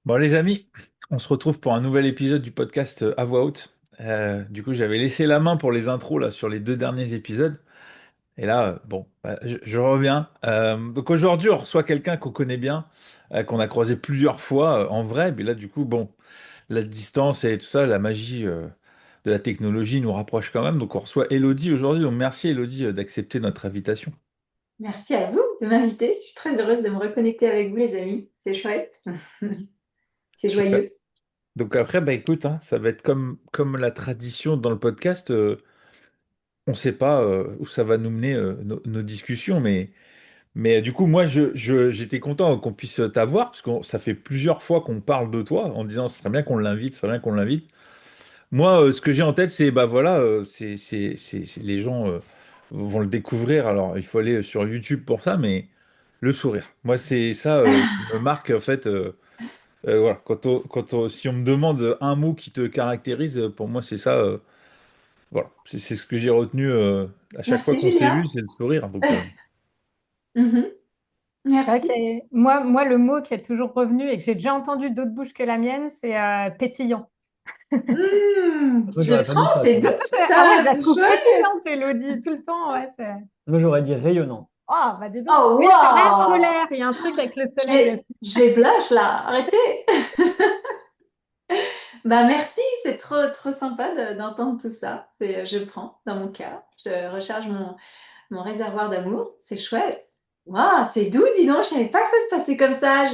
Bon, les amis, on se retrouve pour un nouvel épisode du podcast à voix haute. Du coup, j'avais laissé la main pour les intros là sur les deux derniers épisodes. Et là, bon, je reviens. Donc aujourd'hui, on reçoit quelqu'un qu'on connaît bien, qu'on a croisé plusieurs fois en vrai. Mais là, du coup, bon, la distance et tout ça, la magie de la technologie nous rapproche quand même. Donc on reçoit Elodie aujourd'hui. Donc merci Elodie d'accepter notre invitation. Merci à vous de m'inviter. Je suis très heureuse de me reconnecter avec vous, les amis. C'est chouette. C'est Donc, joyeux. donc après, bah écoute, hein, ça va être comme la tradition dans le podcast. On ne sait pas où ça va nous mener nos discussions, mais du coup, moi, j'étais content qu'on puisse t'avoir, parce que ça fait plusieurs fois qu'on parle de toi en disant ce serait bien qu'on l'invite, ce serait bien qu'on l'invite. Moi, ce que j'ai en tête, c'est bah voilà, les gens vont le découvrir. Alors, il faut aller sur YouTube pour ça, mais le sourire. Moi, c'est ça qui me marque en fait. Voilà, si on me demande un mot qui te caractérise, pour moi, c'est ça. Voilà, c'est ce que j'ai retenu à chaque fois Merci, qu'on s'est vu, Julien. c'est le sourire. Donc, Mhm. C'est vrai Merci. moi, le mot qui est toujours revenu et que j'ai déjà entendu d'autres bouches que la mienne, c'est pétillant. Moi, Je j'aurais pas dit prends, ça, c'est tu doux vois. Ah ouais, je ça, la c'est trouve chouette. pétillante, Elodie, tout le temps. Ouais, Moi, j'aurais dit rayonnant. Oh, bah dis donc. Oh, Oui, c'est vrai, waouh! solaire. Il y a un truc avec le Je soleil vais, aussi. je vais blush là. Arrêtez. Bah merci, c'est trop sympa d'entendre tout ça. Je prends dans mon cœur. Je recharge mon réservoir d'amour. C'est chouette. Waouh, c'est doux, dis donc. Je savais pas que ça se passait comme ça.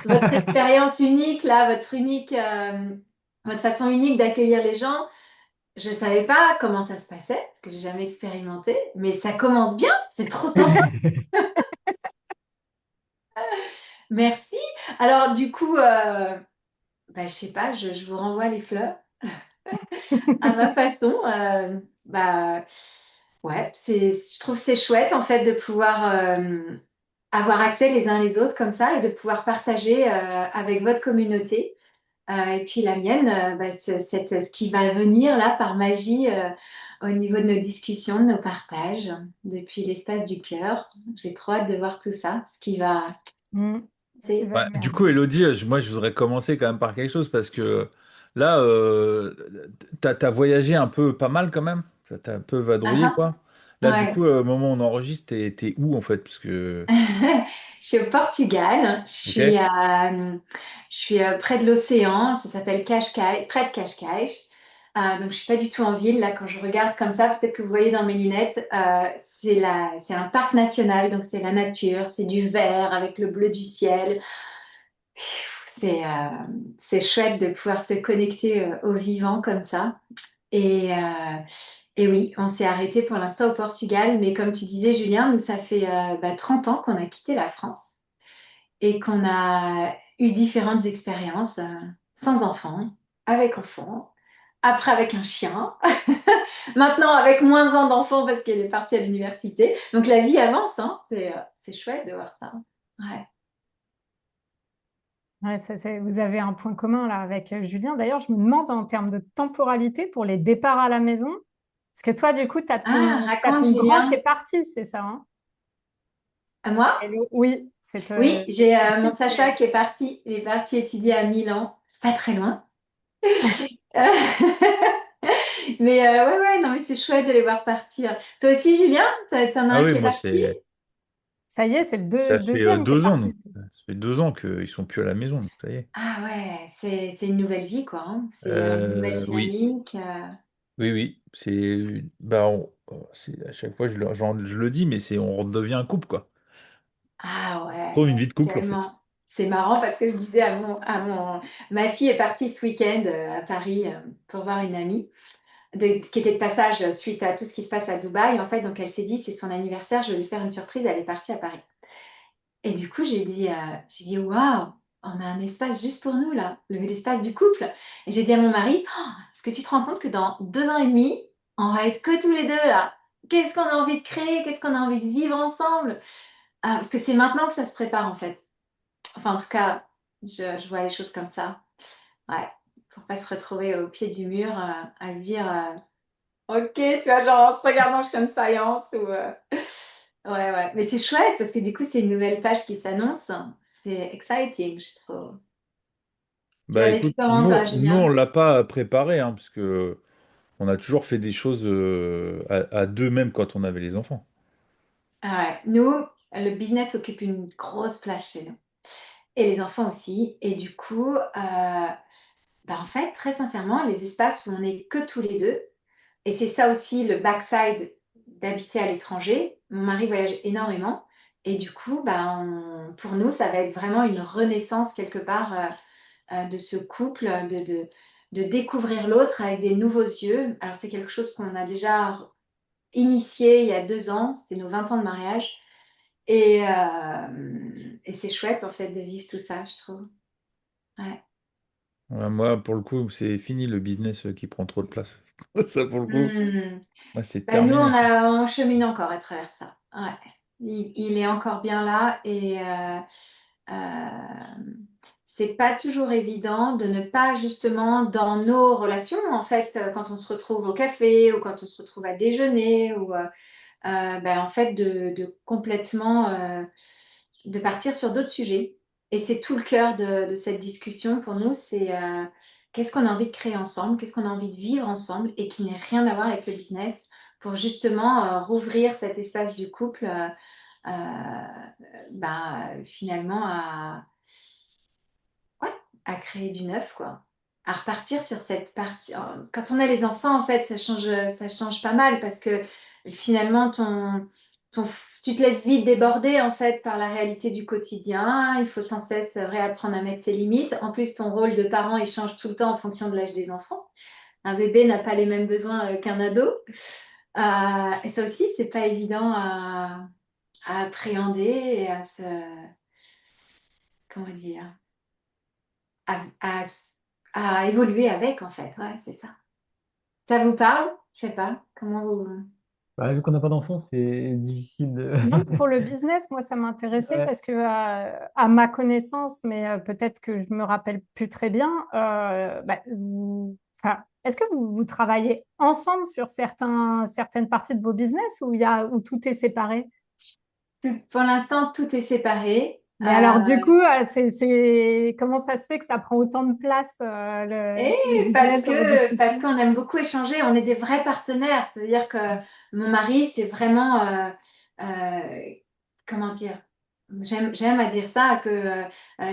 Votre expérience unique là, votre façon unique d'accueillir les gens. Je savais pas comment ça se passait parce que j'ai jamais expérimenté, mais ça commence bien. C'est trop sympa. Merci. Alors du coup, bah, je sais pas, je vous renvoie les fleurs à ma façon. Bah ouais, je trouve que c'est chouette en fait de pouvoir avoir accès les uns les autres comme ça et de pouvoir partager avec votre communauté. Et puis la mienne, bah, ce qui va venir là par magie au niveau de nos discussions, de nos partages, depuis l'espace du cœur. J'ai trop hâte de voir tout ça, ce qui va. Mm. Ce qui va du émerger. coup, Elodie, moi, je voudrais commencer quand même par quelque chose parce que là, t'as voyagé un peu pas mal quand même. Ça t'a un peu vadrouillé, Ah quoi. ah, Là, du ouais. coup, au moment où on enregistre, t'es où en fait? Parce que, Je suis au Portugal. ok. Je suis près de l'océan. Ça s'appelle Cascais, près de Cascais. Donc, je suis pas du tout en ville. Là, quand je regarde comme ça, peut-être que vous voyez dans mes lunettes, c'est un parc national. Donc, c'est la nature, c'est du vert avec le bleu du ciel. C'est chouette de pouvoir se connecter au vivant comme ça. Et, euh, et oui, on s'est arrêté pour l'instant au Portugal, mais comme tu disais, Julien, nous, ça fait 30 ans qu'on a quitté la France et qu'on a eu différentes expériences sans enfants, avec enfants, après avec un chien, maintenant avec moins d'enfants parce qu'elle est partie à l'université. Donc la vie avance, hein. C'est chouette de voir ça. Ouais. Ouais, vous avez un point commun là avec Julien. D'ailleurs, je me demande en termes de temporalité pour les départs à la maison. Parce que toi, du coup, Ah, t'as raconte, ton grand qui est Julien. parti, c'est ça, hein? À moi? Oui, Oui, j'ai ton mon fils qui Sacha qui est parti. Il est parti étudier à Milan. C'est pas très loin. Euh, Mais ouais, non, mais c'est chouette de les voir partir. Toi aussi, Julien, t'en as Ah un oui, qui est moi, parti? Ça y est, c'est ça le fait deuxième qui est 2 ans, parti. donc. Ça fait 2 ans qu'ils sont plus à la maison, donc ça y est. Ah ouais, c'est une nouvelle vie, quoi, hein. C'est une nouvelle Oui, dynamique. oui, oui. Bah, à chaque fois, je le dis, mais on redevient un couple, quoi. Ah ouais, Trouve une vie de couple, en fait. tellement. C'est marrant parce que je disais ma fille est partie ce week-end à Paris pour voir une amie qui était de passage suite à tout ce qui se passe à Dubaï. En fait, donc elle s'est dit, c'est son anniversaire, je vais lui faire une surprise. Elle est partie à Paris. Et du coup, j'ai dit, waouh, on a un espace juste pour nous là, l'espace du couple. Et j'ai dit à mon mari, oh, est-ce que tu te rends compte que dans 2 ans et demi, on va être que tous les deux là? Qu'est-ce qu'on a envie de créer? Qu'est-ce qu'on a envie de vivre ensemble? Ah, parce que c'est maintenant que ça se prépare en fait. Enfin, en tout cas, je vois les choses comme ça. Ouais, pour pas se retrouver au pied du mur à se dire, ok, tu vois, genre en se regardant je fais une faïence ou. Ouais, ouais. Mais c'est chouette parce que du coup, c'est une nouvelle page qui s'annonce. C'est exciting, je trouve. Tu l'as Bah vécu écoute, comment, toi, nous on Julien? l'a pas préparé, hein, parce que on a toujours fait des choses à deux, même quand on avait les enfants. Ah ouais. Nous, le business occupe une grosse place chez nous. Et les enfants aussi. Et du coup, bah, en fait, très sincèrement, les espaces où on n'est que tous les deux, et c'est ça aussi le backside d'habiter à l'étranger. Mon mari voyage énormément. Et du coup, bah, pour nous, ça va être vraiment une renaissance quelque part de ce couple, de découvrir l'autre avec des nouveaux yeux. Alors, c'est quelque chose qu'on a déjà initié il y a 2 ans. C'était nos 20 ans de mariage. Et c'est chouette, en fait, de vivre tout ça, je trouve. Ouais. Ouais, moi, pour le coup, c'est fini le business qui prend trop de place. Ça, pour le coup, Hmm. moi, c'est Bah, nous, terminé, ça. on chemine encore à travers ça. Ouais. Il est encore bien là et c'est pas toujours évident de ne pas justement dans nos relations, en fait, quand on se retrouve au café ou quand on se retrouve à déjeuner ou bah, en fait de complètement de partir sur d'autres sujets. Et c'est tout le cœur de cette discussion pour nous, c'est qu'est-ce qu'on a envie de créer ensemble, qu'est-ce qu'on a envie de vivre ensemble et qui n'a rien à voir avec le business pour justement rouvrir cet espace du couple bah, finalement ouais, à créer du neuf, quoi. À repartir sur cette partie. Quand on a les enfants, en fait, ça change pas mal parce que finalement, ton, tu te laisses vite déborder, en fait, par la réalité du quotidien. Il faut sans cesse réapprendre à mettre ses limites. En plus, ton rôle de parent, il change tout le temps en fonction de l'âge des enfants. Un bébé n'a pas les mêmes besoins qu'un ado. Et ça aussi, c'est pas évident à appréhender et comment dire, à, à- à évoluer avec, en fait. Ouais, c'est ça. Ça vous parle? Je sais pas. Comment vous... Bah, vu qu'on n'a pas d'enfant, c'est difficile de. Non, mais pour le business, moi, ça m'intéressait Ouais. parce que, à ma connaissance, mais peut-être que je me rappelle plus très bien, bah, enfin, est-ce que vous travaillez ensemble sur certaines parties de vos business ou où tout est séparé? Pour l'instant, tout est séparé. Mais alors, du coup, comment ça se fait que ça prend autant de place, Et le business dans vos parce discussions? qu'on aime beaucoup échanger, on est des vrais partenaires. Ça veut dire que mon mari, c'est vraiment, comment dire, j'aime à dire ça, que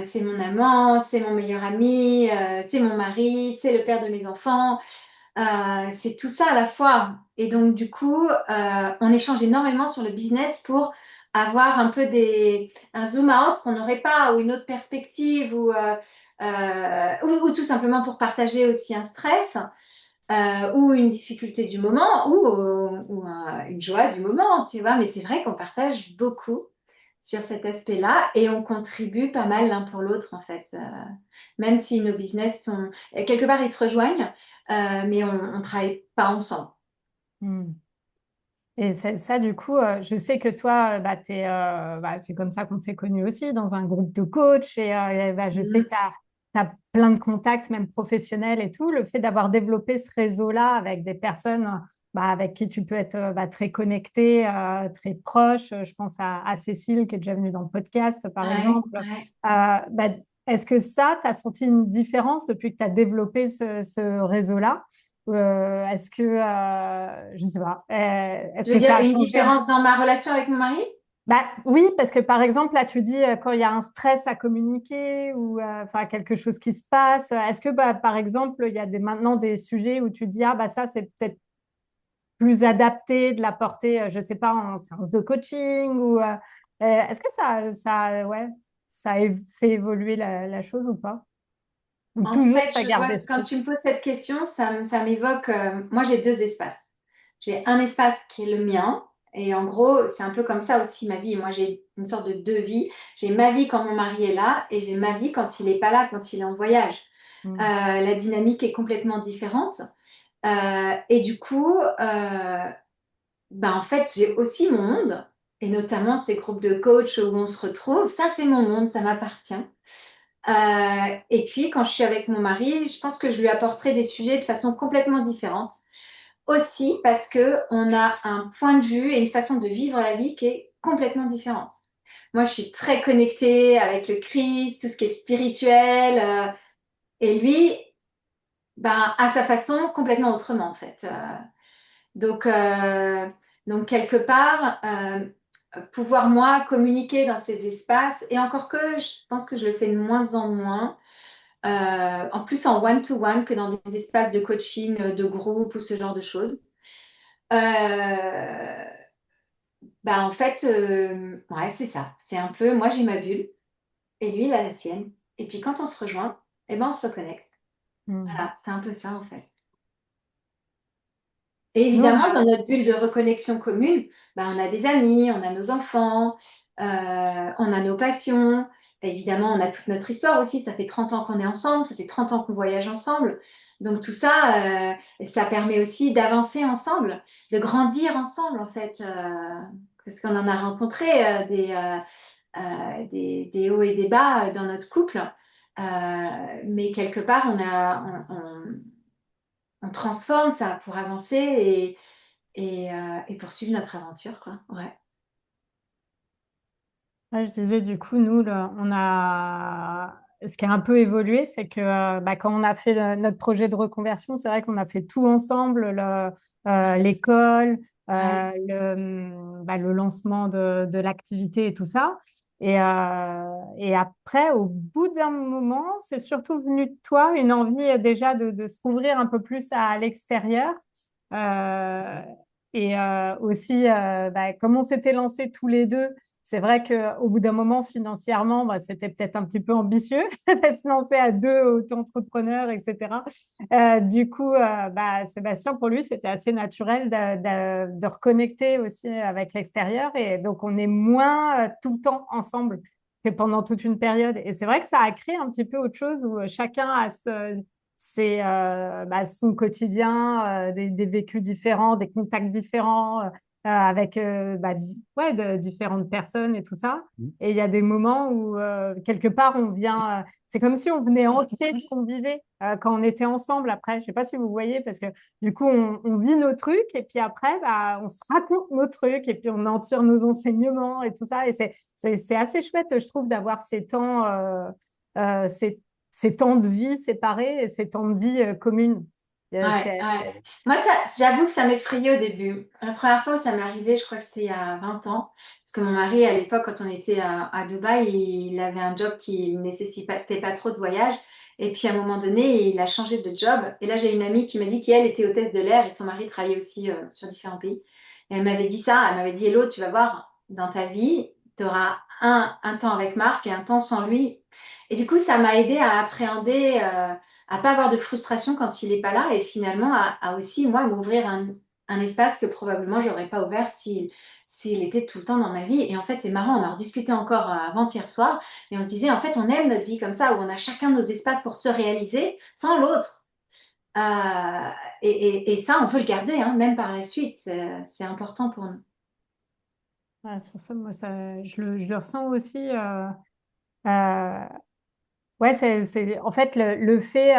c'est mon amant, c'est mon meilleur ami, c'est mon mari, c'est le père de mes enfants. C'est tout ça à la fois. Et donc, du coup, on échange énormément sur le business pour avoir un peu un zoom out qu'on n'aurait pas, ou une autre perspective, ou tout simplement pour partager aussi un stress, ou une difficulté du moment, ou une joie du moment, tu vois. Mais c'est vrai qu'on partage beaucoup sur cet aspect-là et on contribue pas mal l'un pour l'autre, en fait. Même si nos business sont... Quelque part, ils se rejoignent, mais on ne travaille pas ensemble. Hmm. Et ça, du coup, je sais que toi, bah, c'est comme ça qu'on s'est connus aussi, dans un groupe de coach. Et, bah, je sais Mhm. que tu as plein de contacts, même professionnels et tout. Le fait d'avoir développé ce réseau-là avec des personnes bah, avec qui tu peux être bah, très connecté, très proche. Je pense à Cécile qui est déjà venue dans le podcast, par Ouais, exemple. ouais. Bah, est-ce que ça, tu as senti une différence depuis que tu as développé ce réseau-là? Est-ce que, je sais pas, est-ce Tu veux que ça dire a une changé un... différence dans ma relation avec mon mari? Bah, oui, parce que par exemple, là, tu dis quand il y a un stress à communiquer ou enfin quelque chose qui se passe, est-ce que, bah, par exemple, il y a maintenant des sujets où tu dis, ah, bah, ça, c'est peut-être plus adapté de l'apporter, je sais pas, en séance de coaching ou est-ce que ouais, ça a fait évoluer la chose ou pas? Ou En toujours, fait, tu as je vois, gardé ce quand truc? tu me poses cette question, ça m'évoque. Moi, j'ai 2 espaces. J'ai un espace qui est le mien. Et en gros, c'est un peu comme ça aussi ma vie. Moi, j'ai une sorte de 2 vies. J'ai ma vie quand mon mari est là et j'ai ma vie quand il n'est pas là, quand il est en voyage. Hmm. La dynamique est complètement différente. Et du coup, ben, en fait, j'ai aussi mon monde. Et notamment ces groupes de coach où on se retrouve. Ça, c'est mon monde, ça m'appartient. Et puis, quand je suis avec mon mari, je pense que je lui apporterai des sujets de façon complètement différente. Aussi parce que on a un point de vue et une façon de vivre la vie qui est complètement différente. Moi, je suis très connectée avec le Christ, tout ce qui est spirituel. Et lui, ben, à sa façon, complètement autrement, en fait. Donc, euh, donc, quelque part, pouvoir, moi, communiquer dans ces espaces, et encore que je pense que je le fais de moins en moins, en plus en one-to-one que dans des espaces de coaching, de groupe ou ce genre de choses. Euh, Bah, en fait, ouais, c'est ça. C'est un peu, moi j'ai ma bulle et lui il a la sienne. Et puis quand on se rejoint, eh ben, on se reconnecte. Mm. Voilà, c'est un peu ça en fait. Et Nous, on évidemment, a- dans notre bulle de reconnexion commune, bah, on a des amis, on a nos enfants, on a nos passions. Évidemment, on a toute notre histoire aussi. Ça fait 30 ans qu'on est ensemble, ça fait 30 ans qu'on voyage ensemble. Donc tout ça, ça permet aussi d'avancer ensemble, de grandir ensemble en fait. Parce qu'on en a rencontré des hauts et des bas dans notre couple. Mais quelque part, on transforme ça pour avancer et poursuivre notre aventure, quoi. Ouais. Ouais, je disais, du coup, nous, ce qui a un peu évolué, c'est que bah, quand on a fait notre projet de reconversion, c'est vrai qu'on a fait tout ensemble, l'école, Ouais. le lancement de l'activité et tout ça. Et après, au bout d'un moment, c'est surtout venu de toi une envie déjà de s'ouvrir un peu plus à l'extérieur. Euh, Aussi, bah, comme on s'était lancés tous les deux, c'est vrai qu'au bout d'un moment, financièrement, bah, c'était peut-être un petit peu ambitieux de se lancer à deux auto-entrepreneurs, etc. Du coup, bah, Sébastien, pour lui, c'était assez naturel de reconnecter aussi avec l'extérieur. Et donc, on est moins tout le temps ensemble que pendant toute une période. Et c'est vrai que ça a créé un petit peu autre chose où chacun a son quotidien, des vécus différents, des contacts différents. Avec ouais, de différentes personnes et tout ça. Mhm. Et il y a des moments où, quelque part, on vient. C'est comme si on venait ancrer ce qu'on vivait quand on était ensemble après. Je ne sais pas si vous voyez, parce que du coup, on vit nos trucs et puis après, bah, on se raconte nos trucs et puis on en tire nos enseignements et tout ça. Et c'est assez chouette, je trouve, d'avoir ces temps, euh, ces, ces temps de vie séparés et ces temps de vie communs. Ouais, ouais. Moi, ça, j'avoue que ça m'effrayait au début. La première fois où ça m'est arrivé, je crois que c'était il y a 20 ans. Parce que mon mari, à l'époque, quand on était à Dubaï, il avait un job qui ne nécessitait pas trop de voyage. Et puis, à un moment donné, il a changé de job. Et là, j'ai une amie qui m'a dit qu'elle était hôtesse de l'air et son mari travaillait aussi sur différents pays. Et elle m'avait dit ça. Elle m'avait dit, Hello, tu vas voir, dans ta vie, tu auras un temps avec Marc et un temps sans lui. Et du coup, ça m'a aidé à appréhender. À pas avoir de frustration quand il n'est pas là et finalement à aussi, moi, m'ouvrir un espace que probablement j'aurais pas ouvert s'il était tout le temps dans ma vie. Et en fait, c'est marrant, on en rediscutait encore avant-hier soir et on se disait, en fait, on aime notre vie comme ça, où on a chacun nos espaces pour se réaliser sans l'autre. Euh, et ça, on veut le garder, hein, même par la suite. C'est important pour nous. Ouais, sur ça, moi, je le ressens aussi. Euh, Ouais, en fait le fait,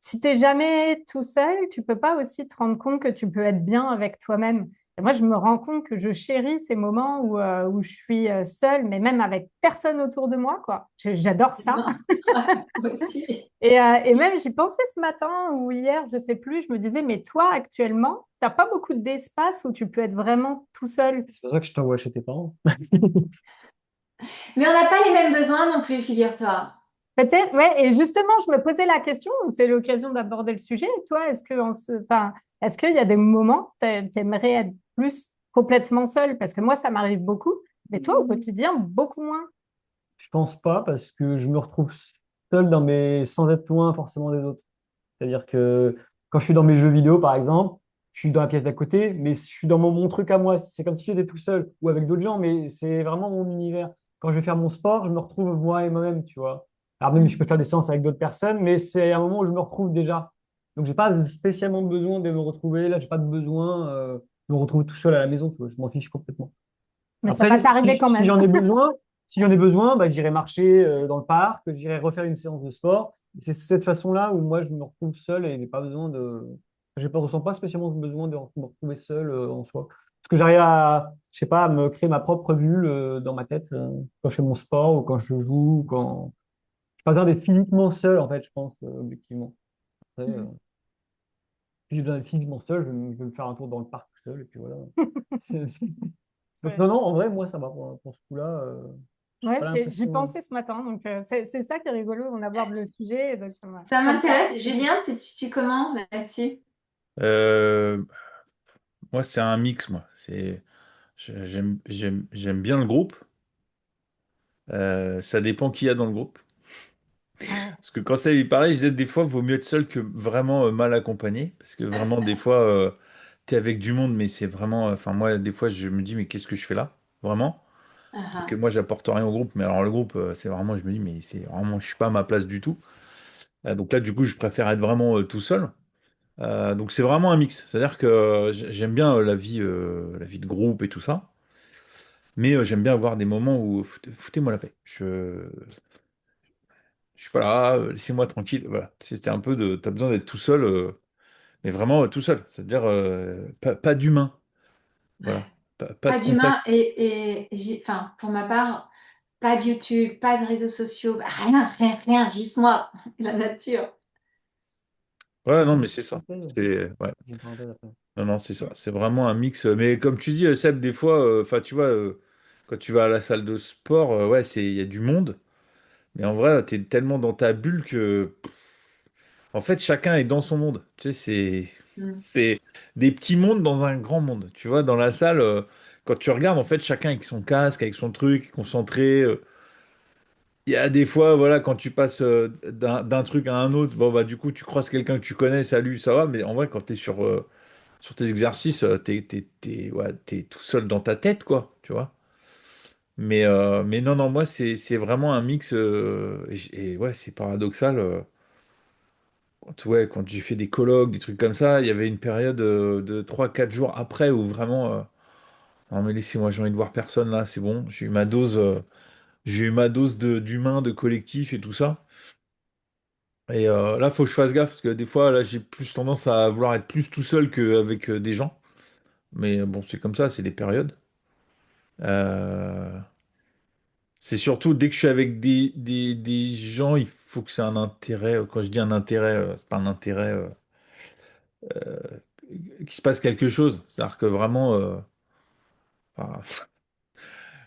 si tu n'es jamais tout seul, tu peux pas aussi te rendre compte que tu peux être bien avec toi-même. Et moi, je me rends compte que je chéris ces moments où je suis seule, mais même avec personne autour de moi, quoi. J'adore ça. Ouais, moi aussi. Et même, j'y pensais ce matin ou hier, je sais plus, je me disais, mais toi, actuellement, tu n'as pas beaucoup d'espace où tu peux être vraiment tout seul. C'est pour ça que je t'envoie chez tes parents. Mais on n'a pas les mêmes besoins non plus, figure-toi. Peut-être, ouais, et justement, je me posais la question, c'est l'occasion d'aborder le sujet. Toi, enfin, est-ce qu'il y a des moments où tu aimerais être plus complètement seul? Parce que moi, ça m'arrive beaucoup, mais toi, au quotidien, beaucoup moins. Je pense pas parce que je me retrouve seul sans être loin forcément des autres. C'est-à-dire que quand je suis dans mes jeux vidéo, par exemple, je suis dans la pièce d'à côté, mais je suis dans mon truc à moi. C'est comme si j'étais tout seul ou avec d'autres gens, mais c'est vraiment mon univers. Quand je vais faire mon sport, je me retrouve moi et moi-même, tu vois. Alors même, je peux faire des séances avec d'autres personnes, mais c'est un moment où je me retrouve déjà. Donc, j'ai pas spécialement besoin de me retrouver. Là, j'ai pas de besoin de me retrouver tout seul à la maison, tu vois. Je m'en fiche complètement. Mais ça va Après, t'arriver quand si même. j'en ai besoin, bah, j'irai marcher dans le parc, j'irai refaire une séance de sport. C'est cette façon-là où moi je me retrouve seul et j'ai pas besoin de, je ne ressens pas spécialement besoin de me retrouver seul en soi. Parce que j'arrive à, je sais pas, à me créer ma propre bulle dans ma tête quand je fais mon sport ou quand je joue, ou quand. j'ai pas besoin d'être physiquement seul, en fait, je pense, objectivement. Après, Mm. si j'ai besoin d'être physiquement seul, je vais me faire un tour dans le parc tout seul, et puis voilà. Donc, Ouais. non, non, en vrai, moi, ça va pour ce coup-là. J'ai Ouais, pas j'y l'impression. pensais ce matin, donc c'est ça qui est rigolo, on aborde le sujet, et donc Ça ça me parle. m'intéresse. Julien, tu te situes comment là-dessus? Euh, Moi, c'est un mix, moi. J'aime bien le groupe. Ça dépend qui y a dans le groupe. Ouais. Parce que quand ça lui parlait, je disais des fois, vaut mieux être seul que vraiment mal accompagné. Parce que vraiment, des fois, t'es avec du monde, mais c'est vraiment. Enfin, moi, des fois, je me dis, mais qu'est-ce que je fais là? Vraiment? Alors que Ah, moi, j'apporte rien au groupe. Mais alors, le groupe, c'est vraiment, je me dis, mais c'est vraiment, je suis pas à ma place du tout. Donc là, du coup, je préfère être vraiment tout seul. Donc c'est vraiment un mix. C'est-à-dire que j'aime bien la vie de groupe et tout ça. Mais j'aime bien avoir des moments où foutez-moi la paix. Je suis pas là, laissez-moi tranquille. Voilà. C'était un peu de. T'as besoin d'être tout seul, mais vraiment tout seul. C'est-à-dire pas d'humain. ouais. Voilà. Pas Pas de contact. d'humain enfin, pour ma part, pas de YouTube, pas de réseaux sociaux, bah, rien, rien, rien, juste moi, la nature. Ouais, non, J'ai mais une c'est ça. parenthèse. Ouais. J'ai une parenthèse après. Non, non, c'est ça. C'est vraiment un mix. Mais comme tu dis, Seb, des fois, enfin, tu vois, quand tu vas à la salle de sport, ouais, il y a du monde. Mais en vrai, t'es tellement dans ta bulle que. En fait, chacun est dans son monde. Tu sais, Mm. c'est des petits mondes dans un grand monde. Tu vois, dans la salle, quand tu regardes, en fait, chacun avec son casque, avec son truc, concentré. Il y a des fois, voilà, quand tu passes d'un truc à un autre, bon, bah, du coup, tu croises quelqu'un que tu connais, salut, ça va. Mais en vrai, quand tu es sur tes exercices, ouais, t'es tout seul dans ta tête, quoi. Tu vois. Mais non, non, moi, c'est vraiment un mix. Et ouais, c'est paradoxal. Ouais, quand j'ai fait des colloques, des trucs comme ça, il y avait une période de 3 4 jours après où vraiment, non mais laissez-moi, j'ai envie de voir personne là, c'est bon, j'ai eu ma dose d'humain, de collectif et tout ça. Et là, faut que je fasse gaffe parce que des fois, là, j'ai plus tendance à vouloir être plus tout seul qu'avec des gens. Mais bon, c'est comme ça, c'est des périodes. Euh, c'est surtout dès que je suis avec des gens, il faut que c'est un intérêt. Quand je dis un intérêt, c'est pas un intérêt. Euh, qu'il se passe quelque chose. C'est-à-dire que vraiment, enfin,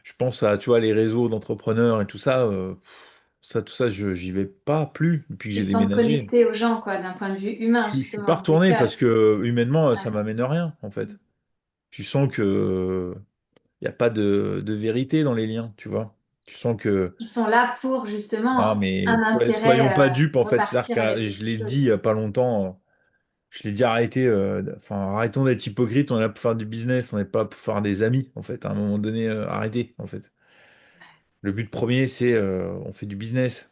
je pense à, tu vois, les réseaux d'entrepreneurs et tout ça, tout ça, j'y vais pas plus depuis que Tu j'ai te sens déménagé. connecté aux gens, quoi, d'un point de vue humain, Je suis pas justement, retourné parce amical. que humainement, ça Ouais. m'amène à rien, en fait. Tu sens que il y a pas de vérité dans les liens, tu vois. Tu sens que Qui sont là pour, non, justement, mais un soyons intérêt, pas dupes, en fait. C'est-à-dire repartir que avec je quelque l'ai dit il chose. y a pas longtemps. Je l'ai dit arrêtez, enfin arrêtons d'être hypocrites, on est là pour faire du business, on n'est pas là pour faire des amis, en fait. À un moment donné, arrêtez, en fait. Le but premier, c'est on fait du business.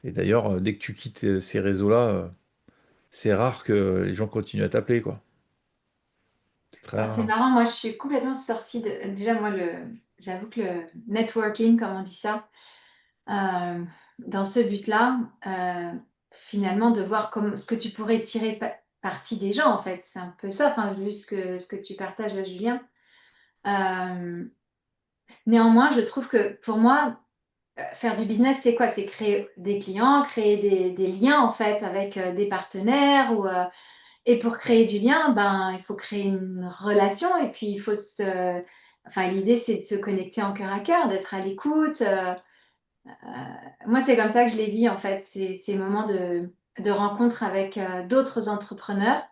Et d'ailleurs, dès que tu quittes ces réseaux-là, c'est rare que les gens continuent à t'appeler, quoi. C'est très Ah, c'est rare. marrant, moi je suis complètement sortie de. Déjà, moi, j'avoue que le networking, comme on dit ça, euh, dans ce but-là, finalement, de voir ce que tu pourrais tirer parti des gens, en fait. C'est un peu ça, enfin, vu ce que tu partages là, Julien. Euh, Néanmoins, je trouve que pour moi, faire du business, c'est quoi? C'est créer des clients, créer des liens, en fait, avec des partenaires et pour créer du lien, ben, il faut créer une relation et puis il faut se. Enfin, l'idée, c'est de se connecter en cœur à cœur, d'être à l'écoute. Moi, c'est comme ça que je les vis, en fait, ces moments de rencontre avec d'autres entrepreneurs,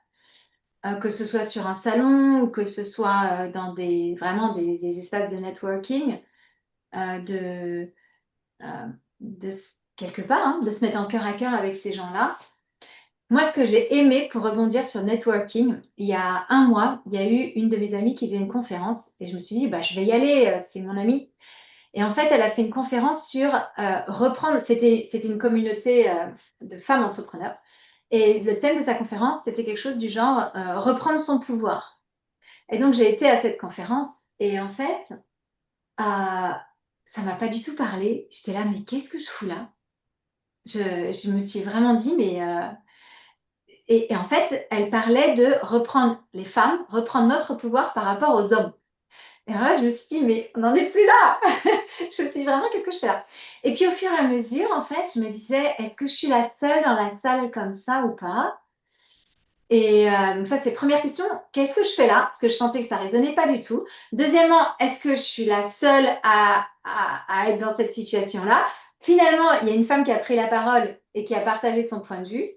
que ce soit sur un salon ou que ce soit dans vraiment des espaces de networking, euh, de, quelque part, hein, de se mettre en cœur à cœur avec ces gens-là. Moi, ce que j'ai aimé pour rebondir sur networking, il y a un mois, il y a eu une de mes amies qui faisait une conférence et je me suis dit, bah, je vais y aller, c'est mon amie. Et en fait, elle a fait une conférence sur reprendre, c'était une communauté de femmes entrepreneurs. Et le thème de sa conférence, c'était quelque chose du genre reprendre son pouvoir. Et donc, j'ai été à cette conférence et en fait, ça m'a pas du tout parlé. J'étais là, mais qu'est-ce que je fous là? Je me suis vraiment dit, mais et en fait, elle parlait de reprendre les femmes, reprendre notre pouvoir par rapport aux hommes. Et alors là, je me suis dit, mais on n'en est plus là. Je me suis dit vraiment, qu'est-ce que je fais là? Et puis au fur et à mesure, en fait, je me disais, est-ce que je suis la seule dans la salle comme ça ou pas? Et donc ça, c'est première question, qu'est-ce que je fais là? Parce que je sentais que ça résonnait pas du tout. Deuxièmement, est-ce que je suis la seule à être dans cette situation-là? Finalement, il y a une femme qui a pris la parole et qui a partagé son point de vue.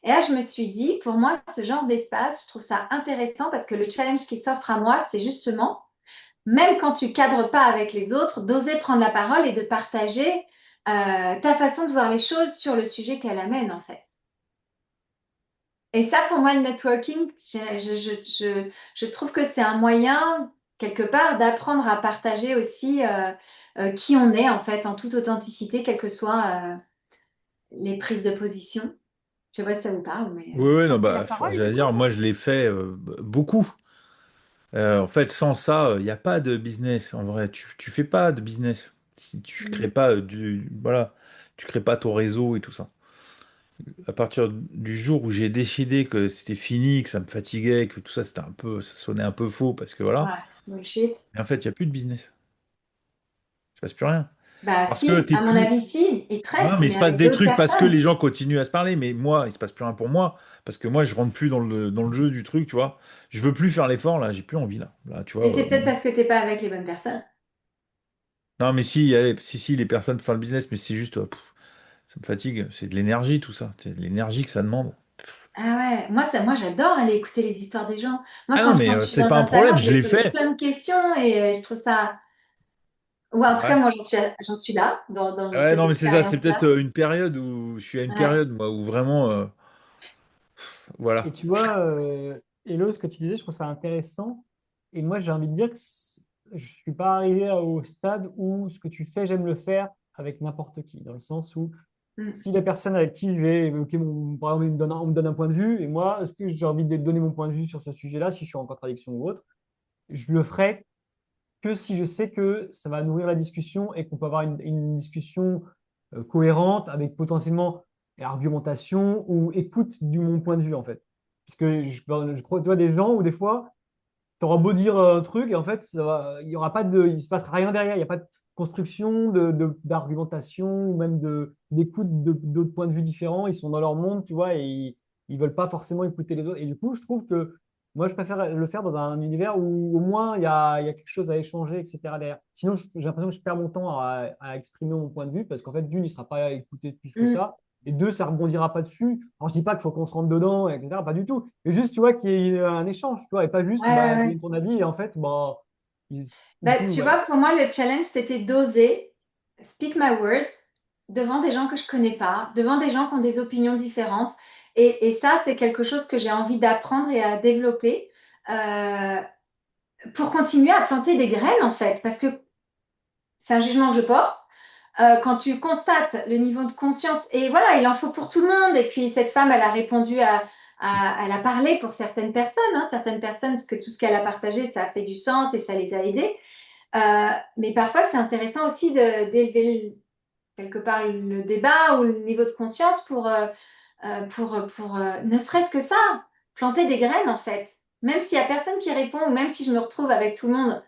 Et là, je me suis dit, pour moi, ce genre d'espace, je trouve ça intéressant parce que le challenge qui s'offre à moi, c'est justement, même quand tu cadres pas avec les autres, d'oser prendre la parole et de partager ta façon de voir les choses sur le sujet qu'elle amène, en fait. Et ça, pour moi, le networking, je trouve que c'est un moyen, quelque part, d'apprendre à partager aussi qui on est, en fait, en toute authenticité, quelles que soient les prises de position. Je sais pas si ça vous parle, mais... Oui, oui, non, Passer la bah, parole, du j'allais coup. dire, moi, je l'ai fait beaucoup. En fait, sans ça, il n'y a pas de business. En vrai, tu fais pas de business si tu crées Mm. pas voilà, tu crées pas ton réseau et tout ça. À partir du jour où j'ai décidé que c'était fini, que ça me fatiguait, que tout ça, ça sonnait un peu faux parce que voilà. Ouais, bullshit. Mais en fait, il n'y a plus de business. Il se passe plus rien. Bah Parce que si, t'es à mon plus. avis, si, il te Non, reste, mais il mais se passe avec des d'autres trucs parce que personnes. les gens continuent à se parler, mais moi, il se passe plus rien pour moi, parce que moi, je rentre plus dans le jeu du truc, tu vois. Je veux plus faire l'effort, là, j'ai plus envie, là. Là, tu vois. Mais c'est peut-être parce que t'es pas avec les bonnes personnes. Non, mais si, allez, si, les personnes font le business, mais c'est juste, ça me fatigue, c'est de l'énergie, tout ça. C'est de l'énergie que ça demande. Ah ouais, moi j'adore aller écouter les histoires des gens. Moi, Ah non, mais quand je suis c'est dans pas un un salon, problème, je je vais l'ai poser fait. plein de questions et je trouve ça. Ou en tout cas, Ouais. moi, j'en suis là, dans Ouais, cette non, mais c'est ça, c'est expérience-là. peut-être une période où je suis à une Ouais. période, moi, où vraiment, Et voilà. tu vois, Hello, ce que tu disais, je trouve ça intéressant. Et moi, j'ai envie de dire que je suis pas arrivé au stade où ce que tu fais, j'aime le faire avec n'importe qui. Dans le sens où Mm. si la personne avec qui je vais évoquer par exemple, on me donne un point de vue, et moi, est-ce que j'ai envie de donner mon point de vue sur ce sujet-là, si je suis en contradiction ou autre, je le ferai que si je sais que ça va nourrir la discussion et qu'on peut avoir une discussion cohérente avec potentiellement argumentation ou écoute du mon point de vue en fait. Parce que je crois, tu vois, des gens où des fois, tu auras beau dire un truc et en fait, il y aura pas il se passera rien derrière, il n'y a pas de construction d'argumentation ou même d'écoute d'autres points de vue différents. Ils sont dans leur monde, tu vois, et ils veulent pas forcément écouter les autres. Et du coup, je trouve que moi, je préfère le faire dans un univers où au moins il y a quelque chose à échanger, etc. derrière. Sinon, j'ai l'impression que je perds mon temps à exprimer mon point de vue parce qu'en fait, d'une, il ne sera pas écouté plus que Mm. ça. Et deux, ça rebondira pas dessus. Alors, je dis pas qu'il faut qu'on se rentre dedans, etc. Pas du tout. Mais juste, tu vois, qu'il y ait un échange, tu vois, et pas juste, Ouais, ouais, bah, tu ouais. donnes ton avis et en fait, bah, du Bah, coup, tu bah, vois, pour moi, le challenge, c'était d'oser speak my words devant des gens que je connais pas, devant des gens qui ont des opinions différentes. Et ça, c'est quelque chose que j'ai envie d'apprendre et à développer euh, pour continuer à planter des graines, en fait, parce que c'est un jugement que je porte. Quand tu constates le niveau de conscience, et voilà, il en faut pour tout le monde. Et puis cette femme, elle a répondu elle a parlé pour certaines personnes, hein, certaines personnes, tout ce qu'elle a partagé, ça a fait du sens et ça les a aidées. Mais parfois, c'est intéressant aussi d'élever quelque part le débat ou le niveau de conscience pour ne serait-ce que ça, planter des graines en fait. Même s'il y a personne qui répond ou même si je me retrouve avec tout le monde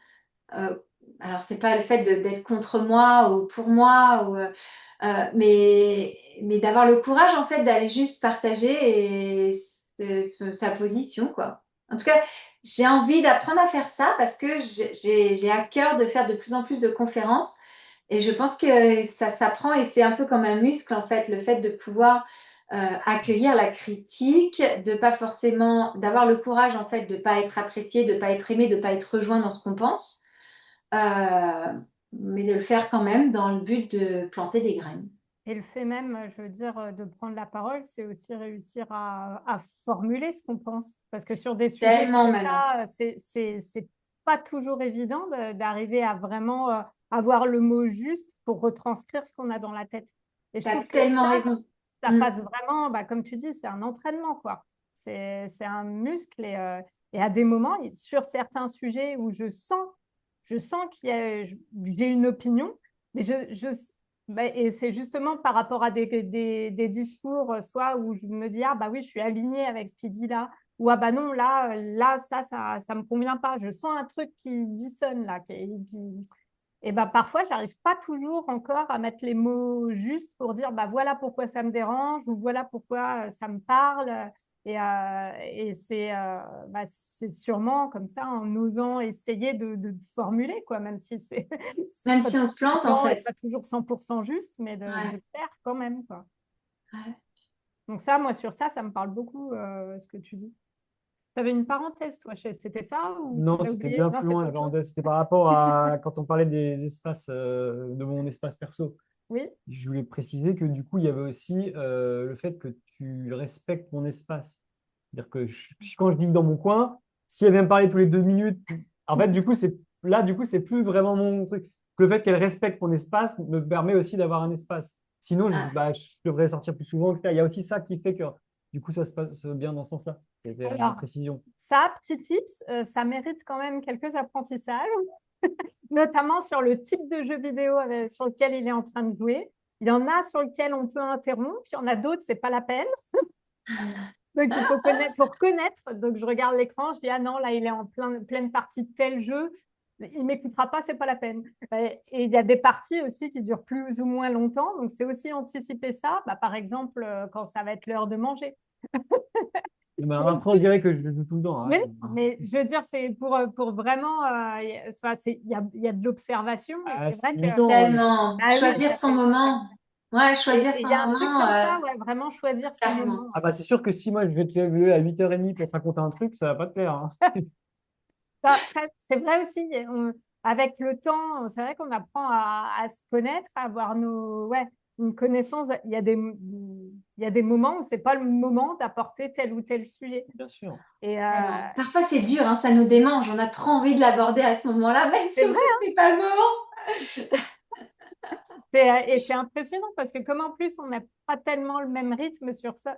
euh, alors, c'est pas le fait d'être contre moi ou pour moi, mais d'avoir le courage, en fait, d'aller juste partager sa position, quoi. En tout cas, j'ai envie d'apprendre à faire ça parce que j'ai à cœur de faire de plus en plus de conférences et je pense que ça s'apprend et c'est un peu comme un muscle, en fait, le fait de pouvoir accueillir la critique, de pas forcément, d'avoir le courage, en fait, de pas être apprécié, de pas être aimé, de pas être rejoint dans ce qu'on pense euh, mais de le faire quand même dans le but de planter des graines. Et le fait même, je veux dire, de prendre la parole, c'est aussi réussir à formuler ce qu'on pense. Parce que sur des sujets Tellement comme malin. ça, c'est pas toujours évident d'arriver à vraiment avoir le mot juste pour retranscrire ce qu'on a dans la tête. Et je Tu as trouve que tellement raison. ça Mm. passe vraiment, bah, comme tu dis, c'est un entraînement, quoi. C'est un muscle et à des moments, sur certains sujets où je sens j'ai une opinion, mais et c'est justement par rapport à des discours, soit où je me dis, ah bah oui, je suis alignée avec ce qu'il dit là, ou ah bah non, là ça me convient pas. Je sens un truc qui dissonne là. Et bah parfois, j'arrive pas toujours encore à mettre les mots justes pour dire bah voilà pourquoi ça me dérange ou voilà pourquoi ça me parle. Et c'est sûrement comme ça en osant essayer de formuler, quoi, même si c'est Même pas si on se plante, en toujours, et fait. pas toujours 100% juste, mais de Ouais, le faire quand même, quoi. ouais. Donc ça, moi, sur ça, ça me parle beaucoup, ce que tu dis. Tu avais une parenthèse, toi, c'était ça ou tu Non, l'as c'était oublié? bien Non, plus c'est loin, la autre chose. parenthèse. C'était par rapport à quand on parlait des espaces, de mon espace perso. Oui. Je voulais préciser que du coup, il y avait aussi le fait que tu respectes mon espace. C'est-à-dire que quand je dis dans mon coin, si elle vient me parler tous les 2 minutes, en fait, du coup, c'est plus vraiment mon truc. Le fait qu'elle respecte mon espace me permet aussi d'avoir un espace. Sinon, Ah, bah, je devrais sortir plus souvent, etc. Il y a aussi ça qui fait que, du coup, ça se passe bien dans ce sens-là. C'était la Alors, précision. ça, petit tips, ça mérite quand même quelques apprentissages, notamment sur le type de jeu vidéo sur lequel il est en train de jouer. Il y en a sur lequel on peut interrompre, il y en a d'autres, c'est pas la peine. Donc, il faut connaître, faut reconnaître. Donc, je regarde l'écran, je dis, ah non, là, il est en pleine partie de tel jeu. Il m'écoutera pas, c'est pas la peine. Et il y a des parties aussi qui durent plus ou moins longtemps. Donc, c'est aussi anticiper ça. Bah, par exemple, quand ça va être l'heure de manger. Ben, C'est après, on aussi dirait que je joue tout le temps, hein. mais je veux dire, c'est pour vraiment, il y a de l'observation et À c'est vrai que, 8 ans, tellement. ah oui, Choisir ça son fait. moment. Ouais, choisir Et il son y a un truc moment, comme ça, ouais, vraiment choisir son carrément. moment. ah bah c'est sûr que si moi je vais te lever à 8h30 pour te raconter un truc, ça va pas te plaire, hein. C'est vrai aussi, avec le temps, c'est vrai qu'on apprend à se connaître, à avoir ouais, une connaissance. Il y a des moments où c'est pas le moment d'apporter tel ou tel sujet. Bien sûr. Et Tellement. Parfois, c'est dur, hein, ça nous démange. On a trop envie de l'aborder à ce moment-là, même si c'est on vrai. sait que c'est pas le moment. Et c'est impressionnant parce que comme en plus on n'a pas tellement le même rythme sur ça,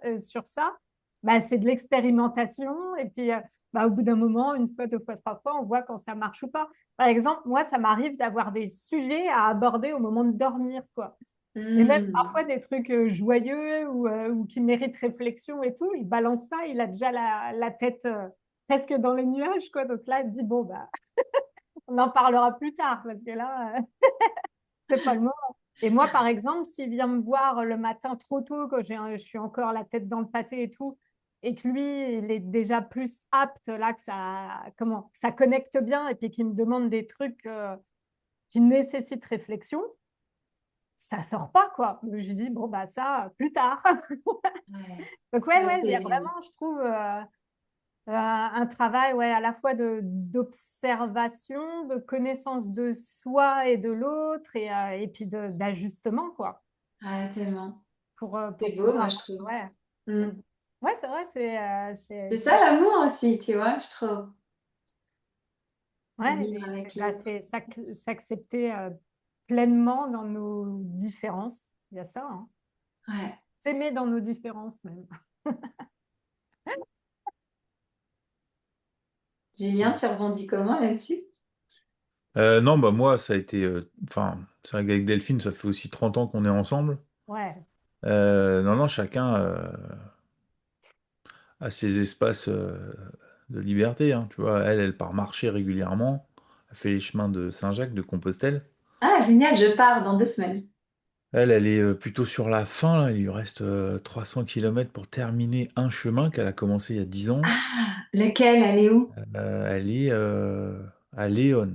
bah, c'est de l'expérimentation et puis bah, au bout d'un moment, une fois, deux fois, trois fois, on voit quand ça marche ou pas. Par exemple, moi, ça m'arrive d'avoir des sujets à aborder au moment de dormir, quoi. Et même Hmm. parfois des trucs joyeux ou qui méritent réflexion et tout, je balance ça, il a déjà la tête presque dans les nuages, quoi. Donc là, il me dit, bon, bah, on en parlera plus tard parce que là, c'est pas le moment. Et moi, par exemple, s'il vient me voir le matin trop tôt, quand je suis encore la tête dans le pâté et tout, et que lui, il est déjà plus apte, là, que ça connecte bien, et puis qu'il me demande des trucs qui nécessitent réflexion, ça sort pas, quoi. Je lui dis, bon, bah ça, plus tard. Ouais. Donc, ouais, Ouais, ouais, il y a c'est vraiment, je trouve, un travail, ouais, à la fois d'observation, de connaissance de soi et de l'autre, et puis d'ajustement, quoi. ouais, tellement. Pour C'est beau, moi, pouvoir. je trouve. Ouais, Hmm. mm. Ouais, c'est vrai, C'est ça l'amour aussi, tu vois, je trouve. De ouais, vivre avec bah, l'autre. s'accepter pleinement dans nos différences. Il y a ça, hein. Ouais. S'aimer dans nos différences, même. Julien, tu rebondis comment là-dessus? Non, bah moi, ça a été. Enfin, c'est vrai qu'avec Delphine, ça fait aussi 30 ans qu'on est ensemble. Ouais, Non, non, chacun a ses espaces de liberté, hein. Tu vois, elle part marcher régulièrement. Elle fait les chemins de Saint-Jacques, de Compostelle. Ah, génial, je pars dans 2 semaines. Elle est plutôt sur la fin, là. Il lui reste 300 kilomètres pour terminer un chemin qu'elle a commencé il y a 10 ans. Ah, lequel? Elle est où? Elle est à Léon,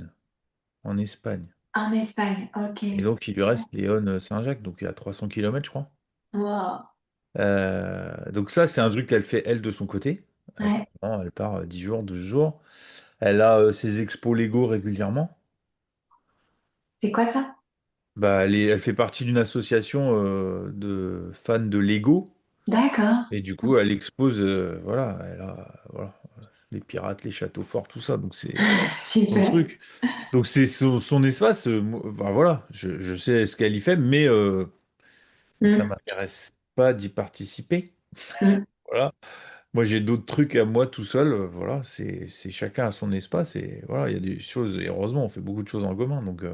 en Espagne. En Espagne, ok. Et donc, il lui reste Léon-Saint-Jacques, donc il y a 300 kilomètres, je crois. Wow. Donc ça, c'est un truc qu'elle fait, elle, de son côté. Ouais. Pendant, elle part 10 jours, 12 jours. Elle a ses expos Lego régulièrement. C'est quoi ça? Bah, elle fait partie d'une association de fans de Lego. D'accord. Et du coup, elle expose, voilà, elle a, voilà, les pirates, les châteaux forts, tout ça. Donc c'est son Super. truc. Donc c'est son espace. Bah, voilà, je sais ce qu'elle y fait, mais ça Hmm, m'intéresse pas d'y participer. hmm, Voilà. Moi, j'ai d'autres trucs à moi tout seul. Voilà, c'est chacun à son espace. Et voilà, il y a des choses, et heureusement, on fait beaucoup de choses en commun. Donc,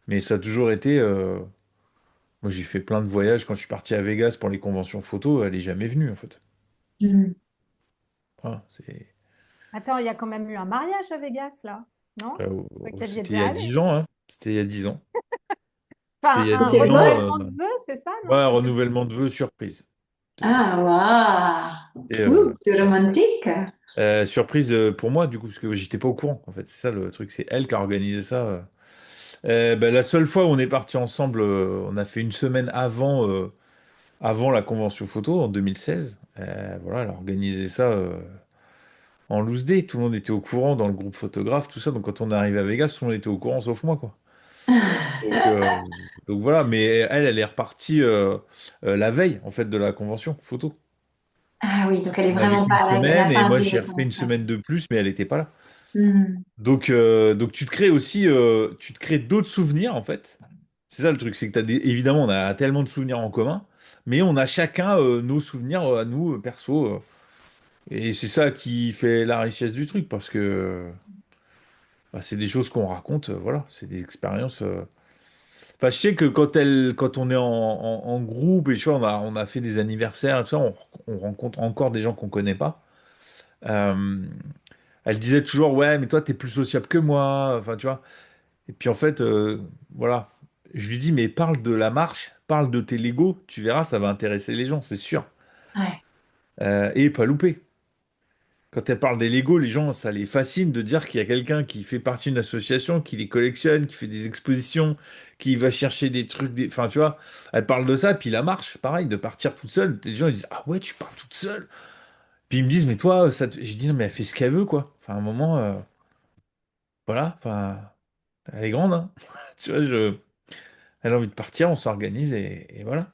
mais ça a toujours été. Moi, j'ai fait plein de voyages quand je suis parti à Vegas pour les conventions photo. Elle est jamais venue, en fait. hmm. Voilà, c'est, Attends, il y a quand même eu un mariage à Vegas, là, non? Toi qui y es c'était il y déjà a allé. 10 ans, hein. C'était il y a 10 ans. C'était Enfin, il y a un C'était 10 ans. beau? renouvellement de vœux, c'est ça, non? Ouais, C'était renouvellement de vœux surprise. C'était- Ah, Et, waouh! C'est romantique. surprise pour moi, du coup, parce que j'étais pas au courant, en fait. C'est ça le truc, c'est elle qui a organisé ça. Ben, la seule fois où on est partis ensemble, on a fait une semaine avant la convention photo, en 2016. Voilà, elle a organisé ça en loose day. Tout le monde était au courant dans le groupe photographe, tout ça. Donc quand on est arrivé à Vegas, tout le monde était au courant, sauf moi, quoi. Donc, euh, donc voilà, mais elle est repartie la veille, en fait, de la convention photo. Ah oui, donc elle est On avait vraiment qu'une pas là, elle semaine n'a pas et moi intégré j'ai ton refait une espace. semaine de plus, mais elle n'était pas là. Hmm. Donc tu te crées aussi, tu te crées d'autres souvenirs en fait. C'est ça le truc, c'est que évidemment on a tellement de souvenirs en commun, mais on a chacun nos souvenirs à nous, perso. Et c'est ça qui fait la richesse du truc, parce que bah, c'est des choses qu'on raconte, voilà, c'est des expériences. Enfin, je sais que quand on est en groupe et tu vois, on a fait des anniversaires, et tout ça, on rencontre encore des gens qu'on connaît pas. Euh, Elle disait toujours, ouais, mais toi, t'es plus sociable que moi. Enfin, tu vois. Et puis, en fait, voilà. Je lui dis, mais parle de la marche, parle de tes Legos, tu verras, ça va intéresser les gens, c'est sûr. Ouais, Et pas louper. Quand elle parle des Legos, les gens, ça les fascine de dire qu'il y a quelqu'un qui fait partie d'une association, qui les collectionne, qui fait des expositions, qui va chercher des trucs. Enfin, tu vois, elle parle de ça, puis la marche, pareil, de partir toute seule. Les gens, ils disent, ah ouais, tu pars toute seule. Puis ils me disent, mais toi, je dis, non, mais elle fait ce qu'elle veut, quoi. Enfin, à un moment, voilà, enfin. Elle est grande, hein. Tu vois, elle a envie de partir, on s'organise et voilà.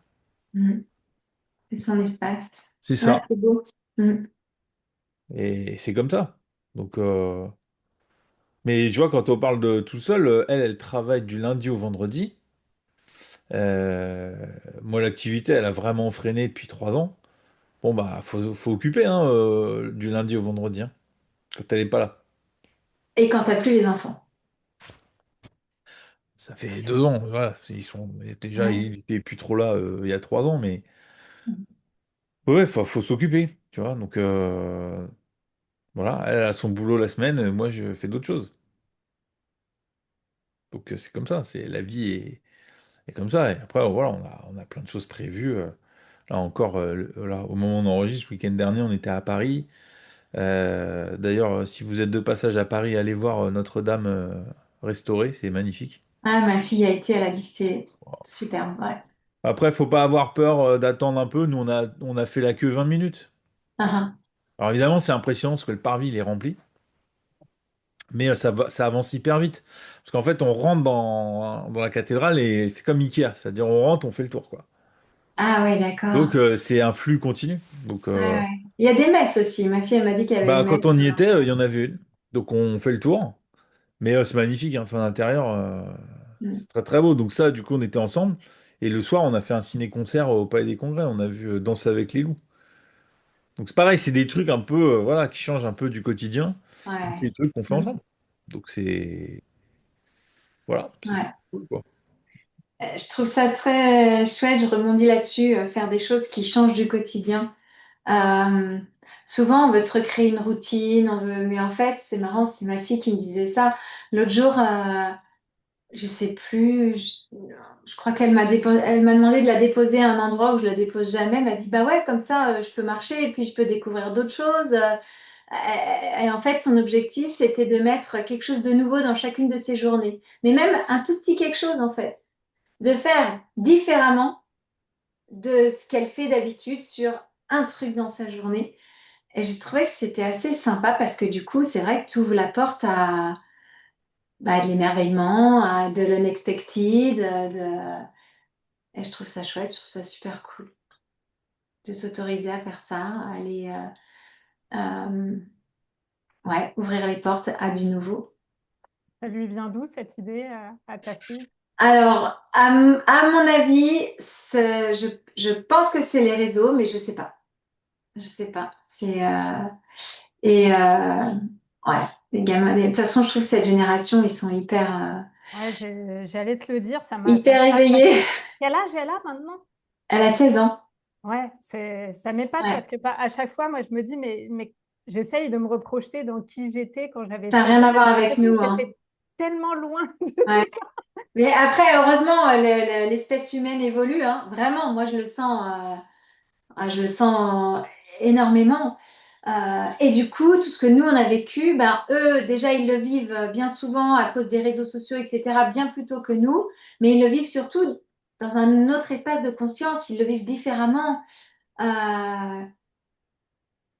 hmm. C'est son espace. C'est Ouais, ça. c'est beau. Hmm. Et c'est comme ça. Donc, mais tu vois, quand on parle de tout seul, elle travaille du lundi au vendredi. Euh, Moi, l'activité, elle a vraiment freiné depuis 3 ans. Bon, bah, faut occuper, hein, du lundi au vendredi, hein, quand elle n'est pas là. Et quand t'as plus les enfants. Ça fait 2 ans, voilà. Déjà, Ouais. il était plus trop là il y a 3 ans, mais ouais, faut s'occuper, tu vois. Donc, voilà, elle a son boulot la semaine, moi je fais d'autres choses. Donc c'est comme ça, c'est la vie est comme ça. Et après, voilà, on a plein de choses prévues. Là encore, là, au moment où on enregistre, le week-end dernier, on était à Paris. D'ailleurs, si vous êtes de passage à Paris, allez voir Notre-Dame restaurée, c'est magnifique. Ah, ma fille a été, elle a dit que c'était superbe. Ouais. Après, faut pas avoir peur d'attendre un peu. Nous, on a fait la queue 20 minutes. Ah, Alors évidemment, c'est impressionnant parce que le parvis, il est rempli. Mais ça avance hyper vite. Parce qu'en fait, on rentre dans la cathédrale et c'est comme Ikea. C'est-à-dire, on rentre, on fait le tour, quoi. ah ouais, d'accord. Donc, c'est un flux continu. Donc, Ouais, ouais. Il y a des messes aussi. Ma fille, elle m'a dit qu'il y avait bah, une messe. quand on y était, il y en avait une. Donc, on fait le tour. Mais c'est magnifique, hein. Enfin, l'intérieur, Hmm. c'est très, très beau. Donc, ça, du coup, on était ensemble. Et le soir, on a fait un ciné-concert au Palais des Congrès. On a vu Danse avec les loups. Donc, c'est pareil, c'est des trucs un peu, voilà, qui changent un peu du quotidien. Mais c'est Ouais. des trucs qu'on fait Hmm. ensemble. Donc, voilà, c'était Ouais. cool, quoi. Je trouve ça très chouette, je rebondis là-dessus, faire des choses qui changent du quotidien. Euh, Souvent, on veut se recréer une routine, mais en fait, c'est marrant, c'est ma fille qui me disait ça. L'autre jour, je sais plus, je crois elle m'a demandé de la déposer à un endroit où je la dépose jamais. Elle m'a dit, bah ouais, comme ça, je peux marcher et puis je peux découvrir d'autres choses. Et en fait, son objectif, c'était de mettre quelque chose de nouveau dans chacune de ses journées. Mais même un tout petit quelque chose, en fait, de faire différemment de ce qu'elle fait d'habitude sur un truc dans sa journée. Et je trouvais que c'était assez sympa parce que du coup, c'est vrai que tu ouvres la porte à bah, de l'émerveillement, à de l'unexpected. Et je trouve ça chouette, je trouve ça super cool de s'autoriser à faire ça, à aller euh, ouais, ouvrir les portes à du nouveau. Ça lui vient d'où cette idée à ta fille? Alors, à mon avis, je pense que c'est les réseaux, mais je sais pas. Je sais pas. Et ouais, les gamins. De toute façon, je trouve que cette génération, ils sont Ouais, j'allais te le dire, ça hyper m'épate. éveillés. Quel âge elle a maintenant? Elle a 16 ans. Ouais, ça m'épate Ouais. parce que à chaque fois, moi, je me dis, mais j'essaye de me reprojeter dans qui j'étais quand j'avais Ça n'a 16 rien ans. à voir J'ai avec l'impression que nous, hein. j'étais tellement loin de Ouais. tout ça. Mais après, heureusement, l'espèce humaine évolue, hein. Vraiment, moi, je le sens énormément. Et du coup, tout ce que nous, on a vécu, ben, eux, déjà, ils le vivent bien souvent à cause des réseaux sociaux, etc., bien plus tôt que nous, mais ils le vivent surtout dans un autre espace de conscience, ils le vivent différemment. Euh,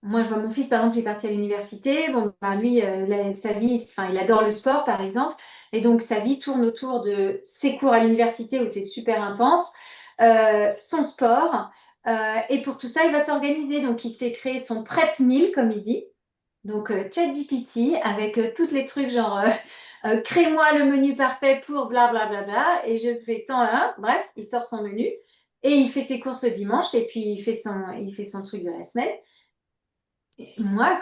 Moi, je vois mon fils, par exemple, il est parti à l'université. Bon, bah, lui, sa vie, enfin, il adore le sport, par exemple. Et donc, sa vie tourne autour de ses cours à l'université où c'est super intense, son sport. Et pour tout ça, il va s'organiser. Donc, il s'est créé son prep meal, comme il dit. Donc, ChatGPT, avec tous les trucs genre, crée-moi le menu parfait pour bla bla bla bla. Et je fais tant un. Bref, il sort son menu. Et il fait ses courses le dimanche. Et puis, il fait son truc de la semaine. Et moi,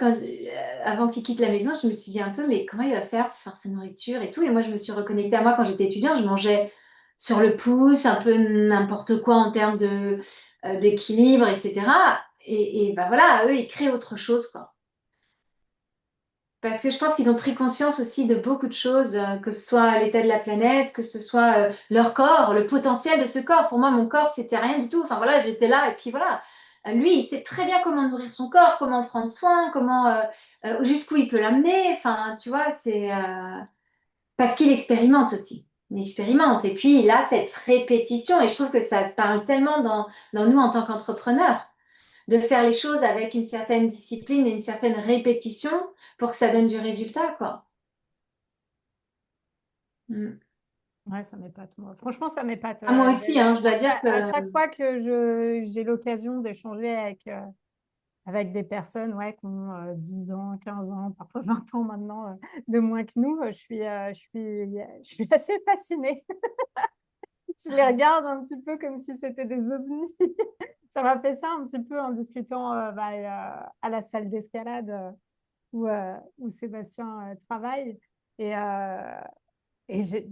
avant qu'il quitte la maison, je me suis dit un peu, mais comment il va faire pour faire sa nourriture et tout. Et moi, je me suis reconnectée à moi quand j'étais étudiante. Je mangeais sur le pouce, un peu n'importe quoi en termes d'équilibre, etc. Et ben voilà, eux, ils créent autre chose, quoi. Parce que je pense qu'ils ont pris conscience aussi de beaucoup de choses, que ce soit l'état de la planète, que ce soit leur corps, le potentiel de ce corps. Pour moi, mon corps, c'était rien du tout. Enfin voilà, j'étais là et puis voilà. Lui, il sait très bien comment nourrir son corps, comment en prendre soin, jusqu'où il peut l'amener. Enfin, tu vois, c'est parce qu'il expérimente aussi. Il expérimente. Et puis, il a cette répétition. Et je trouve que ça parle tellement dans nous en tant qu'entrepreneurs de faire les choses avec une certaine discipline et une certaine répétition pour que ça donne du résultat, quoi. Mm. Ouais, ça m'épate, moi. Franchement, ça m'épate. Ah, moi aussi, hein, je dois dire À que chaque fois que j'ai l'occasion d'échanger avec des personnes ouais, qui ont 10 ans, 15 ans, parfois 20 ans maintenant, de moins que nous, je suis assez fascinée. Je les regarde un petit peu comme si c'était des ovnis. Ça m'a fait ça un petit peu en discutant à la salle d'escalade où Sébastien travaille. Et, euh,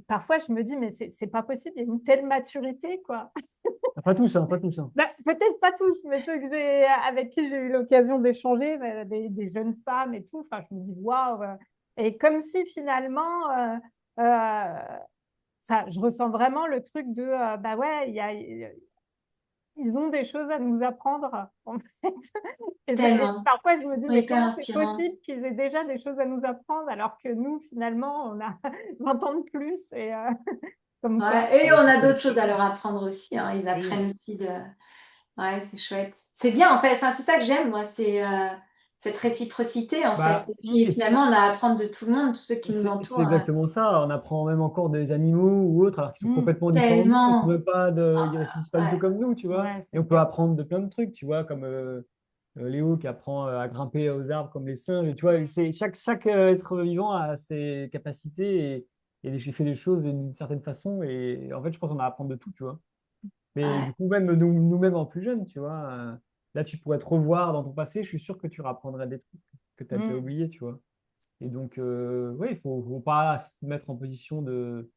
parfois, je me dis, mais c'est pas possible, il y a une telle maturité, quoi. Pas tous, hein, pas tous, hein. Bah, peut-être pas tous, mais ceux avec qui j'ai eu l'occasion d'échanger, des jeunes femmes et tout, enfin, je me dis, waouh! Et comme si finalement, je ressens vraiment le truc de, bah ouais, ils ont des choses à nous apprendre, en fait. Et tellement, parfois, je me dis, c'est mais hyper comment c'est inspirant. possible qu'ils aient déjà des choses à nous apprendre alors que nous, finalement, on a 20 ans de plus et comme quoi. Ouais. Et on a d'autres choses à leur Oui, apprendre aussi, hein. Ils oui. apprennent aussi de. Ouais, c'est chouette. C'est bien, en fait. Enfin, c'est ça que j'aime, moi, c'est cette réciprocité, en fait. Bah, Et puis, finalement, on a à apprendre de tout le monde, tous ceux qui nous c'est entourent. exactement ça. On apprend même encore des animaux ou autres, alors qu'ils sont complètement différents de nous. Ils sont Tellement. même pas ils Ah, réfléchissent pas du tout ouais. comme nous, tu vois. Ouais, Et c'est on peut clair. apprendre de plein de trucs, tu vois, comme Léo qui apprend à grimper aux arbres comme les singes. Et tu vois, chaque être vivant a ses capacités fait des choses d'une certaine façon. Et en fait, je pense qu'on a à apprendre de tout, tu vois. Mais du Ouais. coup, même nous-mêmes en plus jeunes, tu vois, là, tu pourrais te revoir dans ton passé. Je suis sûr que tu rapprendrais des trucs que tu as déjà Mm. oubliés, tu vois. Et donc, oui, il faut pas se mettre en position de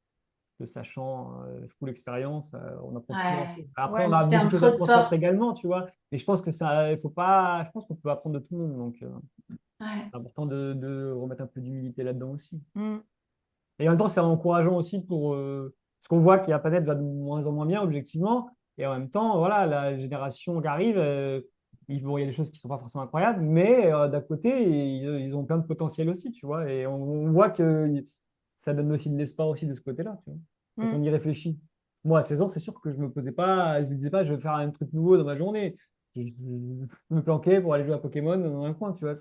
sachant full expérience. On apprend toujours un Ouais. peu. Après, Ouais, on On a se beaucoup ferme de choses à trop de transmettre portes. également, tu vois. Et je pense que ça, il faut pas, je pense qu'on peut apprendre de tout le monde. Donc, Ouais. c'est important de remettre un peu d'humilité là-dedans aussi. Mm. Et en même temps, c'est encourageant aussi parce qu'on voit que la planète va de moins en moins bien, objectivement. Et en même temps, voilà, la génération qui arrive, bon, il y a des choses qui ne sont pas forcément incroyables, mais d'un côté, ils ont plein de potentiel aussi, tu vois. Et on voit que ça donne aussi de l'espoir aussi de ce côté-là, tu vois. Quand on Mm. y réfléchit. Moi, à 16 ans, c'est sûr que je me posais pas, je me disais pas, je vais faire un truc nouveau dans ma journée. Je me planquais pour aller jouer à Pokémon dans un coin, tu vois.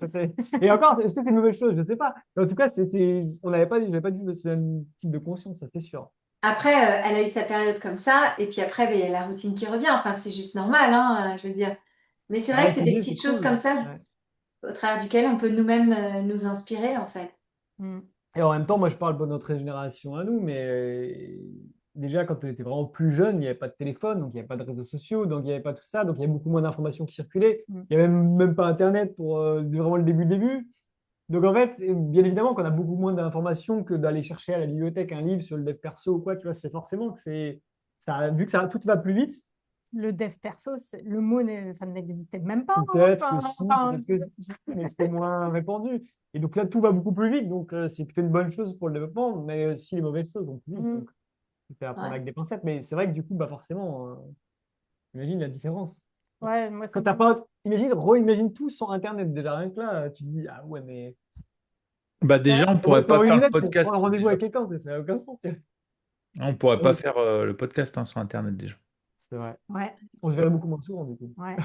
Et encore, est-ce que c'est une mauvaise chose? Je ne sais pas. Mais en tout cas, j'avais pas du ce même type de conscience, ça c'est sûr. Après, elle a eu sa période comme ça, et puis après, ben, il y a la routine qui revient. Enfin, c'est juste normal, hein, je veux dire. Mais c'est vrai Ah, que et c'est puis des bien, c'est petites choses cool. comme ça, Ouais. au travers duquel on peut nous-mêmes nous inspirer, en fait. Mm. Et en même temps, moi, je parle de notre génération à nous, mais déjà, quand on était vraiment plus jeune, il n'y avait pas de téléphone, donc il n'y avait pas de réseaux sociaux, donc il n'y avait pas tout ça, donc il y avait beaucoup moins d'informations qui circulaient. Mm. Il n'y avait même pas Internet pour vraiment le début. Donc en fait, bien évidemment qu'on a beaucoup moins d'informations que d'aller chercher à la bibliothèque un livre sur le dev perso ou quoi, tu vois, c'est forcément que c'est ça, vu que ça tout va plus vite, le dev perso, le mot n'existait même pas. Peut-être que si, peut-être que si, mais c'était moins répandu. Et donc là, tout va beaucoup plus vite. Donc, c'est plutôt une bonne chose pour le développement, mais aussi les mauvaises choses vont plus vite. Donc, il faut apprendre Ouais. avec des pincettes. Mais c'est vrai que du coup, bah forcément, imagine la différence. Ouais, moi, Quand t'as pas, imagine tout sans Internet. Déjà, rien que là, tu te dis, ah ouais, mais Bah déjà, on pourrait pas t'aurais une faire le lettre pour prendre un podcast rendez-vous déjà. avec quelqu'un, ça n'a aucun sens. On pourrait Ah pas oui, faire le podcast hein, sur Internet déjà. c'est vrai. ouais, On se verrait beaucoup moins souvent, du coup. ouais.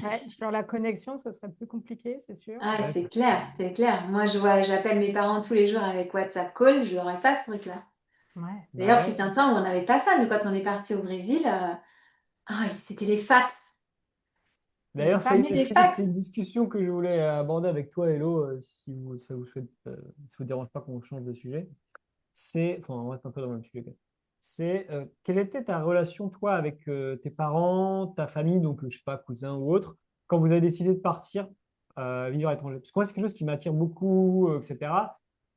Ouais, sur la connexion, ce serait plus compliqué, c'est sûr. Ah, Ouais, c'est clair, c'est clair. Moi, j'appelle mes parents tous les jours avec WhatsApp Call, je n'aurais pas ce truc-là. Ouais. D'ailleurs, bah fut ouais. un temps où on n'avait pas ça. Nous, quand on est parti au Brésil, c'était les fax. Les D'ailleurs, fameux des fax. c'est une discussion que je voulais aborder avec toi, Hello, si ça vous souhaite, si vous dérange pas qu'on change de sujet. Enfin, on reste un peu dans le même sujet. Quelle était ta relation, toi, avec tes parents, ta famille, donc, je sais pas, cousins ou autres, quand vous avez décidé de partir vivre à l'étranger? Parce que moi, c'est quelque chose qui m'attire beaucoup, etc.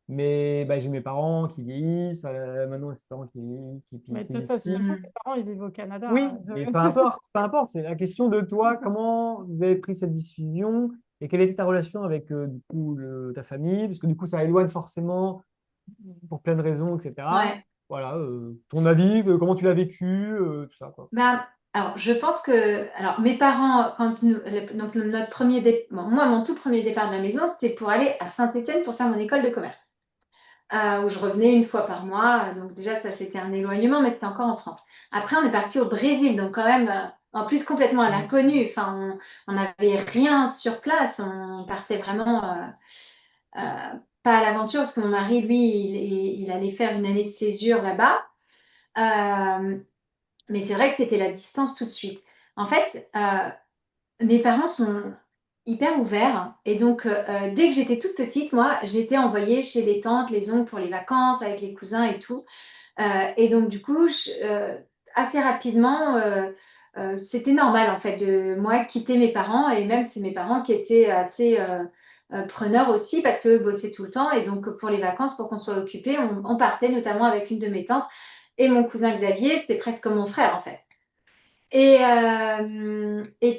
Mais bah, j'ai mes parents qui vieillissent, maintenant, j'ai mes parents Mais qui de toute vieillissent aussi. façon, tes parents, ils vivent au Canada. Oui, mais peu importe, peu importe. C'est la question de toi, comment vous avez pris cette décision et quelle était ta relation avec du coup, ta famille, parce que du coup, ça éloigne forcément pour plein de raisons, etc. Ouais. Voilà, ton avis, comment tu l'as vécu, tout ça, quoi. Ben, alors, je pense que, alors, mes parents, donc notre moi, mon tout premier départ de la maison, c'était pour aller à Saint-Étienne pour faire mon école de commerce, où je revenais une fois par mois. Donc déjà, ça, c'était un éloignement, mais c'était encore en France. Après, on est parti au Brésil, donc quand même, en plus complètement à Mm. l'inconnu. Enfin, on n'avait rien sur place. On partait vraiment pas à l'aventure parce que mon mari, lui, il allait faire une année de césure là-bas. Euh, mais c'est vrai que c'était la distance tout de suite. En fait, mes parents sont hyper ouverts. Et donc, dès que j'étais toute petite, moi, j'étais envoyée chez les tantes, les oncles pour les vacances, avec les cousins et tout. Et donc, du coup, assez rapidement, c'était normal, en fait, de moi quitter mes parents. Et même, c'est mes parents qui étaient assez preneurs aussi, parce que bossaient tout le temps. Et donc, pour les vacances, pour qu'on soit occupés, on partait notamment avec une de mes tantes. Et mon cousin Xavier, c'était presque comme mon frère, en fait. Et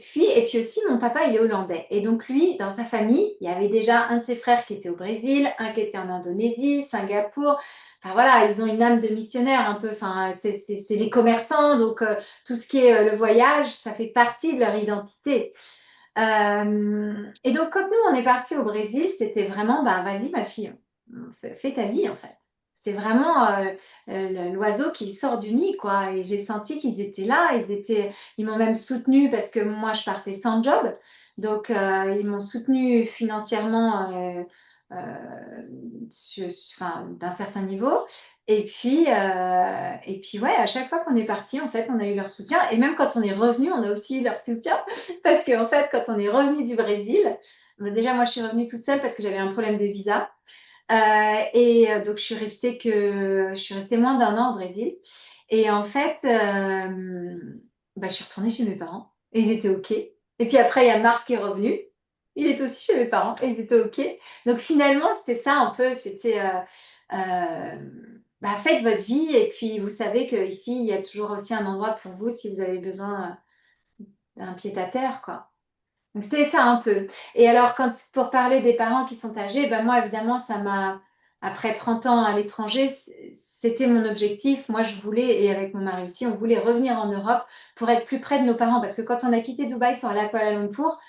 puis aussi, mon papa, il est hollandais. Et donc, lui, dans sa famille, il y avait déjà un de ses frères qui était au Brésil, un qui était en Indonésie, Singapour. Enfin, voilà, ils ont une âme de missionnaire un peu. Enfin, c'est les commerçants. Donc, tout ce qui est le voyage, ça fait partie de leur identité. Et donc, quand nous, on est parti au Brésil, c'était vraiment, bah, vas-y, ma fille, fais ta vie, en fait. C'est vraiment l'oiseau qui sort du nid, quoi. Et j'ai senti qu'ils étaient là. Ils m'ont même soutenu parce que moi, je partais sans job. Donc, ils m'ont soutenu financièrement enfin, d'un certain niveau. Et puis, ouais, à chaque fois qu'on est parti, en fait, on a eu leur soutien. Et même quand on est revenu, on a aussi eu leur soutien. Parce qu'en fait, quand on est revenu du Brésil, déjà, moi, je suis revenue toute seule parce que j'avais un problème de visa. Donc, je suis restée moins d'un an au Brésil. Et en fait, bah, je suis retournée chez mes parents et ils étaient OK. Et puis après, il y a Marc qui est revenu. Il est aussi chez mes parents et ils étaient OK. Donc finalement, c'était ça un peu. C'était bah, faites votre vie et puis vous savez qu'ici, il y a toujours aussi un endroit pour vous si vous avez besoin d'un pied à terre, quoi. Donc, c'était ça un peu. Et alors, pour parler des parents qui sont âgés, ben moi, évidemment, après 30 ans à l'étranger, c'était mon objectif. Moi, je voulais, et avec mon mari aussi, on voulait revenir en Europe pour être plus près de nos parents. Parce que quand on a quitté Dubaï pour aller à Kuala Lumpur,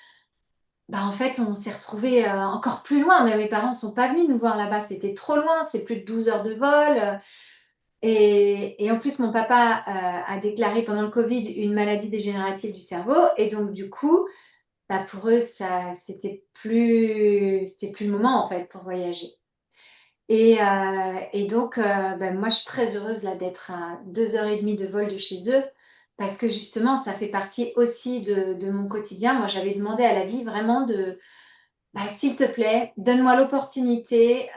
ben, en fait, on s'est retrouvés encore plus loin. Mais mes parents ne sont pas venus nous voir là-bas. C'était trop loin. C'est plus de 12 heures de vol. Et en plus, mon papa a déclaré pendant le Covid une maladie dégénérative du cerveau. Et donc, du coup, bah, pour eux, c'était plus le moment en fait pour voyager. Et donc, bah, moi, je suis très heureuse là d'être à 2h30 de vol de chez eux parce que justement, ça fait partie aussi de mon quotidien. Moi, j'avais demandé à la vie vraiment bah, s'il te plaît, donne-moi l'opportunité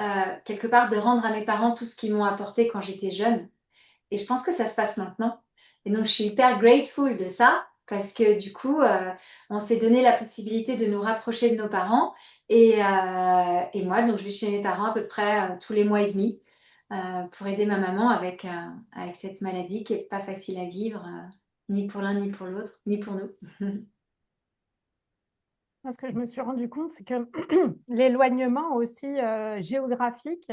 quelque part de rendre à mes parents tout ce qu'ils m'ont apporté quand j'étais jeune. Et je pense que ça se passe maintenant. Et donc, je suis hyper grateful de ça parce que du coup, on s'est donné la possibilité de nous rapprocher de nos parents. Et moi, donc, je vais chez mes parents à peu près tous les mois et demi pour aider ma maman avec cette maladie qui n'est pas facile à vivre. ni pour l'un, ni pour l'autre, ni pour nous. Ce que je me suis rendu compte, c'est que l'éloignement aussi géographique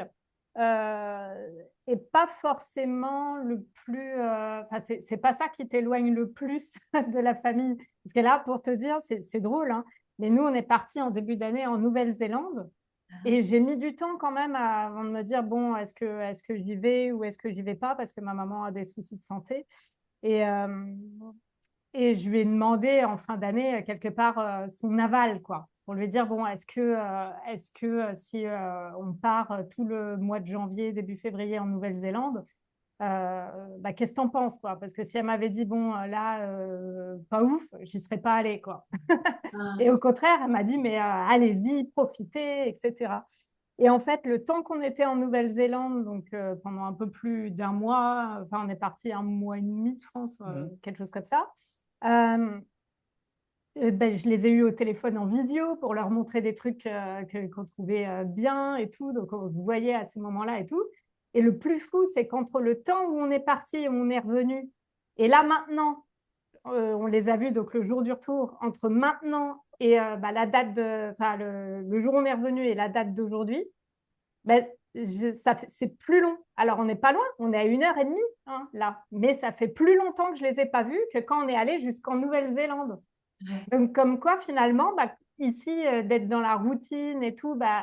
est pas forcément le plus. Enfin, c'est pas ça qui t'éloigne le plus de la famille. Parce que là, pour te dire, c'est drôle, hein, mais nous, on est partis en début d'année en Nouvelle-Zélande. Et j'ai mis du temps quand même avant de me dire, bon, est-ce que j'y vais ou est-ce que j'y vais pas parce que ma maman a des soucis de santé. Et, et je lui ai demandé en fin d'année, quelque part, son aval, quoi, pour lui dire, bon, est-ce que si on part tout le mois de janvier, début février en Nouvelle-Zélande, bah, qu'est-ce que t'en penses, quoi? Parce que si elle m'avait dit, bon, là, pas ouf, j'y serais pas allée, quoi. Et Ah, au contraire, elle m'a dit, mais allez-y, profitez, etc. Et en fait, le temps qu'on était en Nouvelle-Zélande, donc pendant un peu plus d'un mois, enfin, on est parti un mois et demi de France, Mhm. quelque chose comme ça. Euh, ben, je les ai eus au téléphone en visio pour leur montrer des trucs qu'on trouvait bien et tout. Donc, on se voyait à ces moments-là et tout. Et le plus fou, c'est qu'entre le temps où on est parti et où on est revenu, et là maintenant, on les a vus donc le jour du retour, entre maintenant et bah, la date enfin, le jour où on est revenu et la date d'aujourd'hui, ben, c'est plus long. Alors, on n'est pas loin, on est à 1 heure et demie hein, là, mais ça fait plus longtemps que je les ai pas vus que quand on est allé jusqu'en Nouvelle-Zélande. ouais. Donc, comme quoi, finalement, bah, ici, d'être dans la routine et tout, bah,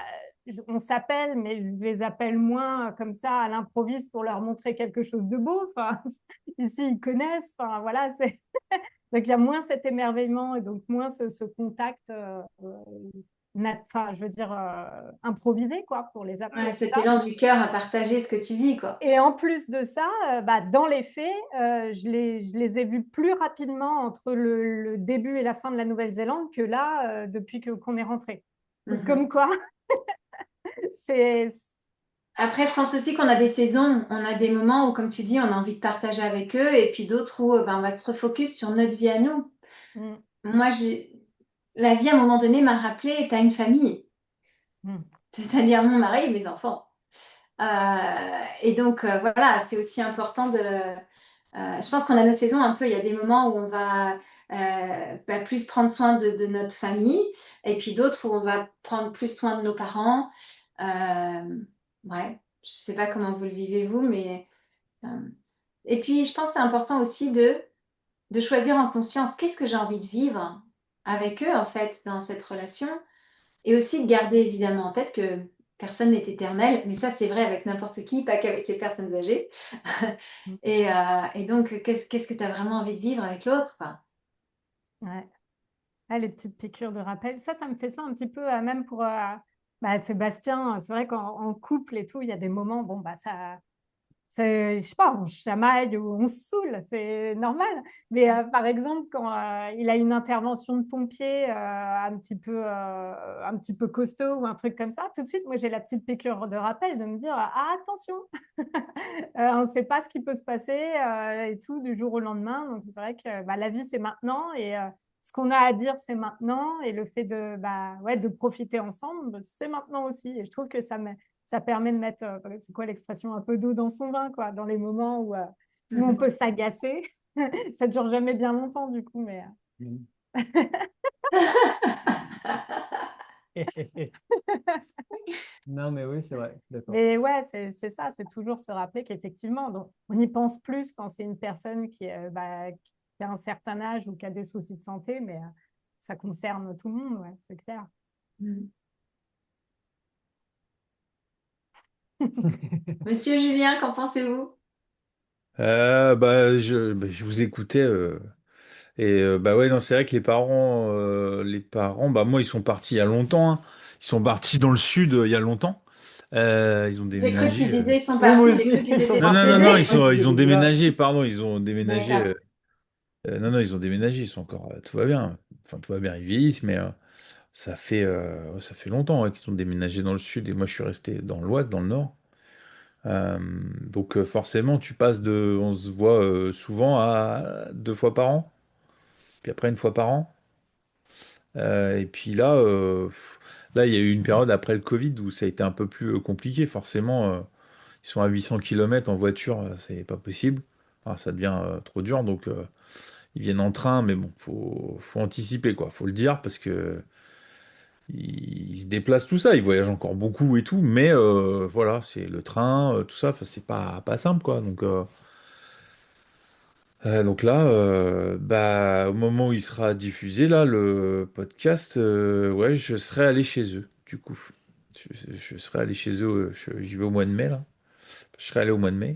on s'appelle, mais je les appelle moins comme ça à l'improviste pour leur montrer quelque chose de beau. Enfin, ici, ils connaissent. Enfin, voilà, donc il y a moins cet émerveillement et donc moins ce contact, enfin, je veux dire, improvisé, quoi, pour les appeler Ouais, et tout cet ça. élan du cœur à partager ce que tu vis, quoi. Et en plus de ça, bah, dans les faits, je les ai vus plus rapidement entre le début et la fin de la Nouvelle-Zélande que là, depuis qu'on est rentré. Donc, Mhm. comme quoi, c'est... Après, je pense aussi qu'on a des saisons, on a des moments où, comme tu dis, on a envie de partager avec eux, et puis d'autres où ben, on va se refocus sur notre vie à nous. Mm, Moi, la vie à un moment donné m'a rappelé, tu as une famille, mm, c'est-à-dire mon mari et mes enfants. Et donc, voilà, c'est aussi important je pense qu'on a nos saisons un peu, il y a des moments où on va bah, plus prendre soin de notre famille, et puis d'autres où on va prendre plus soin de nos parents. Euh, ouais, je sais pas comment vous le vivez vous, mais euh, et puis je pense que c'est important aussi de choisir en conscience qu'est-ce que j'ai envie de vivre avec eux en fait dans cette relation, et aussi de garder évidemment en tête que personne n'est éternel, mais ça c'est vrai avec n'importe qui, pas qu'avec les personnes âgées. mm. Et donc, qu'est-ce que tu as vraiment envie de vivre avec l'autre, quoi. Ouais. Ah, les petites piqûres de rappel. Ça me fait ça un petit peu, même pour bah, Sébastien. C'est vrai qu'en couple et tout, il y a des moments, bon, bah, ça, je sais pas, on se chamaille ou on se saoule, c'est normal. Mais par exemple, quand il a une intervention de pompier un petit peu costaud ou un truc comme ça, tout de suite, moi, j'ai la petite piqûre de rappel de me dire, ah, attention, on ne sait pas ce qui peut se passer et tout du jour au lendemain. Donc, c'est vrai que bah, la vie, c'est maintenant et ce qu'on a à dire, c'est maintenant. Et le fait de, bah, ouais, de profiter ensemble, c'est maintenant aussi. Et je trouve que ça permet de mettre, c'est quoi l'expression, un peu d'eau dans son vin, quoi, dans les moments où on peut Mhm. s'agacer. Ça ne dure jamais bien longtemps, du coup, mais. Mhm. Non, mais oui, c'est vrai, d'accord. Mais ouais, c'est ça, c'est toujours se rappeler qu'effectivement, donc, on y pense plus quand c'est une personne bah, qui a un certain âge ou qui a des soucis de santé, mais ça concerne tout le monde, ouais, c'est clair. Monsieur Julien, qu'en pensez-vous? Je vous écoutais bah ouais non c'est vrai que les parents bah moi ils sont partis il y a longtemps hein. Ils sont partis dans le sud il y a longtemps. Ils ont J'ai cru que tu déménagé. disais ils sont Oui, moi partis, j'ai aussi, cru qu'ils ils sont étaient Non non non partis. non décédés. ils ont Déjà. déménagé pardon ils ont déménagé. D'accord. Non non ils ont déménagé ils sont encore tout va bien enfin tout va bien ils vieillissent mais ça fait longtemps ouais, qu'ils ont déménagé dans le sud et moi je suis resté dans l'ouest dans le nord. Donc forcément tu passes de on se voit souvent à 2 fois par an puis après 1 fois par an. Et puis là, il y a eu une période après le Covid où ça a été un peu plus compliqué. Forcément, ils sont à 800 km en voiture, c'est pas possible. Enfin, ça devient trop dur. Donc, ils viennent en train, mais bon, faut anticiper, quoi. Faut le dire parce que ils se déplacent tout ça. Ils voyagent encore beaucoup et tout, mais voilà, c'est le train, tout ça. Enfin, c'est pas simple, quoi. Donc là, bah, au moment où il sera diffusé, là, le podcast, ouais, je serai allé chez eux, du coup. Je serai allé chez eux, j'y vais au mois de mai, là. Je serai allé au mois de mai.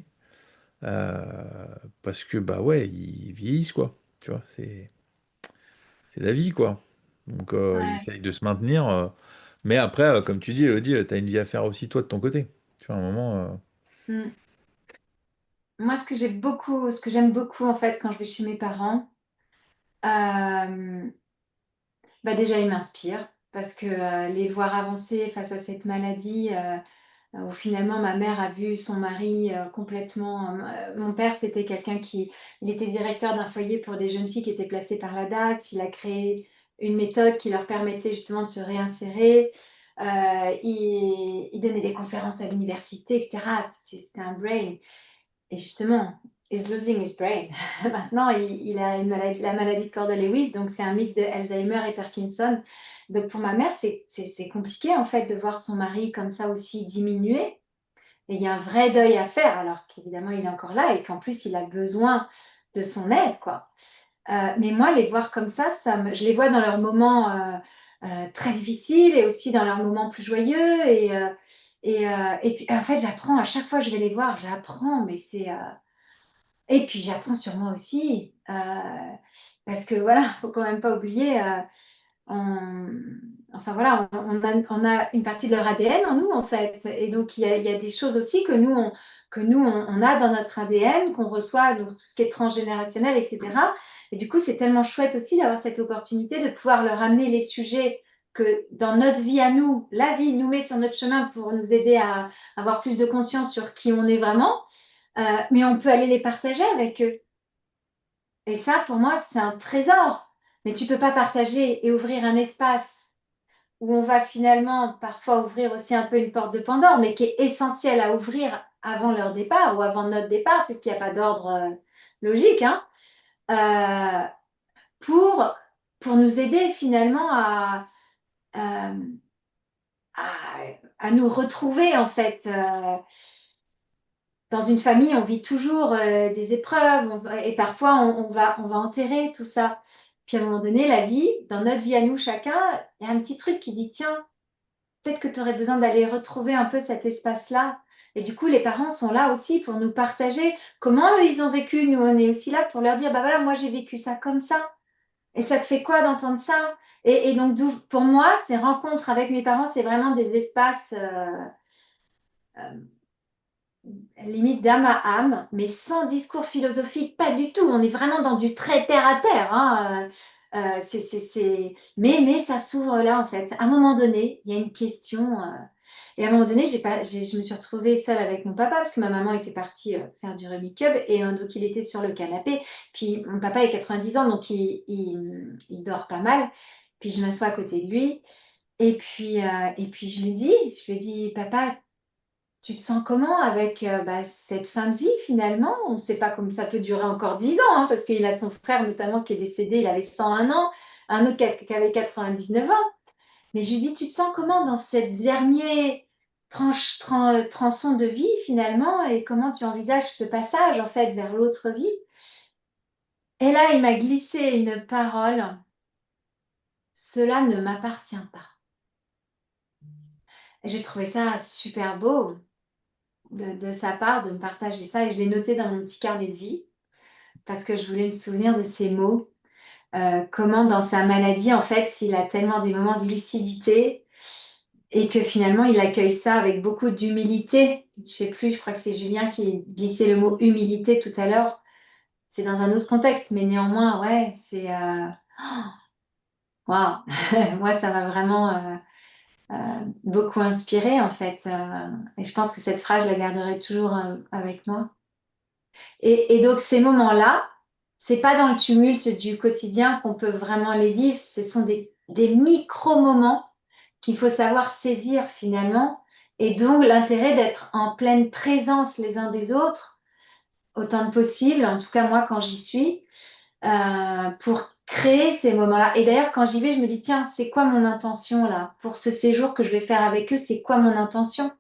euh, Parce que, bah ouais, ils vieillissent, quoi. Tu vois, c'est la vie, quoi. Donc, ils Ouais. essayent de se maintenir. Mais après, comme tu dis, Elodie, t'as une vie à faire aussi, toi, de ton côté. Tu vois, à un moment. Mm. Moi, ce que j'aime beaucoup en fait quand je vais chez mes parents, euh, bah déjà ils m'inspirent parce que les voir avancer face à cette maladie, où finalement ma mère a vu son mari complètement. Mon père, c'était quelqu'un il était directeur d'un foyer pour des jeunes filles qui étaient placées par la DAS. Il a créé une méthode qui leur permettait justement de se réinsérer. Il donnait des conférences à l'université, etc. C'était un brain. Et justement, is losing his brain. Maintenant, il a la maladie de corps de Lewis, donc c'est un mix de Alzheimer et Parkinson. Donc pour ma mère, c'est compliqué en fait de voir son mari comme ça aussi diminuer. Et il y a un vrai deuil à faire, alors qu'évidemment il est encore là et qu'en plus il a besoin de son aide, quoi. Mais moi, les voir comme ça je les vois dans leurs moments très difficiles et aussi dans leurs moments plus joyeux. Et puis, en fait, j'apprends à chaque fois que je vais les voir, j'apprends, mais c'est. Et puis, j'apprends sur moi aussi. Parce que voilà, faut quand même pas oublier. On- Enfin voilà, on a une partie de leur ADN en nous, en fait. Et donc, il y a des choses aussi on a dans notre ADN, qu'on reçoit, donc tout ce qui est transgénérationnel, etc. Et du coup, c'est tellement chouette aussi d'avoir cette opportunité de pouvoir leur amener les sujets que dans notre vie à nous, la vie nous met sur notre chemin pour nous aider à avoir plus de conscience sur qui on est vraiment. Mais on peut aller les partager avec eux. Et ça, pour moi, c'est un trésor. Mais tu peux pas partager et ouvrir un espace où on va finalement parfois ouvrir aussi un peu une porte de Pandore, mais qui est essentielle à ouvrir avant leur départ ou avant notre départ, puisqu'il n'y a pas d'ordre logique, hein, euh, pour, pour nous aider finalement euh, à, à nous retrouver en fait. Dans une famille, on vit toujours des épreuves et parfois on va enterrer tout ça. Puis à un moment donné, la vie, dans notre vie à nous chacun, il y a un petit truc qui dit, tiens, peut-être que tu aurais besoin d'aller retrouver un peu cet espace-là. Et du coup, les parents sont là aussi pour nous partager comment eux, ils ont vécu. Nous, on est aussi là pour leur dire, bah voilà, moi, j'ai vécu ça comme ça. Et ça te fait quoi d'entendre ça? Et donc, pour moi, ces rencontres avec mes parents, c'est vraiment des espaces euh, limite d'âme à âme, mais sans discours philosophique, pas du tout. On est vraiment dans du très terre à terre, hein. Mais ça s'ouvre là, en fait. À un moment donné, il y a une question. Et à un moment donné, je me suis retrouvée seule avec mon papa parce que ma maman était partie faire du Rummy Cub et donc il était sur le canapé. Puis mon papa est 90 ans, donc il dort pas mal. Puis je m'assois à côté de lui et puis je lui dis, papa, tu te sens comment avec cette fin de vie finalement? On ne sait pas comme ça peut durer encore 10 ans, hein, parce qu'il a son frère notamment qui est décédé, il avait 101 ans, un autre qui avait 99 ans. Mais je lui dis, tu te sens comment dans cette dernière transon de vie finalement et comment tu envisages ce passage en fait vers l'autre vie? Et là, il m'a glissé une parole, cela ne m'appartient pas. Et j'ai trouvé ça super beau de sa part de me partager ça et je l'ai noté dans mon petit carnet de vie parce que je voulais me souvenir de ces mots. Comment dans sa maladie, en fait, il a tellement des moments de lucidité et que finalement, il accueille ça avec beaucoup d'humilité. Je sais plus, je crois que c'est Julien qui glissait le mot humilité tout à l'heure. C'est dans un autre contexte, mais néanmoins, ouais, c'est... Waouh. Moi, ça m'a vraiment beaucoup inspiré en fait. Et je pense que cette phrase, je la garderai toujours avec moi. Et donc ces moments-là, c'est pas dans le tumulte du quotidien qu'on peut vraiment les vivre. Ce sont des micro-moments qu'il faut savoir saisir finalement. Et donc l'intérêt d'être en pleine présence les uns des autres, autant que possible, en tout cas moi quand j'y suis. pour créer ces moments-là. Et d'ailleurs, quand j'y vais, je me dis, tiens, c'est quoi mon intention là pour ce séjour que je vais faire avec eux? C'est quoi mon intention?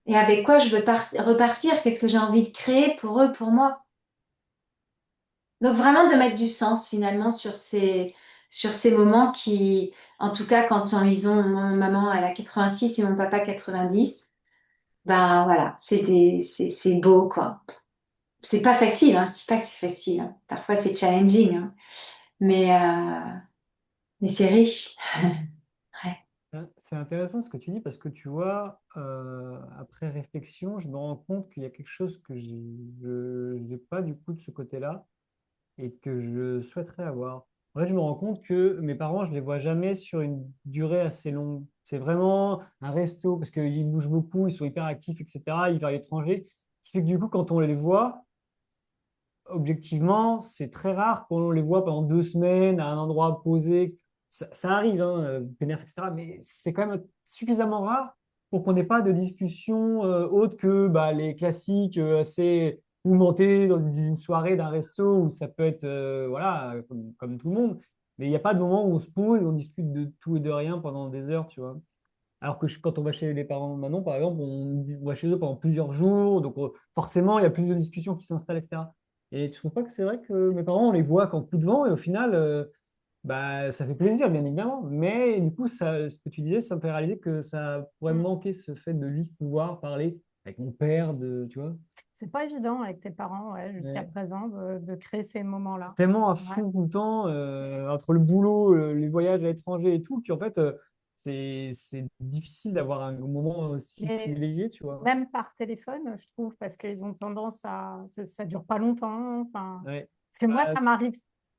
Et avec quoi je veux repartir? Qu'est-ce que j'ai envie de créer pour eux, pour moi? Donc vraiment de mettre du sens finalement sur ces moments qui, en tout cas, quand ils ont, mon maman elle a 86 et mon papa 90, ben voilà, c'est beau quoi. C'est pas facile, hein, je dis pas que c'est facile, hein. Parfois c'est challenging, hein. Mais, euh, mais c'est riche. Ouais. C'est intéressant ce que tu dis parce que tu vois, après réflexion, je me rends compte qu'il y a quelque chose que je n'ai pas du coup de ce côté-là et que je souhaiterais avoir. En fait, je me rends compte que mes parents, je les vois jamais sur une durée assez longue. C'est vraiment un resto parce qu'ils bougent beaucoup, ils sont hyper actifs, etc. Ils vont à l'étranger. Ce qui fait que du coup, quand on les voit, objectivement, c'est très rare qu'on les voit pendant 2 semaines à un endroit posé. Ça arrive, hein, pénère, etc. Mais c'est quand même suffisamment rare pour qu'on n'ait pas de discussion autre que bah, les classiques assez mouvementés d'une soirée, d'un resto où ça peut être voilà, comme tout le monde. Mais il n'y a pas de moment où on se pose et on discute de tout et de rien pendant des heures, tu vois. Alors que quand on va chez les parents de Manon, par exemple, on va chez eux pendant plusieurs jours, donc forcément, il y a plus de discussions qui s'installent, etc. Et tu trouves pas que c'est vrai que mes parents, on les voit qu'en coup de vent, et au final, bah, ça fait plaisir, bien évidemment. Mais du coup, ça, ce que tu disais, ça me fait réaliser que ça pourrait me Mm. manquer ce fait de juste pouvoir parler avec mon père, tu vois. C'est pas évident avec tes parents, ouais, jusqu'à Ouais. présent, de créer ces C'est moments-là. tellement à Ouais. fond tout le temps, entre le boulot, les voyages à l'étranger et tout, puis en fait, c'est difficile d'avoir un moment aussi Mais privilégié, tu vois. même par téléphone, je trouve, parce qu'ils ont tendance ça dure pas longtemps. Enfin, Ouais. parce que moi, Bah, ça m'arrive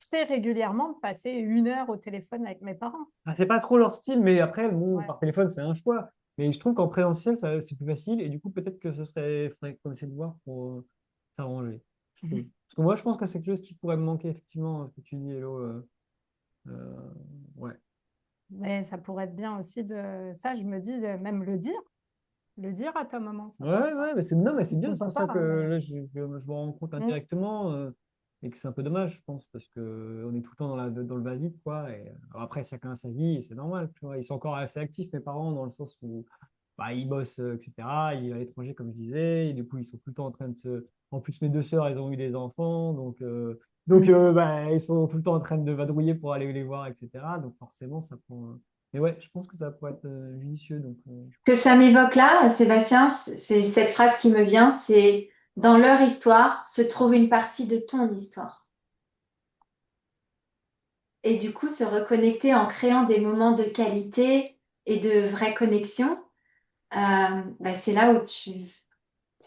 très régulièrement de passer 1 heure au téléphone avec mes parents. c'est pas trop leur style, mais après, bon, Ouais. par téléphone, c'est un choix. Mais je trouve qu'en présentiel, c'est plus facile. Et du coup, peut-être que faudrait qu'on essaie de voir pour s'arranger. Je trouve. Parce que moi, je pense que c'est quelque chose qui pourrait me manquer, effectivement, ce que tu dis, Hello. Euh, ouais. Mais ça pourrait être bien aussi de ça, je me dis, de même le dire à ta maman, ça pourrait Ouais, être ouais, mais c'est non, mais c'est bien. ton C'est pour ça papa, que hein, mais... là, je me rends compte Mm. indirectement et que c'est un peu dommage, je pense, parce que on est tout le temps dans le va-vite, quoi. Et alors après, chacun a sa vie, et c'est normal, tu vois. Ils sont encore assez actifs, mes parents, dans le sens où bah, ils bossent, etc. Ils vivent à l'étranger, comme je disais. Et du coup, ils sont tout le temps en train de se. En plus, mes deux sœurs, elles ont eu des enfants, bah, ils sont tout le temps en train de vadrouiller pour aller les voir, etc. Donc forcément, ça prend. Mais ouais, je pense que ça pourrait être judicieux. Donc, Que ça m'évoque là, Sébastien, c'est cette phrase qui me vient, c'est dans leur histoire se trouve une partie de ton histoire. Et du coup, se reconnecter en créant des moments de qualité et de vraie connexion, bah, c'est là où tu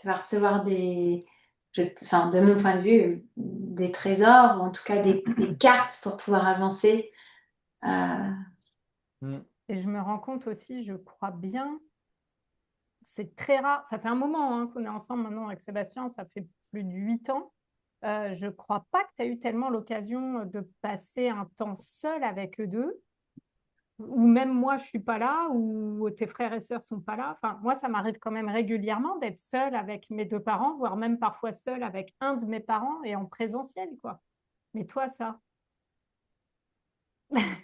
vas recevoir enfin, de mon point de vue, des trésors, ou en tout cas des cartes pour pouvoir avancer. Euh, mm. Et je me rends compte aussi, je crois bien, c'est très rare. Ça fait un moment hein, qu'on est ensemble maintenant avec Sébastien, ça fait plus de 8 ans. Je ne crois pas que tu as eu tellement l'occasion de passer un temps seul avec eux deux, ou même moi, je ne suis pas là, ou tes frères et sœurs ne sont pas là. Enfin, moi, ça m'arrive quand même régulièrement d'être seule avec mes deux parents, voire même parfois seule avec un de mes parents et en présentiel, quoi. Mais toi, ça,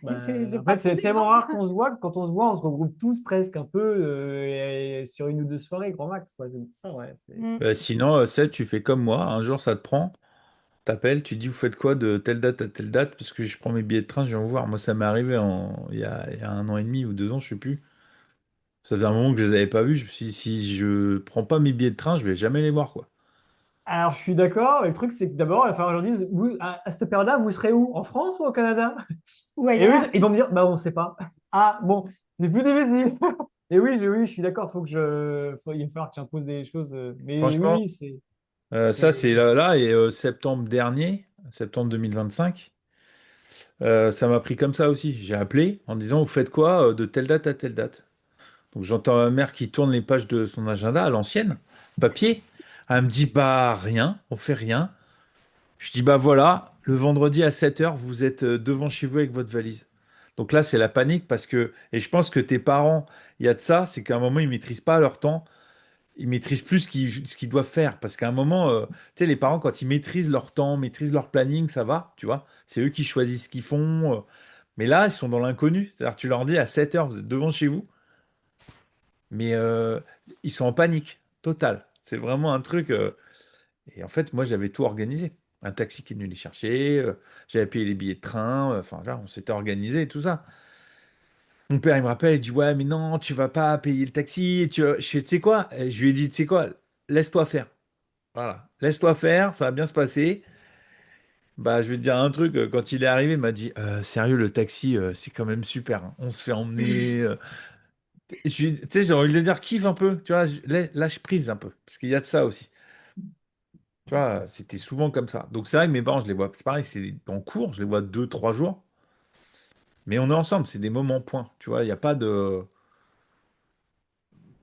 Ben, j'ai en pas fait, trop c'est tellement d'exemples. rare qu'on se voit que quand on se voit, on se regroupe tous presque un peu sur une ou deux soirées, grand max, quoi. C'est ça, ouais. Mm. Sinon, Seth, tu fais comme moi. Un jour, ça te prend. T'appelles, tu dis, vous faites quoi de telle date à telle date? Parce que je prends mes billets de train, je viens vous voir. Moi, ça m'est arrivé il y a 1 an et demi ou 2 ans, je sais plus. Ça faisait un moment que je les avais pas vus. Je me suis dit, si je prends pas mes billets de train, je vais jamais les voir, quoi. Alors, je suis d'accord, mais le truc, c'est que d'abord, il va falloir que je leur dise, vous, à cette période-là, vous serez où? En France ou au Canada? Ou Et eux, ailleurs. ils vont me dire, bah, on sait pas. Ah, bon, c'est plus difficile. Et oui, oui, je suis d'accord, il va falloir que j'impose des choses. Mais Franchement, oui, ça, c'est- c'est là. Et septembre dernier, septembre 2025, ça m'a pris comme ça aussi. J'ai appelé en disant, vous faites quoi de telle date à telle date? Donc j'entends ma mère qui tourne les pages de son agenda à l'ancienne, papier. Elle me dit, bah rien, on fait rien. Je dis, bah voilà, le vendredi à 7 heures, vous êtes devant chez vous avec votre valise. Donc là, c'est la panique parce que, et je pense que tes parents, il y a de ça, c'est qu'à un moment, ils maîtrisent pas leur temps. ils maîtrisent plus ce qu'ils doivent faire. Parce qu'à un moment, tu sais, les parents, quand ils maîtrisent leur temps, maîtrisent leur planning, ça va, tu vois. C'est eux qui choisissent ce qu'ils font. Mais là, ils sont dans l'inconnu. C'est-à-dire, tu leur dis à 7 heures, vous êtes devant chez vous, mais ils sont en panique totale. C'est vraiment un truc. Et en fait, moi, j'avais tout organisé. Un taxi qui est venu les chercher, j'avais payé les billets de train, enfin, là, on s'était organisé et tout ça. Mon père, il me rappelle, il dit, ouais, mais non, tu vas pas payer le taxi. Je fais, tu sais quoi? Et je lui ai dit, tu sais quoi? Laisse-toi faire. Voilà. Laisse-toi faire, ça va bien se passer. Bah, je vais te dire un truc. Quand il est arrivé, il m'a dit, sérieux, le taxi, c'est quand même super, hein. On se fait emmener. Tu sais, j'ai envie de lui dire, kiffe un peu. Tu vois, lâche prise un peu. Parce qu'il y a de ça aussi. Tu vois, c'était souvent comme ça. Donc, c'est vrai que mes parents, je les vois. C'est pareil, c'est en cours. Je les vois 2, 3 jours. Mais on est ensemble. C'est des moments point. Tu vois, il n'y a pas de.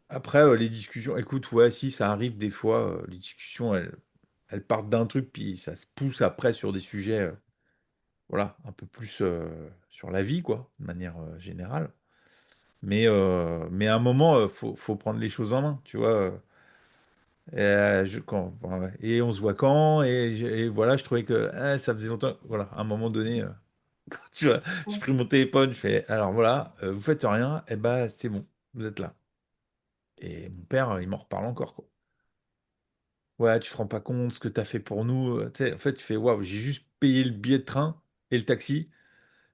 Après, les discussions, écoute, ouais, si, ça arrive des fois, les discussions, elles partent d'un truc, puis ça se pousse après sur des sujets, voilà, un peu plus sur la vie, quoi, de manière générale. Mais à un moment, faut prendre les choses en main, tu vois. Enfin, ouais. Et on se voit quand, et voilà, je trouvais que ça faisait longtemps, voilà, à un moment donné, tu vois, je pris mon téléphone, je fais, alors voilà, vous faites rien, et ben c'est bon, vous êtes là. Et mon père, il m'en reparle encore, quoi. Ouais, tu te rends pas compte ce que tu as fait pour nous. Tu sais, en fait, tu fais waouh, j'ai juste payé le billet de train et le taxi.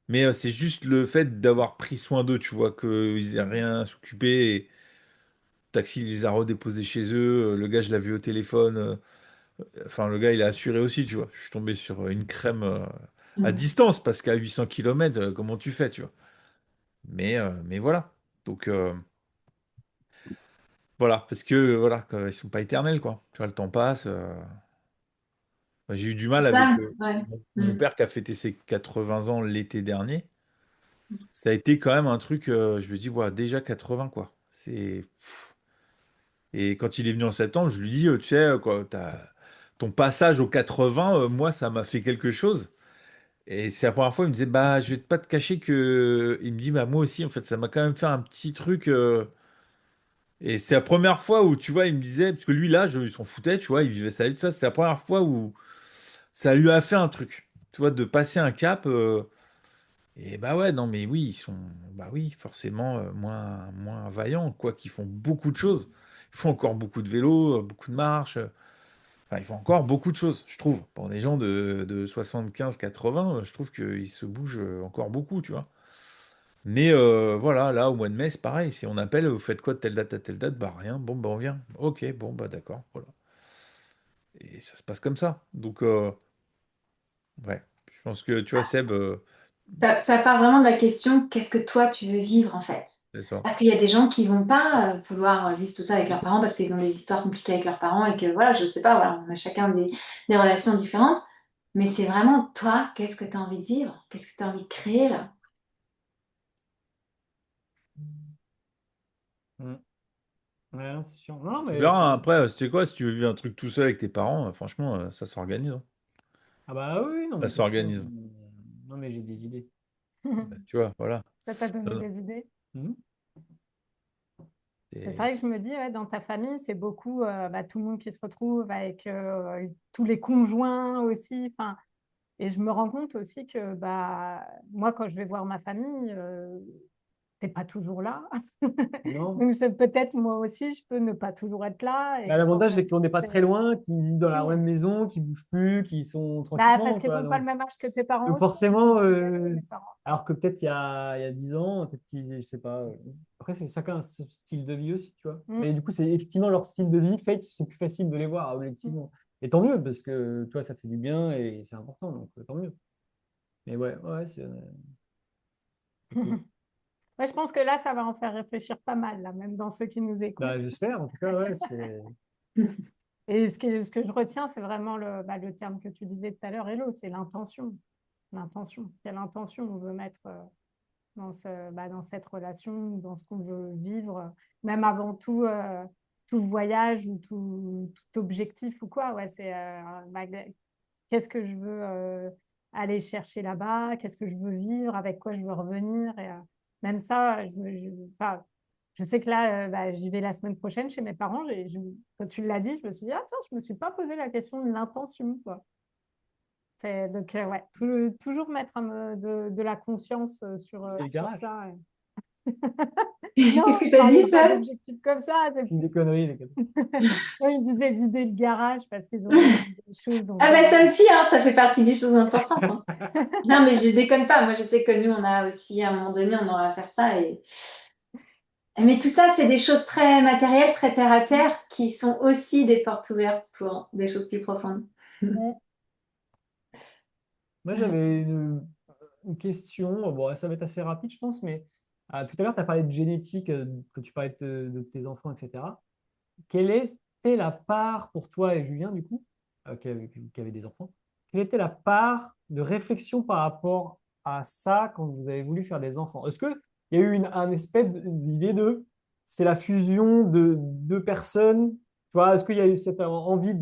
Mais c'est juste le fait d'avoir pris soin d'eux, tu vois, qu'ils aient rien à s'occuper. Et le taxi, il les a redéposés chez eux. Le gars, je l'ai vu au téléphone. Enfin, le gars, il a assuré aussi, tu vois. Je suis tombé sur une crème à Mm. distance parce qu'à 800 km, comment tu fais, tu vois. Mais voilà. Donc, voilà. Parce que, voilà, ils sont pas éternels, quoi. Tu vois, le temps passe. Moi, j'ai eu du mal C'est avec ça, ouais. mon Mm. père qui a fêté ses 80 ans l'été dernier. Ça a été quand même un truc, je me dis, ouais, déjà 80, quoi. C'est. Pff. Et quand il est venu en septembre, je lui dis, tu sais, quoi, ton passage aux 80, moi, ça m'a fait quelque chose. Et c'est la première fois, il me disait, bah, je vais pas te cacher que. Il me dit, bah, moi aussi, en fait, ça m'a quand même fait un petit truc. Et c'est la première fois où, tu vois, il me disait, parce que lui, là, il s'en foutait, tu vois, il vivait sa vie, tout ça. C'est la première fois où ça lui a fait un truc. Tu vois, de passer un cap. Et bah ouais, non, mais oui, ils sont, bah oui, forcément moins vaillants, quoi, qu'ils font beaucoup de choses. Ils font encore beaucoup de vélo, beaucoup de marches. Enfin, ils font encore beaucoup de choses, je trouve. Pour des gens de 75, 80, je trouve qu'ils se bougent encore beaucoup, tu vois. Mais voilà, là, au mois de mai, c'est pareil. Si on appelle, vous faites quoi de telle date à telle date? Bah rien. Bon, bah on vient. Ok, bon, bah d'accord. Voilà. Et ça se passe comme ça. Donc, ouais. Je pense que, tu vois, Ah, Seb, ça part vraiment de la question, qu'est-ce que toi tu veux vivre en fait? c'est ça. Parce qu'il y a des gens qui vont pas vouloir vivre tout ça avec leurs parents parce qu'ils ont des histoires compliquées avec leurs parents et que voilà, je sais pas, voilà, on a chacun des relations différentes. Mais c'est vraiment toi, qu'est-ce que tu as envie de vivre? Qu'est-ce que tu as envie de créer là? Mm. Ouais, non, c'est sûr. Non, Tu mais verras, c'est. hein, après, tu sais quoi, si tu veux vivre un truc tout seul avec tes parents, franchement, ça s'organise, hein. Ah bah oui, non, Ça mais c'est sûr. s'organise. Non, mais j'ai des idées. Tu vois, voilà. Ça t'a Non, donné non, des idées? Mhm. C'est c'est- vrai que je me dis, ouais, dans ta famille, c'est beaucoup bah, tout le monde qui se retrouve avec tous les conjoints aussi. Enfin, et je me rends compte aussi que bah, moi, quand je vais voir ma famille, t'es pas toujours là. Non. Donc, peut-être moi aussi, je peux ne pas toujours être là. Bah, Et faut l'avantage, c'est qu'on n'est pas très c'est- loin, qui vivent dans la Oui. même maison, qui bougent plus, qui sont Bah, parce tranquillement, qu'ils quoi. n'ont pas le même âge que tes parents Donc aussi. Ils sont forcément, plus aînés, mes parents. alors que peut-être il y a 10 ans, peut-être qu'ils, je sais pas. Après, c'est chacun son style de vie aussi, tu vois. Mm, Mais du coup, c'est effectivement leur style de vie fait que c'est plus facile de les voir, mm. objectivement. Et tant mieux, parce que toi, ça te fait du bien et c'est important, donc tant mieux. Mais ouais, ouais, c'est cool. Ouais, je pense que là, ça va en faire réfléchir pas mal, là, même dans ceux qui nous écoutent. Bah, j'espère, en tout cas, ouais, c'est. Et ce que je retiens, c'est vraiment bah, le terme que tu disais tout à l'heure, Hello, c'est l'intention. L'intention. Quelle intention on veut mettre bah, dans cette relation, dans ce qu'on veut vivre, même avant tout voyage ou tout objectif ou quoi. Ouais, c'est bah, qu'est-ce que je veux aller chercher là-bas, qu'est-ce que je veux vivre, avec quoi je veux revenir. Et, même ça, enfin, je sais que là, j'y vais la semaine prochaine chez mes parents. Quand tu l'as dit, je me suis dit, ah tiens, je me suis pas posé la question de l'intention, quoi. Donc, ouais, toujours mettre de la conscience Et le sur garage. ça. Qu'est-ce Non, que je tu as dit, parlais pas ça? d'objectifs comme ça. Des conneries, les conneries. Non, ils disaient vider le garage parce qu'ils ont des choses dans le Ah bah ça garage. aussi, hein, ça fait partie des choses importantes, hein. Non, mais je déconne pas. Moi, je sais que nous, on a aussi, à un moment donné, on aura à faire ça. Mais tout ça, c'est des choses très matérielles, très terre à terre, qui sont aussi des portes ouvertes pour des choses plus profondes. Ouais. Moi, j'avais une question. Bon, ça va être assez rapide, je pense, mais tout à l'heure, tu as parlé de génétique, quand tu parlais de tes enfants, etc. Quelle était la part pour toi et Julien, du coup, qui avait des enfants, quelle était la part de réflexion par rapport à ça quand vous avez voulu faire des enfants? Est-ce qu'il y a eu un espèce d'idée de c'est la fusion de deux personnes? Tu vois, est-ce qu'il y a eu cette envie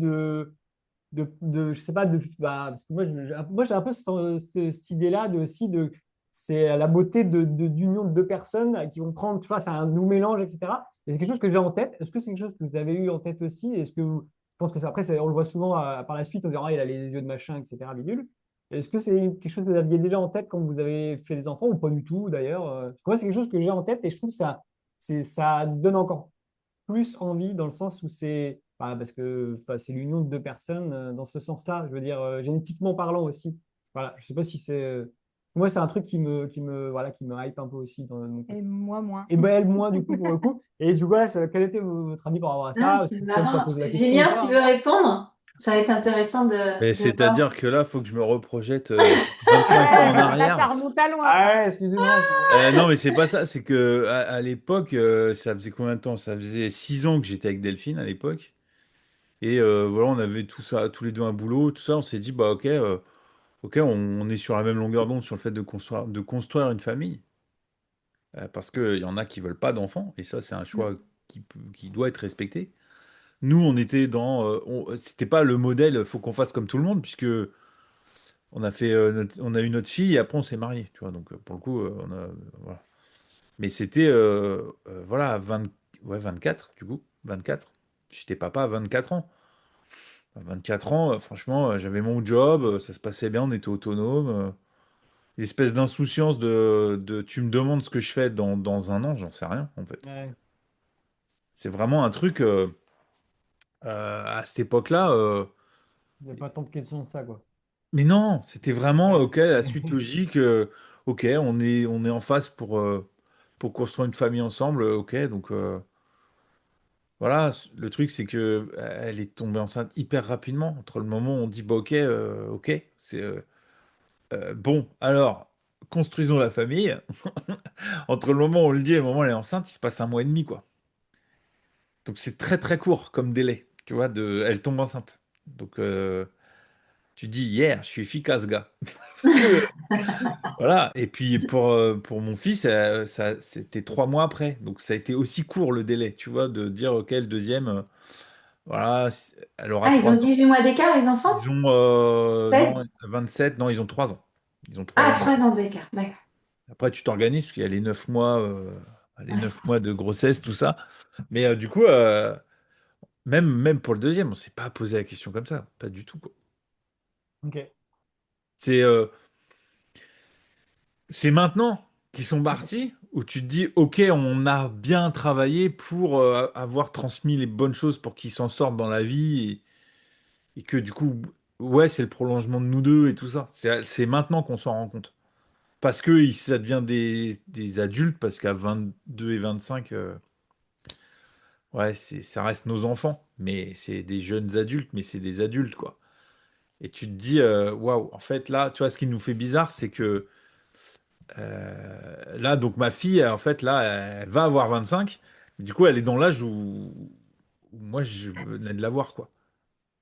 je sais pas, parce que moi, j'ai un peu cette idée-là de aussi de c'est la beauté d'union de deux personnes qui vont prendre, tu vois, c'est un doux mélange, etc. Et c'est quelque chose que j'ai en tête. Est-ce que c'est quelque chose que vous avez eu en tête aussi? Je pense que après, on le voit souvent par la suite en disant, ah, il a les yeux de machin, etc. bidule. Est-ce que c'est quelque chose que vous aviez déjà en tête quand vous avez fait des enfants ou pas du tout d'ailleurs? Moi, c'est quelque chose que j'ai en tête et je trouve que ça donne encore plus envie dans le sens où parce que enfin, c'est l'union de deux personnes dans ce sens-là, je veux dire génétiquement parlant aussi. Voilà, je sais pas si moi c'est un truc voilà, qui me hype un peu aussi dans mon Et côté. moi, moins. Et ben elle moins du coup pour le coup. Et du coup, voilà, quel était votre avis par rapport à Ah, ça? c'est Peut-être tu as marrant. posé la question ou Julien, tu pas, veux hein. répondre? Ça va être intéressant Mais de voir. c'est-à-dire que là, il faut que je me reprojette 25 ans en Ouais, là, ça arrière. remonte à loin, Ah là. ouais, excusez-moi. Non, mais c'est pas ça. C'est que à l'époque, ça faisait combien de temps? Ça faisait 6 ans que j'étais avec Delphine à l'époque. Et voilà, on avait tout ça, tous les deux un boulot, tout ça. On s'est dit, bah ok, on est sur la même longueur d'onde sur le fait de construire une famille. Parce qu'il y en a qui veulent pas d'enfants. Et ça, c'est un choix qui doit être respecté. Nous, on était c'était pas le modèle, faut qu'on fasse comme tout le monde, puisque on a eu notre fille et après on s'est marié, tu vois. Donc pour le coup, voilà. Mais c'était, voilà, 20, ouais, 24, du coup, 24. J'étais papa à 24 ans. À 24 ans, franchement, j'avais mon job, ça se passait bien, on était autonome. L'espèce d'insouciance tu me demandes ce que je fais dans un an, j'en sais rien, en fait. Ouais, C'est vraiment un truc, à cette époque-là. il n'y a pas tant de questions de ça, quoi. Mais non, c'était vraiment, Ouais, ok, la suite logique. Ok, on est en phase pour construire une famille ensemble. Ok, donc voilà, le truc, c'est que elle est tombée enceinte hyper rapidement. Entre le moment où on dit, bah ok, ok, c'est bon, alors, construisons la famille. Entre le moment où on le dit et le moment où elle est enceinte, il se passe un mois et demi, quoi. Donc c'est très très court comme délai, tu vois, elle tombe enceinte. Donc tu dis, hier, je suis efficace, gars. Parce que voilà, et puis pour mon fils, c'était 3 mois après. Donc ça a été aussi court le délai, tu vois, de dire, ok, le deuxième, voilà, elle aura Ah, ils ont 3 ans. 18 mois d'écart, les enfants? Ils ont, 16? non, 27, non, ils ont 3 ans. Ils ont trois Ah, ans trois d'écart. ans d'écart, d'accord. Après, tu t'organises, parce qu'il y a les Ouais. 9 mois de grossesse, tout ça. Mais du coup, même pour le deuxième, on ne s'est pas posé la question comme ça. Pas du tout, quoi. ok. C'est c'est maintenant qu'ils sont partis où tu te dis, OK, on a bien travaillé pour avoir transmis les bonnes choses pour qu'ils s'en sortent dans la vie et que du coup, ouais, c'est le prolongement de nous deux et tout ça. C'est maintenant qu'on s'en rend compte. Parce que ça devient des adultes, parce qu'à 22 et 25, ouais, ça reste nos enfants. Mais c'est des jeunes adultes, mais c'est des adultes, quoi. Et tu te dis, waouh, en fait, là, tu vois, ce qui nous fait bizarre, c'est que là, donc ma fille, en fait, là, elle va avoir 25. Du coup, elle est dans l'âge où moi, je venais de l'avoir, quoi.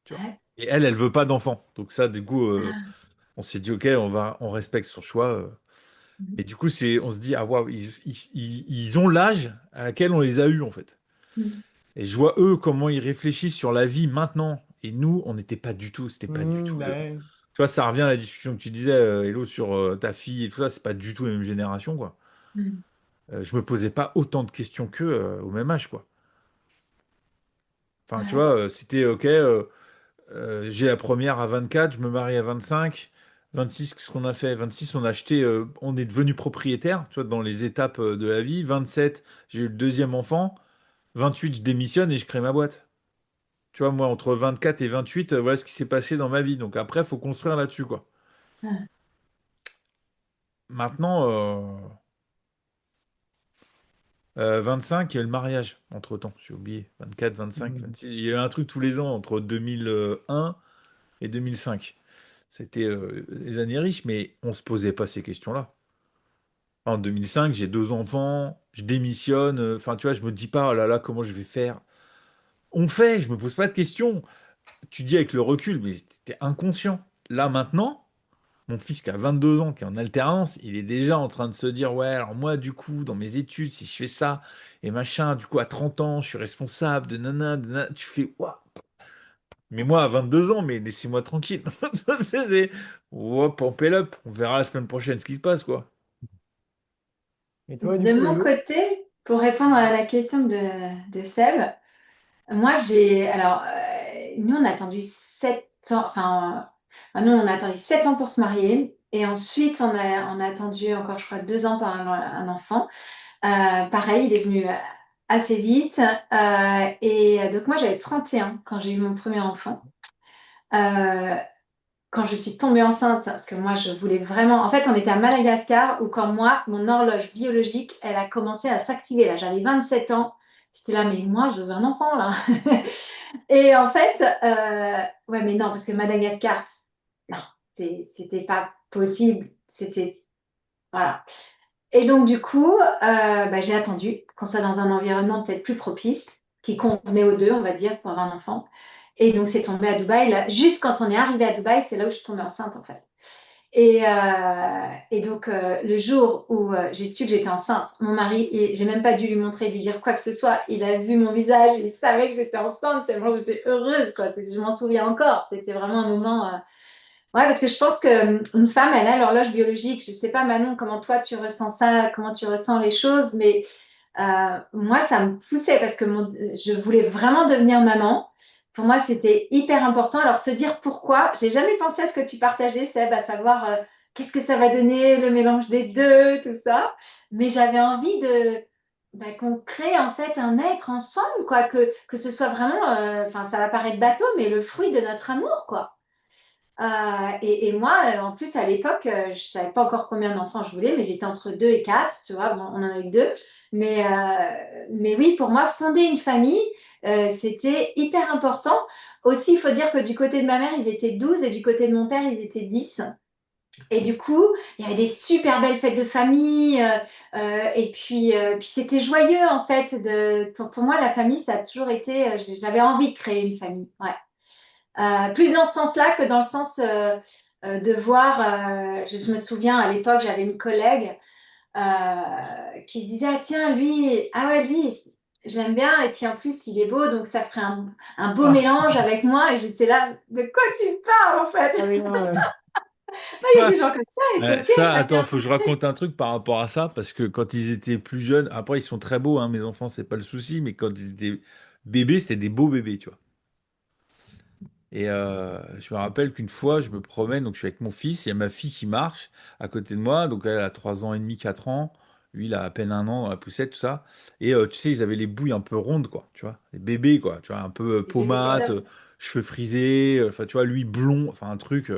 Tu vois. Ouais. Et elle veut pas d'enfant. Donc ça, du coup, on s'est dit, OK, on respecte son choix. Et du coup, on se dit, ah waouh, ils ont l'âge à laquelle on les a eus, en fait. Mhm. Et je vois eux comment ils réfléchissent sur la vie maintenant. Et nous, on n'était pas du tout, c'était pas du tout Bah le. ouais. Tu vois, ça revient à la discussion que tu disais, Hello, sur ta fille et tout ça, c'est pas du tout la même génération, quoi. Mhm. je me posais pas autant de questions qu'eux au même âge, quoi. Enfin, tu Ouais. vois, c'était OK, j'ai la première à 24, je me marie à 25. 26, qu'est-ce qu'on a fait? 26, on a acheté, on est devenu propriétaire, tu vois, dans les étapes de la vie. 27, j'ai eu le deuxième enfant. 28, je démissionne et je crée ma boîte. Tu vois, moi, entre 24 et 28, voilà ce qui s'est passé dans ma vie. Donc après, il faut construire là-dessus, quoi. Ouais. Maintenant, 25, il y a eu le mariage, entre-temps. J'ai oublié. 24, 25, Mhm. 26. Il y a eu un truc tous les ans entre 2001 et 2005. C'était des années riches, mais on se posait pas ces questions-là. En 2005, j'ai deux enfants, je démissionne. Enfin, tu vois, je me dis pas, oh là là, comment je vais faire? On fait, je me pose pas de questions. Tu dis avec le recul, mais c'était inconscient. Là, maintenant, mon fils qui a 22 ans, qui est en alternance, il est déjà en train de se dire, ouais, alors moi, du coup, dans mes études, si je fais ça et machin, du coup, à 30 ans, je suis responsable de nana, de nana. Tu fais, waouh. Mais moi, à 22 ans, mais laissez-moi tranquille. Hop, on paie up. On verra la semaine prochaine ce qui se passe, quoi. Et toi, du De coup, mon Hello? côté, pour répondre à la question de Seb, moi j'ai. Alors, nous on a attendu 7 ans. Enfin, nous on a attendu 7 ans pour se marier. Et ensuite, on a attendu encore, je crois, 2 ans pour un enfant. Pareil, il est venu assez vite. Et donc, moi j'avais 31 quand j'ai eu mon premier enfant. Euh, Quand je suis tombée enceinte, parce que moi, je voulais vraiment. En fait, on était à Madagascar où, quand moi, mon horloge biologique, elle a commencé à s'activer. Là, j'avais 27 ans. J'étais là, mais moi, je veux un enfant, là. Et en fait, ouais, mais non, parce que Madagascar, non, c'était pas possible. C'était. Voilà. Et donc, du coup, bah, j'ai attendu qu'on soit dans un environnement peut-être plus propice, qui convenait aux deux, on va dire, pour avoir un enfant. Et donc, c'est tombé à Dubaï. Là, juste quand on est arrivé à Dubaï, c'est là où je suis tombée enceinte, en fait. Et donc, le jour où j'ai su que j'étais enceinte, mon mari, et j'ai même pas dû lui montrer, lui dire quoi que ce soit. Il a vu mon visage, il savait que j'étais enceinte, tellement j'étais heureuse, quoi. Je m'en souviens encore. C'était vraiment un moment. Ouais, parce que je pense que une femme, elle a l'horloge biologique. Je sais pas, Manon, comment toi tu ressens ça, comment tu ressens les choses, mais moi, ça me poussait parce que je voulais vraiment devenir maman. Pour moi, c'était hyper important. Alors, te dire pourquoi, j'ai jamais pensé à ce que tu partageais, Seb, à savoir qu'est-ce que ça va donner, le mélange des deux, tout ça. Mais j'avais envie qu'on crée en fait un être ensemble, quoi, que ce soit vraiment, enfin, ça va paraître bateau, mais le fruit de notre amour, quoi. Et moi, en plus, à l'époque, je savais pas encore combien d'enfants je voulais, mais j'étais entre 2 et 4, tu vois, bon, on en a eu que deux. Mais oui, pour moi, fonder une famille, c'était hyper important. Aussi, il faut dire que du côté de ma mère, ils étaient 12 et du côté de mon père, ils étaient 10. Et du coup, il y avait des super belles fêtes de famille. Et puis c'était joyeux, en fait. Pour moi, la famille, ça a toujours été. J'avais envie de créer une famille. Ouais. Plus dans ce sens-là que dans le sens de voir. Je me souviens à l'époque, j'avais une collègue qui se disait, ah tiens, lui, ah ouais, lui, j'aime bien. Et puis en plus, il est beau, donc ça ferait un beau Ah, mélange avec moi. Et j'étais là, de quoi tu parles en fait? ah oui, non, Il y a des gens comme ça, et c'est ok, Ça, attends, chacun. faut que je raconte un truc par rapport à ça, parce que quand ils étaient plus jeunes, après ils sont très beaux, hein, mes enfants, c'est pas le souci, mais quand ils étaient bébés, c'était des beaux bébés, tu vois. Et je me rappelle qu'une fois, je me promène, donc je suis avec mon fils, il y a ma fille qui marche à côté de moi, donc elle a 3 ans et demi, 4 ans, lui il a à peine 1 an dans la poussette, tout ça. Et tu sais, ils avaient les bouilles un peu rondes, quoi, tu vois, les bébés, quoi, tu vois, un peu Les bébés pommade, cadeaux. cheveux frisés, enfin, tu vois, lui blond, enfin un truc.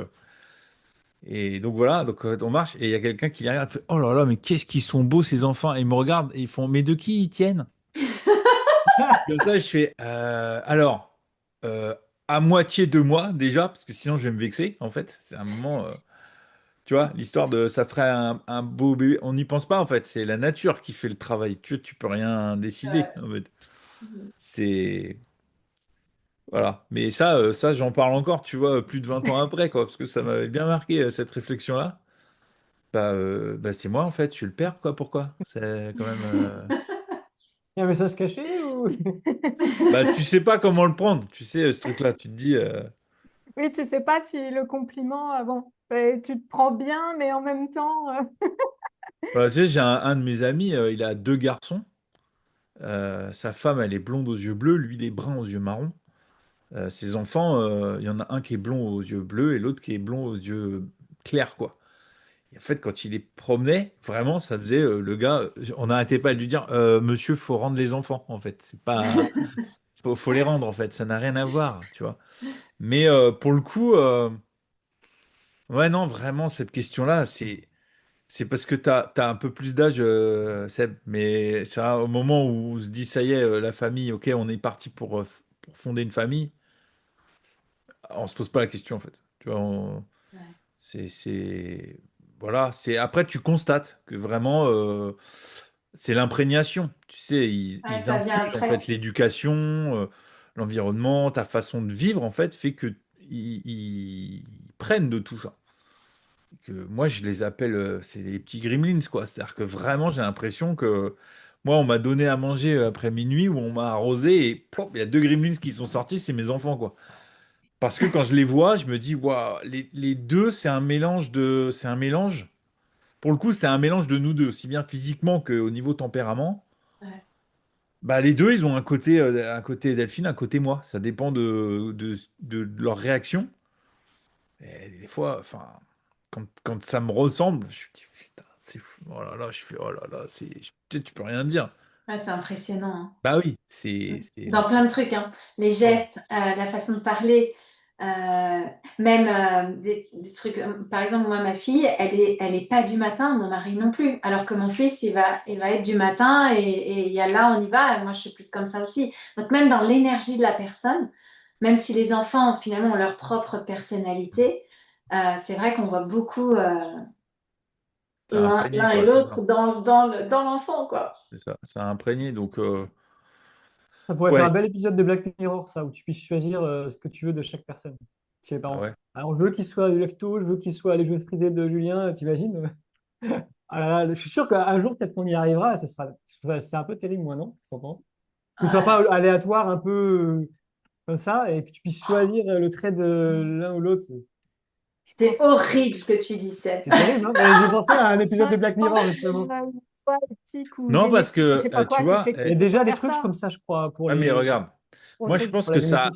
Et donc voilà, donc on marche, et il y a quelqu'un qui les regarde, fait, oh là là, mais qu'est-ce qu'ils sont beaux ces enfants, et ils me regardent, et ils font, mais de qui ils tiennent? Comme ça, je fais, alors, à moitié de moi déjà, parce que sinon je vais me vexer, en fait. C'est un moment, tu vois, l'histoire de ça ferait un beau bébé. On n'y pense pas, en fait. C'est la nature qui fait le travail. Tu peux rien décider, en fait. Mhm. C'est. Voilà. Mais ça, j'en parle encore, tu vois, plus de 20 ans après, quoi, parce que ça m'avait bien marqué, cette réflexion-là. Bah, c'est moi, en fait, je suis le père, quoi, pourquoi? C'est quand même. il y a un message caché ou... Bah, tu sais pas comment le prendre, tu sais, ce truc-là. Tu te dis. Oui, tu sais pas si le compliment, bon, tu te prends bien, mais en même temps, Voilà, tu sais, j'ai un de mes amis, il a deux garçons. Sa femme, elle est blonde aux yeux bleus, lui, il est brun aux yeux marrons. Ses enfants, il y en a un qui est blond aux yeux bleus et l'autre qui est blond aux yeux clairs, quoi. Et en fait, quand il les promenait, vraiment, ça faisait le gars, on n'arrêtait pas de lui dire, Monsieur, faut rendre les enfants, en fait. C'est pas, faut les rendre, en fait. Ça n'a rien à voir, tu vois. Mais pour le coup, ouais, non, vraiment, cette question-là, c'est parce que t'as un peu plus d'âge, Seb. Mais ça, au moment où on se dit, ça y est, la famille, ok, on est parti pour fonder une famille, on se pose pas la question, en fait. Tu vois, Ouais. c'est, voilà. Après, tu constates que vraiment, c'est l'imprégnation. Tu sais, Ouais, ils ça vient infusent, en après. fait, l'éducation, l'environnement, ta façon de vivre, en fait, fait que ils prennent de tout ça. Que moi, je les appelle, c'est les petits gremlins, quoi. C'est-à-dire que vraiment, j'ai l'impression que moi, on m'a donné à manger après minuit ou on m'a arrosé et plop, il y a deux gremlins qui sont sortis, c'est mes enfants, quoi. Parce que quand je les vois, je me dis, waouh, les deux, c'est un mélange. Pour le coup, c'est un mélange de nous deux, aussi bien physiquement qu'au niveau tempérament. Ouais. Bah, les deux, ils ont un côté Delphine, un côté moi. Ça dépend de leur réaction. Et des fois, enfin, quand ça me ressemble, je me dis, putain, c'est fou. Oh là là, je fais, oh là là, tu peux rien dire. Ouais, c'est impressionnant, Bah oui, hein. c'est Dans plein de trucs, hein. Les ouais. gestes, la façon de parler, même des trucs. Par exemple, moi, ma fille, elle est pas du matin, mon mari non plus. Alors que mon fils, il va être du matin et il y a là, on y va. Et moi, je suis plus comme ça aussi. Donc, même dans l'énergie de la personne, même si les enfants, finalement, ont leur propre personnalité, c'est vrai qu'on voit beaucoup Ça a imprégné, l'un et quoi, c'est ça. l'autre dans l'enfant, quoi. C'est ça, ça a imprégné. Donc, Ça pourrait faire un ouais, bel épisode de Black Mirror, ça, où tu puisses choisir ce que tu veux de chaque personne chez les ah parents. ouais. Alors, je veux qu'il soit du lefto, je veux qu'il soit les jeux frisés de Julien, t'imagines? Ah là là, je suis sûr qu'un jour, peut-être qu'on y arrivera, c'est un peu terrible, moi, non? Tu comprends? Que ce soit pas Ouais. aléatoire, un peu comme ça, et que tu puisses choisir le trait de l'un ou l'autre. Je pense C'est que horrible ce que tu dis, Seb. c'est terrible, hein? Mais j'ai pensé à un épisode de Je Black pense Mirror, qu'il y justement. a une loi éthique ou Non, parce génétique ou je que, sais pas tu quoi qui vois, fait Il y a qu'on peut déjà des faire trucs ça. comme ça, je crois, ouais, mais regarde, Bon, moi, je c'est pense pour la que génétique.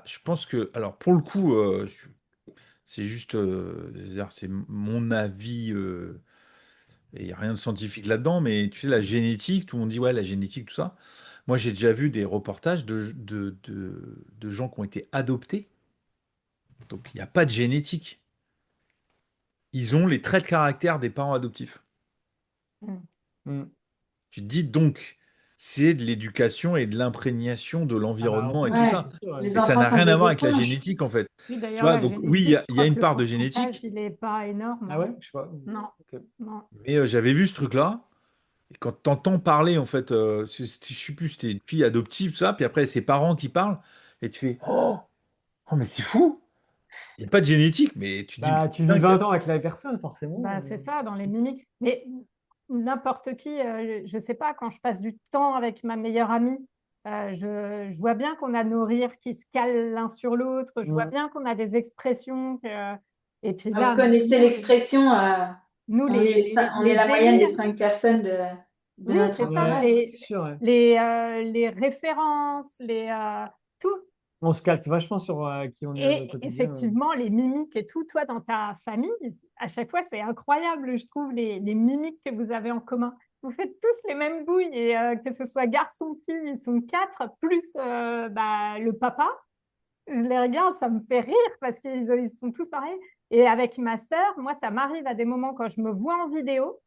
je pense que, alors, pour le coup, c'est juste, c'est-à-dire, c'est mon avis, et il n'y a rien de scientifique là-dedans, mais tu sais, la génétique, tout le monde dit, ouais, la génétique, tout ça. Moi, j'ai déjà vu des reportages de gens qui ont été adoptés, donc il n'y a pas de génétique. Ils ont les traits de caractère des parents adoptifs. Mm. Hmm. Tu te dis donc, c'est de l'éducation et de l'imprégnation de Ah bah l'environnement et tout oui, Ouais, ça. c'est sûr. Ouais. les Et ça enfants n'a sont rien à des voir avec la éponges. génétique, en fait. Oui, Tu d'ailleurs, vois, la donc oui, génétique, je il y a crois une que le part de pourcentage, génétique, il n'est pas énorme, Ah ouais, hein. je sais pas. Non, Ok. non. mais j'avais vu ce truc-là. Et quand t'entends parler, en fait, je sais plus, c'était une fille adoptive, tout ça, puis après, ses parents qui parlent, et tu fais, oh, mais c'est fou! Il n'y a pas de génétique, mais tu te dis, mais Bah, c'est tu vis dingue. 20 ans avec la personne, forcément. Bah, c'est ça, dans les mimiques. Mais n'importe qui, je sais pas, quand je passe du temps avec ma meilleure amie, je vois bien qu'on a nos rires qui se calent l'un sur l'autre, je vois Hmm. bien qu'on a des expressions. Et puis Ah, vous là, connaissez l'expression, nous, on est les la moyenne des délires, 5 personnes de oui, notre c'est ça, entourage. Ouais, c'est sûr. Ouais. les références, tout. On se calque vachement sur qui on est au Et quotidien. effectivement, les mimiques et tout, toi, dans ta famille, à chaque fois, c'est incroyable, je trouve, les mimiques que vous avez en commun. Vous faites tous les mêmes bouilles, et que ce soit garçon, fille, ils sont quatre, plus bah, le papa. Je les regarde, ça me fait rire parce qu'ils sont tous pareils. Et avec ma sœur, moi, ça m'arrive à des moments quand je me vois en vidéo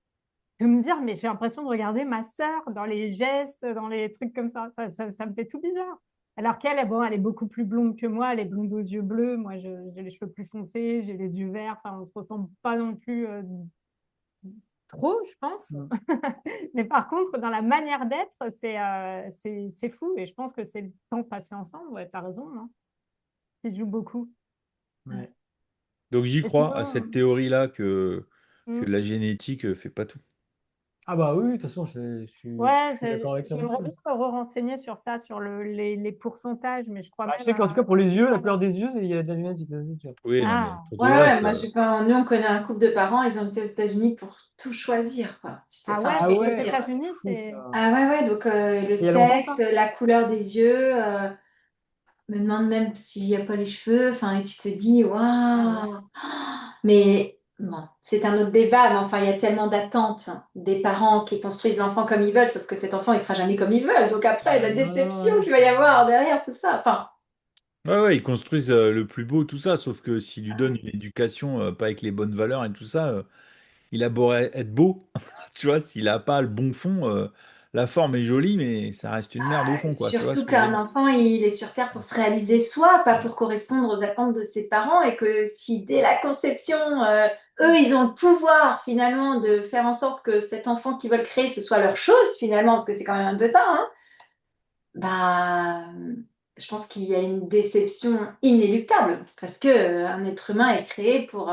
de me dire, mais j'ai l'impression de regarder ma sœur dans les gestes, dans les trucs comme ça. Ça me fait tout bizarre. Alors qu'elle, bon, elle est beaucoup plus blonde que moi, elle est blonde aux yeux bleus. Moi, j'ai les cheveux plus foncés, j'ai les yeux verts. Enfin, on ne se ressemble pas non plus trop, je pense. Hmm. Mais par contre, dans la manière d'être, c'est fou. Et je pense que c'est le temps passé ensemble. Ouais, tu as raison, hein, qui joue beaucoup. Ouais. Donc j'y Et crois à cette sinon, théorie-là que hmm, la génétique fait pas tout. Ah bah oui, de toute façon, Ouais, je suis d'accord avec ça j'aimerais aussi. bien me renseigner sur ça, sur les pourcentages, mais je crois Bah, je même. sais qu'en tout cas, pour les yeux, la couleur des yeux, il y a de la génétique, ça, c'est sûr. Oui, non, mais Ah, pour tout Ouais, le ouais, reste, moi, nous, on connaît un couple de parents, ils ont été aux États-Unis pour tout choisir, quoi. ah ouais, Enfin, Ah pour aux te ouais, dire. ah, c'est États-Unis, fou c'est. ça. Ah ouais, ouais, donc le Et il y a longtemps sexe, ça? la couleur des yeux, me demande même s'il n'y a pas les cheveux, enfin, et tu te dis, Ah ouais. waouh! Mais bon, c'est un autre débat, mais enfin, il y a tellement d'attentes des parents qui construisent l'enfant comme ils veulent, sauf que cet enfant, il sera jamais comme ils veulent. Donc après, la Non, non, déception ouais, qu'il va y avoir derrière tout ça, enfin, ouais, ouais, ils construisent le plus beau, tout ça, sauf que s'ils lui donnent une éducation pas avec les bonnes valeurs et tout ça, il a beau être beau, tu vois, s'il a pas le bon fond, la forme est jolie, mais ça reste une merde au fond, quoi, tu vois ce surtout que je veux qu'un dire? enfant, il est sur Terre pour se réaliser soi, pas pour correspondre aux attentes de ses parents, et que si dès la conception, eux, ils ont le pouvoir finalement de faire en sorte que cet enfant qu'ils veulent créer, ce soit leur chose finalement, parce que c'est quand même un peu ça, hein, bah, je pense qu'il y a une déception inéluctable, parce que un être humain est créé pour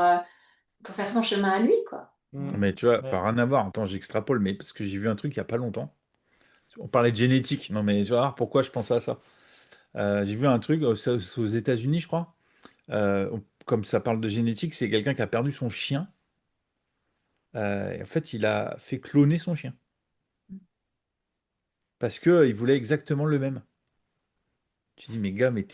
faire son chemin à lui, quoi. Mm. Mais tu vois, Ouais. enfin, rien à voir, attends, j'extrapole, mais parce que j'ai vu un truc il y a pas longtemps. On parlait de génétique, non mais tu vas voir pourquoi je pensais à ça. J'ai vu un truc aux États-Unis, je crois. Comme ça parle de génétique, c'est quelqu'un qui a perdu son chien. Et en fait, il a fait cloner son chien parce que il voulait exactement le même. Tu dis, mais gars, mais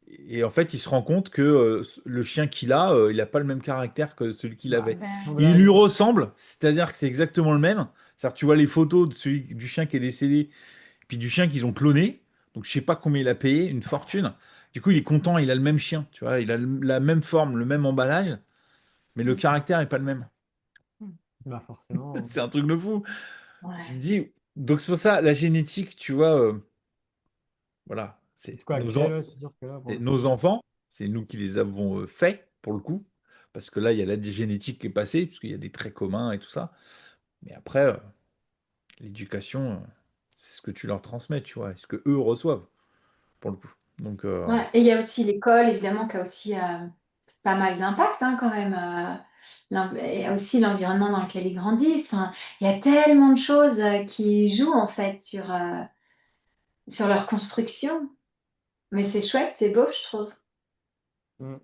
Et en fait, il se rend compte que le chien qu'il a, il n'a pas le même caractère que celui qu'il Bah, avait. Ben, sans Il lui blague. ressemble, c'est-à-dire que c'est exactement le même. C'est-à-dire que tu vois les photos de celui, du chien qui est décédé, puis du chien qu'ils ont cloné. Donc je sais pas combien il a payé, une fortune. Du coup, il est content, il a le même chien, tu vois, il a la même forme, le même emballage, mais le caractère est pas le même. Bah forcément. C'est un truc de fou. Tu te Ouais. dis, donc c'est pour ça, la génétique, tu vois, voilà, En tout cas, actuel, ouais, c'est sûr que là, pour c'est l'instant. nos enfants, c'est nous qui les avons faits, pour le coup, parce que là, il y a la génétique qui est passée, parce qu'il y a des traits communs et tout ça. Mais après, l'éducation, c'est ce que tu leur transmets, tu vois, et ce que eux reçoivent, pour le coup. Donc, Ouais. Et il y a aussi l'école, évidemment, qui a aussi pas mal d'impact, hein, quand même. Et aussi l'environnement dans lequel ils grandissent. Enfin, il y a tellement de choses qui jouent, en fait, sur leur construction. Mais c'est chouette, c'est beau, je trouve. Mm.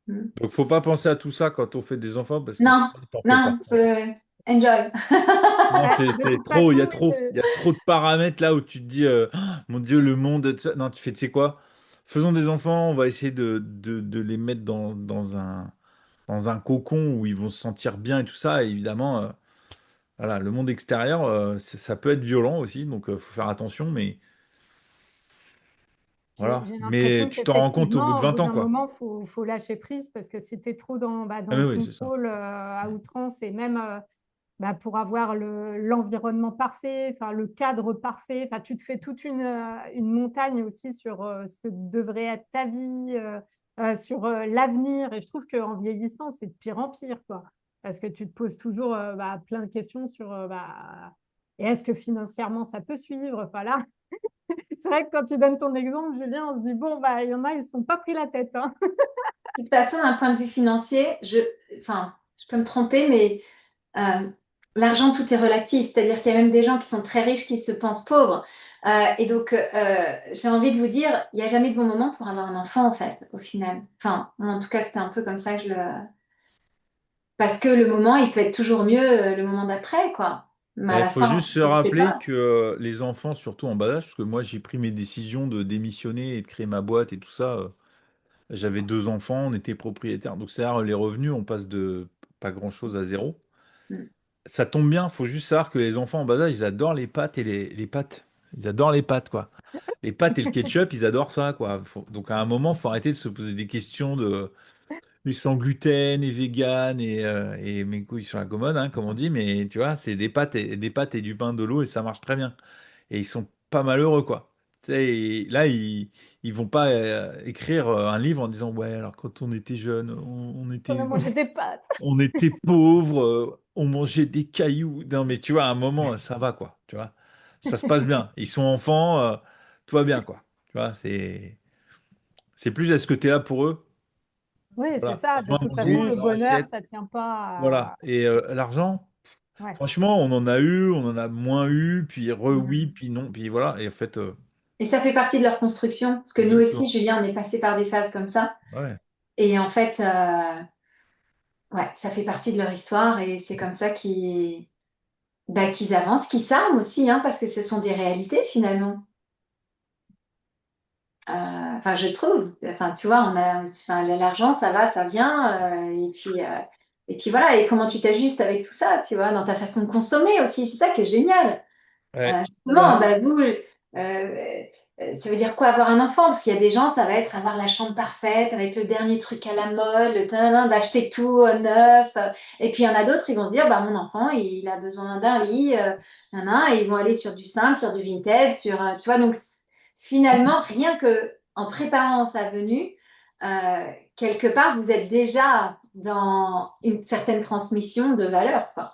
Mm. donc, faut pas penser à tout ça quand on fait des enfants, parce que Non, sinon, t'en fais pas. non, enjoy. Non, bah, de toute trop, il façon, y a oui, trop, il y a trop de paramètres là où tu te dis, oh, mon Dieu, le monde, tout ça. Non, tu fais, tu sais quoi? Faisons des enfants, on va essayer de les mettre dans un cocon où ils vont se sentir bien et tout ça. Et évidemment, voilà, le monde extérieur, ça peut être violent aussi, donc faut faire attention, mais voilà. j'ai Mais l'impression tu t'en rends compte au bout de qu'effectivement, au 20 bout ans, d'un quoi. moment, faut lâcher prise parce que si tu es trop Ah, dans mais le oui, c'est ça. contrôle à outrance et même pour avoir l'environnement parfait, enfin, le cadre parfait, enfin, tu te fais toute une montagne aussi sur ce que devrait être ta vie, sur l'avenir. Et je trouve qu'en vieillissant, c'est de pire en pire, quoi. Parce que tu te poses toujours plein de questions sur et est-ce que financièrement ça peut suivre? Enfin là, c'est vrai que quand tu donnes ton exemple, Julien, on se dit, bon, bah, il y en a, ils ne se sont pas pris la tête, hein. De toute façon, d'un point de vue financier, enfin, je peux me tromper, mais l'argent, tout est relatif. C'est-à-dire qu'il y a même des gens qui sont très riches qui se pensent pauvres. Et donc, j'ai envie de vous dire, il n'y a jamais de bon moment pour avoir un enfant, en fait, au final. Enfin, moi, en tout cas, c'était un peu comme ça que je le... Parce que le moment, il peut être toujours mieux le moment d'après, quoi. Mais à Il la faut fin, juste se je sais rappeler pas. que les enfants, surtout en bas âge, parce que moi j'ai pris mes décisions de démissionner et de créer ma boîte et tout ça, j'avais deux enfants, on était propriétaires. Donc c'est-à-dire les revenus, on passe de pas grand-chose à zéro. Mm. Ça tombe bien, faut juste savoir que les enfants en bas âge, ils adorent les pâtes et les pâtes. Ils adorent les pâtes, quoi. Les pâtes et le ketchup, ils adorent ça, quoi. Donc à un moment, faut arrêter de se poser des questions de les sans gluten et vegan et mes couilles sur la commode, hein, comme on dit, mais tu vois, c'est des pâtes et du pain, de l'eau et ça marche très bien. Et ils sont pas malheureux, quoi. Tu sais, et là, ils vont pas écrire un livre en disant, ouais, alors quand on était jeune, On a mangé des pâtes. on était pauvres, on mangeait des cailloux. Non, mais tu vois, à un moment, ça va, quoi. Tu vois, ça se passe bien. Ils sont enfants, tout va bien, quoi. Tu vois, c'est plus est-ce que tu es là pour eux? Oui, c'est Voilà. ça. De Besoin de toute manger façon, Oui, le dans leur bonheur, assiette. ça tient pas Voilà. Et l'argent? Ouais. Franchement, on en a eu, on en a moins eu, puis oui, Mhm. puis non, puis voilà. Et en fait, Et ça fait partie de leur construction, parce que nous aussi, exactement. Julien, on est passé par des phases comme ça. Ouais. Et en fait, ouais, ça fait partie de leur histoire et c'est comme ça qu'ils avancent, qu'ils s'arment aussi, hein, parce que ce sont des réalités finalement. Enfin, je trouve. Enfin, tu vois, enfin, l'argent, ça va, ça vient. Et puis voilà. Et comment tu t'ajustes avec tout ça, tu vois, dans ta façon de consommer aussi. C'est ça qui est génial. Ouais. Justement, Ben, bah, vous, ça veut dire quoi avoir un enfant? Parce qu'il y a des gens, ça va être avoir la chambre parfaite avec le dernier truc à la mode, d'acheter tout neuf. Et puis il y en a d'autres, ils vont se dire, bah, mon enfant, il a besoin d'un lit, et ils vont aller sur du simple, sur du vintage, tu vois. Donc finalement, rien que en préparant sa venue, quelque part, vous êtes déjà dans une certaine transmission de valeurs, quoi.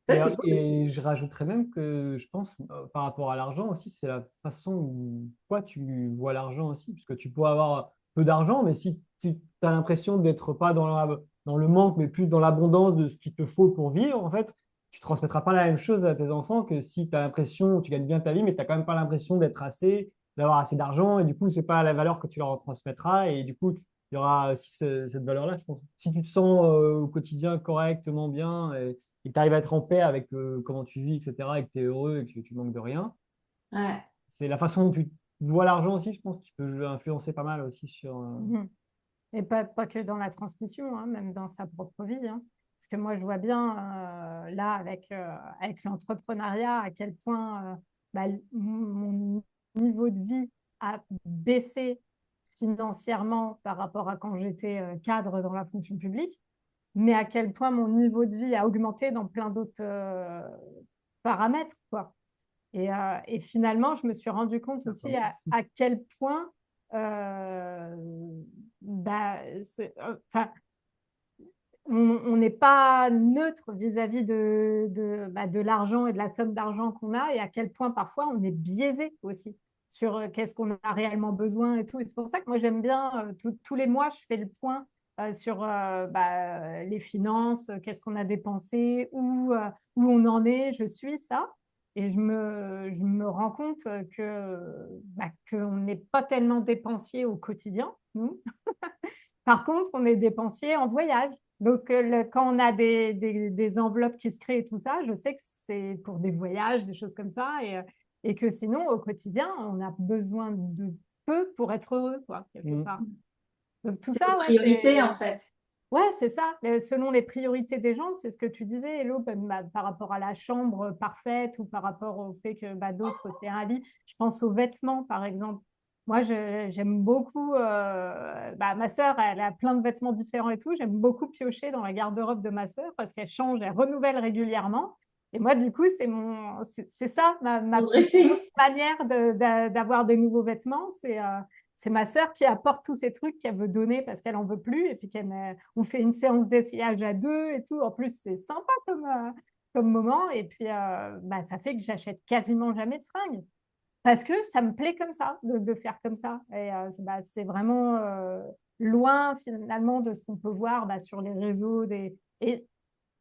Ça, c'est beau aussi. Et je rajouterais même que je pense, par rapport à l'argent aussi, c'est la façon où toi tu vois l'argent aussi. Parce que tu peux avoir peu d'argent, mais si tu as l'impression d'être pas dans le manque, mais plus dans l'abondance de ce qu'il te faut pour vivre, en fait, tu transmettras pas la même chose à tes enfants que si tu as l'impression, tu gagnes bien ta vie, mais tu n'as quand même pas l'impression d'être assez, d'avoir assez d'argent. Et du coup, c'est pas la valeur que tu leur transmettras. Et du coup, il y aura aussi cette valeur-là, je pense. Si tu te sens au quotidien correctement bien, et que tu arrives à être en paix avec comment tu vis, etc., et que tu es heureux et que tu manques de rien, Ouais. c'est la façon dont tu vois l'argent aussi, je pense, qui peut influencer pas mal aussi sur. Mhm. Et pas que dans la transmission, hein, même dans sa propre vie, hein. Parce que moi, je vois bien là, avec l'entrepreneuriat, à quel point bah, mon niveau de vie a baissé financièrement par rapport à quand j'étais cadre dans la fonction publique, mais à quel point mon niveau de vie a augmenté dans plein d'autres paramètres, quoi. Et finalement, je me suis rendu compte aussi à quel point euh, bah, enfin, on n'est pas neutre vis-à-vis de l'argent et de la somme d'argent qu'on a et à quel point parfois on est biaisé aussi sur qu'est-ce qu'on a réellement besoin et tout. Et c'est pour ça que moi j'aime bien, tous les mois, je fais le point sur les finances, qu'est-ce qu'on a dépensé, où on en est, je suis ça. Et je me rends compte qu'on n'est pas tellement dépensier au quotidien, nous. Par contre, on est dépensier en voyage. Donc, quand on a des enveloppes qui se créent et tout ça, je sais que c'est pour des voyages, des choses comme ça, et que sinon, au quotidien, on a besoin de peu pour être heureux, quoi, quelque Mm. part. Donc, tout C'est vos ça, ouais, priorités, en fait. c'est ça. Selon les priorités des gens, c'est ce que tu disais, Hello, par rapport à la chambre parfaite ou par rapport au fait que d'autres, c'est un lit. Je pense aux vêtements, par exemple. Moi, j'aime beaucoup. Ma sœur, elle a plein de vêtements différents et tout. J'aime beaucoup piocher dans la garde-robe de ma sœur parce qu'elle change, elle renouvelle régulièrement. Et moi, du coup, c'est ça ma Au plus dressing. grosse manière d'avoir des nouveaux vêtements. C'est ma sœur qui apporte tous ces trucs qu'elle veut donner parce qu'elle en veut plus et puis on fait une séance d'essayage à deux et tout. En plus, c'est sympa comme moment. Et puis, ça fait que j'achète quasiment jamais de fringues parce que ça me plaît comme ça, de faire comme ça. Et c'est vraiment loin finalement de ce qu'on peut voir sur les réseaux.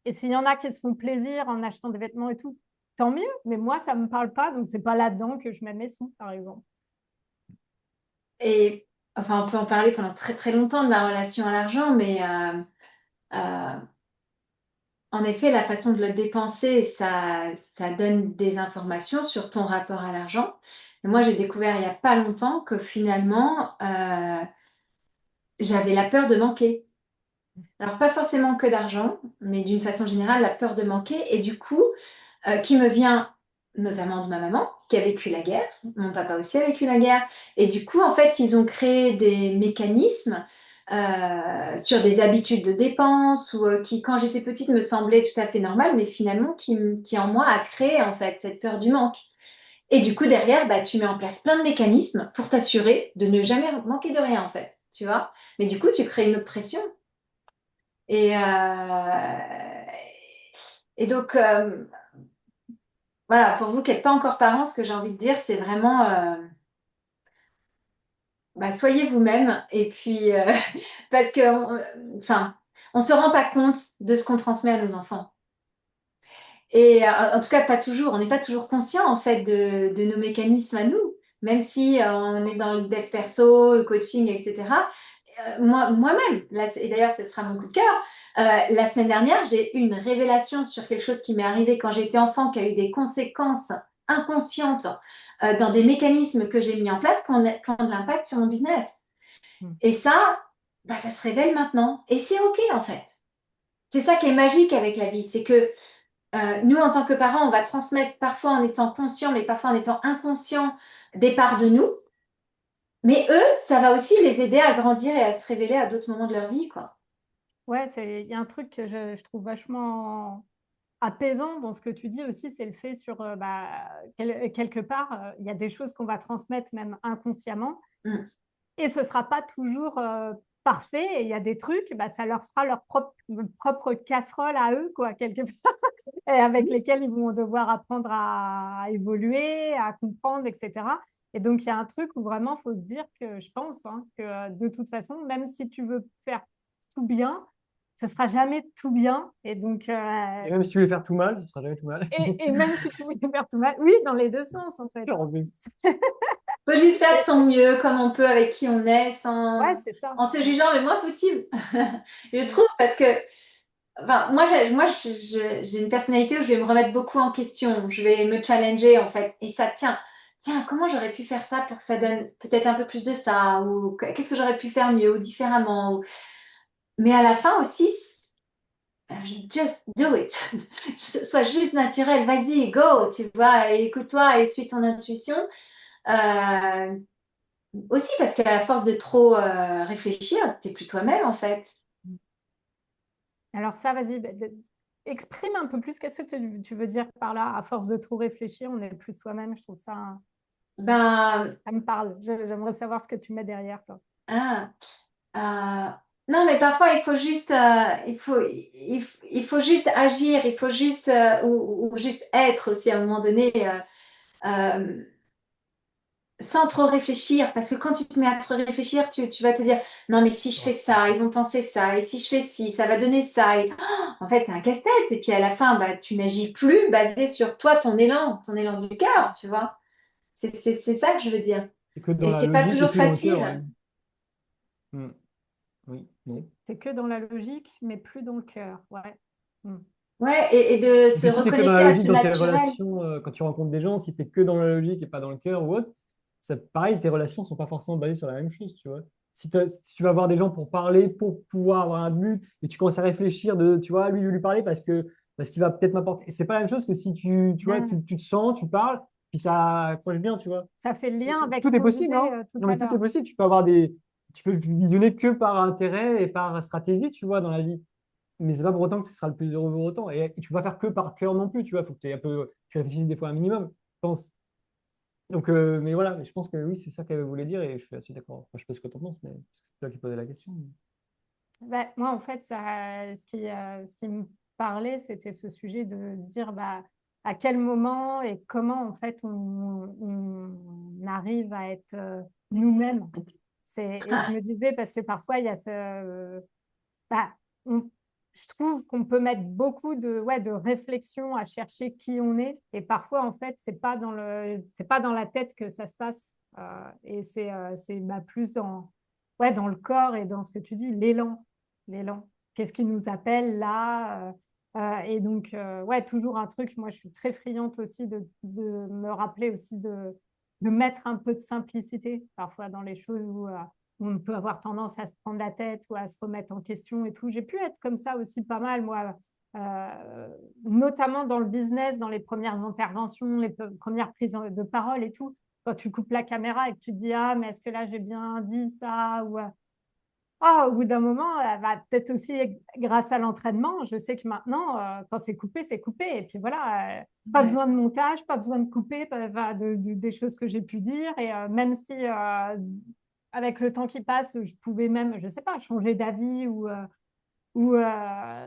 Et s'il y en a qui se font plaisir en achetant des vêtements et tout, tant mieux. Mais moi, ça ne me parle pas. Donc, c'est pas là-dedans que je mets mes sous, par exemple. Et enfin, on peut en parler pendant très très longtemps de ma relation à l'argent, mais euh, en effet, la façon de le dépenser, ça donne des informations sur ton rapport à l'argent. Et moi, j'ai découvert il n'y a pas longtemps que finalement, j'avais la peur de manquer. Alors, pas forcément que d'argent, mais d'une façon générale, la peur de manquer. Et du coup, qui me vient notamment de ma maman, qui a vécu la guerre. Mon papa aussi a vécu la guerre. Et du coup, en fait, ils ont créé des mécanismes sur des habitudes de dépenses ou qui, quand j'étais petite, me semblaient tout à fait normales, mais finalement, qui en moi a créé en fait cette peur du manque. Et du coup, derrière, bah, tu mets en place plein de mécanismes pour t'assurer de ne jamais manquer de rien, en fait. Tu vois? Mais du coup, tu crées une autre pression. Et, et donc, voilà, pour vous qui n'êtes pas encore parents, ce que j'ai envie de dire, c'est vraiment soyez vous-même. Et puis, parce que, enfin, on ne se rend pas compte de ce qu'on transmet à nos enfants. Et en tout cas, pas toujours. On n'est pas toujours conscient en fait de nos mécanismes à nous, même si on est dans le dev perso, le coaching, etc. Moi-même, et d'ailleurs ce sera mon coup de cœur, la semaine dernière, j'ai eu une révélation sur quelque chose qui m'est arrivé quand j'étais enfant, qui a eu des conséquences inconscientes dans des mécanismes que j'ai mis en place qui ont de l'impact sur mon business. Et ça, bah, ça se révèle maintenant. Et c'est OK en fait. C'est ça qui est magique avec la vie, c'est que nous, en tant que parents, on va transmettre parfois en étant conscient, mais parfois en étant inconscient des parts de nous. Mais eux, ça va aussi les aider à grandir et à se révéler à d'autres moments de leur vie, quoi. Ouais, il y a un truc que je trouve vachement apaisant dans ce que tu dis aussi, c'est le fait sur, quelque part, il y a des choses qu'on va transmettre même inconsciemment. Mm. Et ce ne sera pas toujours parfait. Et il y a des trucs, bah, ça leur fera leur propre casserole à eux, quoi, quelque part, et avec lesquels ils vont devoir apprendre à évoluer, à comprendre, etc. Et donc, il y a un truc où vraiment, il faut se dire que je pense hein, que de toute façon, même si tu veux faire tout bien, ce ne sera jamais tout bien. Et donc, Et même si tu veux faire tout mal, ce sera jamais tout mal. et même si tu veux faire tout mal, oui, dans les deux sens, en fait. En plus. Faut juste faire de son mieux, comme on peut avec qui on est, Ouais, c'est ça. en se jugeant le moins possible. Je trouve parce que enfin, j'ai une personnalité où je vais me remettre beaucoup en question. Je vais me challenger, en fait. Et ça, tiens, comment j'aurais pu faire ça pour que ça donne peut-être un peu plus de ça? Ou qu'est-ce que j'aurais pu faire mieux ou différemment? Mais à la fin aussi, just do it. Sois juste naturel. Vas-y, go, tu vois. Et écoute-toi et suis ton intuition. Euh, Aussi parce qu'à la force de trop réfléchir, t'es plus toi-même, en fait. Alors ça, vas-y, exprime un peu plus. Qu'est-ce que tu veux dire par là? À force de trop réfléchir, on est plus soi-même. Je trouve ça, Ben, ça me parle. J'aimerais savoir ce que tu mets derrière toi. ah, non, mais parfois il faut juste, il faut juste agir, il faut juste, ou juste être aussi à un moment donné, euh, sans trop réfléchir. Parce que quand tu te mets à trop réfléchir, tu vas te dire, non, mais si je fais ça, ils vont penser ça, et si je fais ci, ça va donner ça. Et, en fait, c'est un casse-tête. Et puis à la fin, bah, tu n'agis plus basé sur toi, ton élan du cœur, tu vois. C'est ça que je veux dire. C'est que dans Et la c'est pas logique et toujours plus dans le cœur, ouais. facile. Mm. Oui, non. C'est que dans la logique, mais plus dans le cœur. Ouais. Mm. Ouais, et de Et se puis si tu es que dans la reconnecter à logique ce dans tes naturel. relations, quand tu rencontres des gens, si tu es que dans la logique et pas dans le cœur ou autre, pareil, tes relations sont pas forcément basées sur la même chose, tu vois. Si tu vas voir des gens pour parler, pour pouvoir avoir un but, et tu commences à réfléchir tu vois, lui, je vais lui parler parce qu'il va peut-être m'apporter. Et c'est pas la même chose que si tu vois, Ouais. tu te sens, tu parles, puis ça accroche bien, tu vois. Ça fait le lien avec ce Tout est qu'on possible, disait hein. tout Non, à mais tout est l'heure. possible. Tu peux visionner que par intérêt et par stratégie, tu vois, dans la vie. Mais c'est pas pour autant que ce sera le plus heureux pour autant. Et tu peux pas faire que par cœur non plus, tu vois. Il faut que tu réfléchisses des fois un minimum, je pense. Donc, mais voilà, mais je pense que oui, c'est ça qu'elle voulait dire et je suis assez d'accord. Enfin, je sais pas ce que tu en penses, mais c'est toi qui posais la question. Moi, en fait, ce qui me parlait, c'était ce sujet de se dire à quel moment et comment, en fait, on arrive à être nous-mêmes. Et je me disais, parce que parfois, il y a bah, on- je trouve qu'on peut mettre beaucoup de réflexion à chercher qui on est. Et parfois, en fait, c'est pas dans la tête que ça se passe. Et c'est plus dans le corps et dans ce que tu dis, l'élan. L'élan. Qu'est-ce qui nous appelle là? Et donc, ouais, toujours un truc. Moi, je suis très friande aussi de me rappeler aussi de mettre un peu de simplicité parfois dans les choses où on peut avoir tendance à se prendre la tête ou à se remettre en question et tout. J'ai pu être comme ça aussi pas mal, moi, notamment dans le business, dans les premières interventions, les premières prises de parole et tout. Quand tu coupes la caméra et que tu te dis, ah, mais est-ce que là j'ai bien dit ça ou au bout d'un moment, peut-être aussi grâce à l'entraînement, je sais que maintenant, quand c'est coupé, c'est coupé. Et puis voilà, pas Ouais. besoin de montage, pas besoin de couper des choses que j'ai pu dire. Et même si avec le temps qui passe, je pouvais même, je sais pas, changer d'avis ou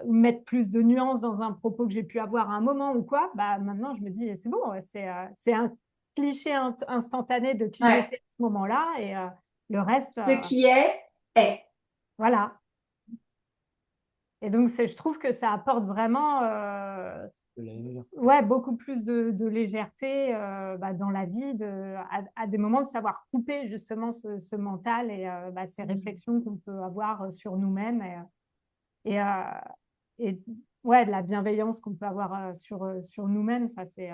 mettre plus de nuances dans un propos que j'ai pu avoir à un moment ou quoi, maintenant je me dis, c'est bon, c'est un cliché instantané de qui Ouais. j'étais à ce moment-là. Et le reste, Ce qui est, est. voilà. Et donc, je trouve que ça apporte vraiment ouais, beaucoup plus de légèreté dans la vie, à des moments de savoir couper justement ce mental et ces réflexions qu'on peut avoir sur nous-mêmes et, et ouais, de la bienveillance qu'on peut avoir sur nous-mêmes, ça c'est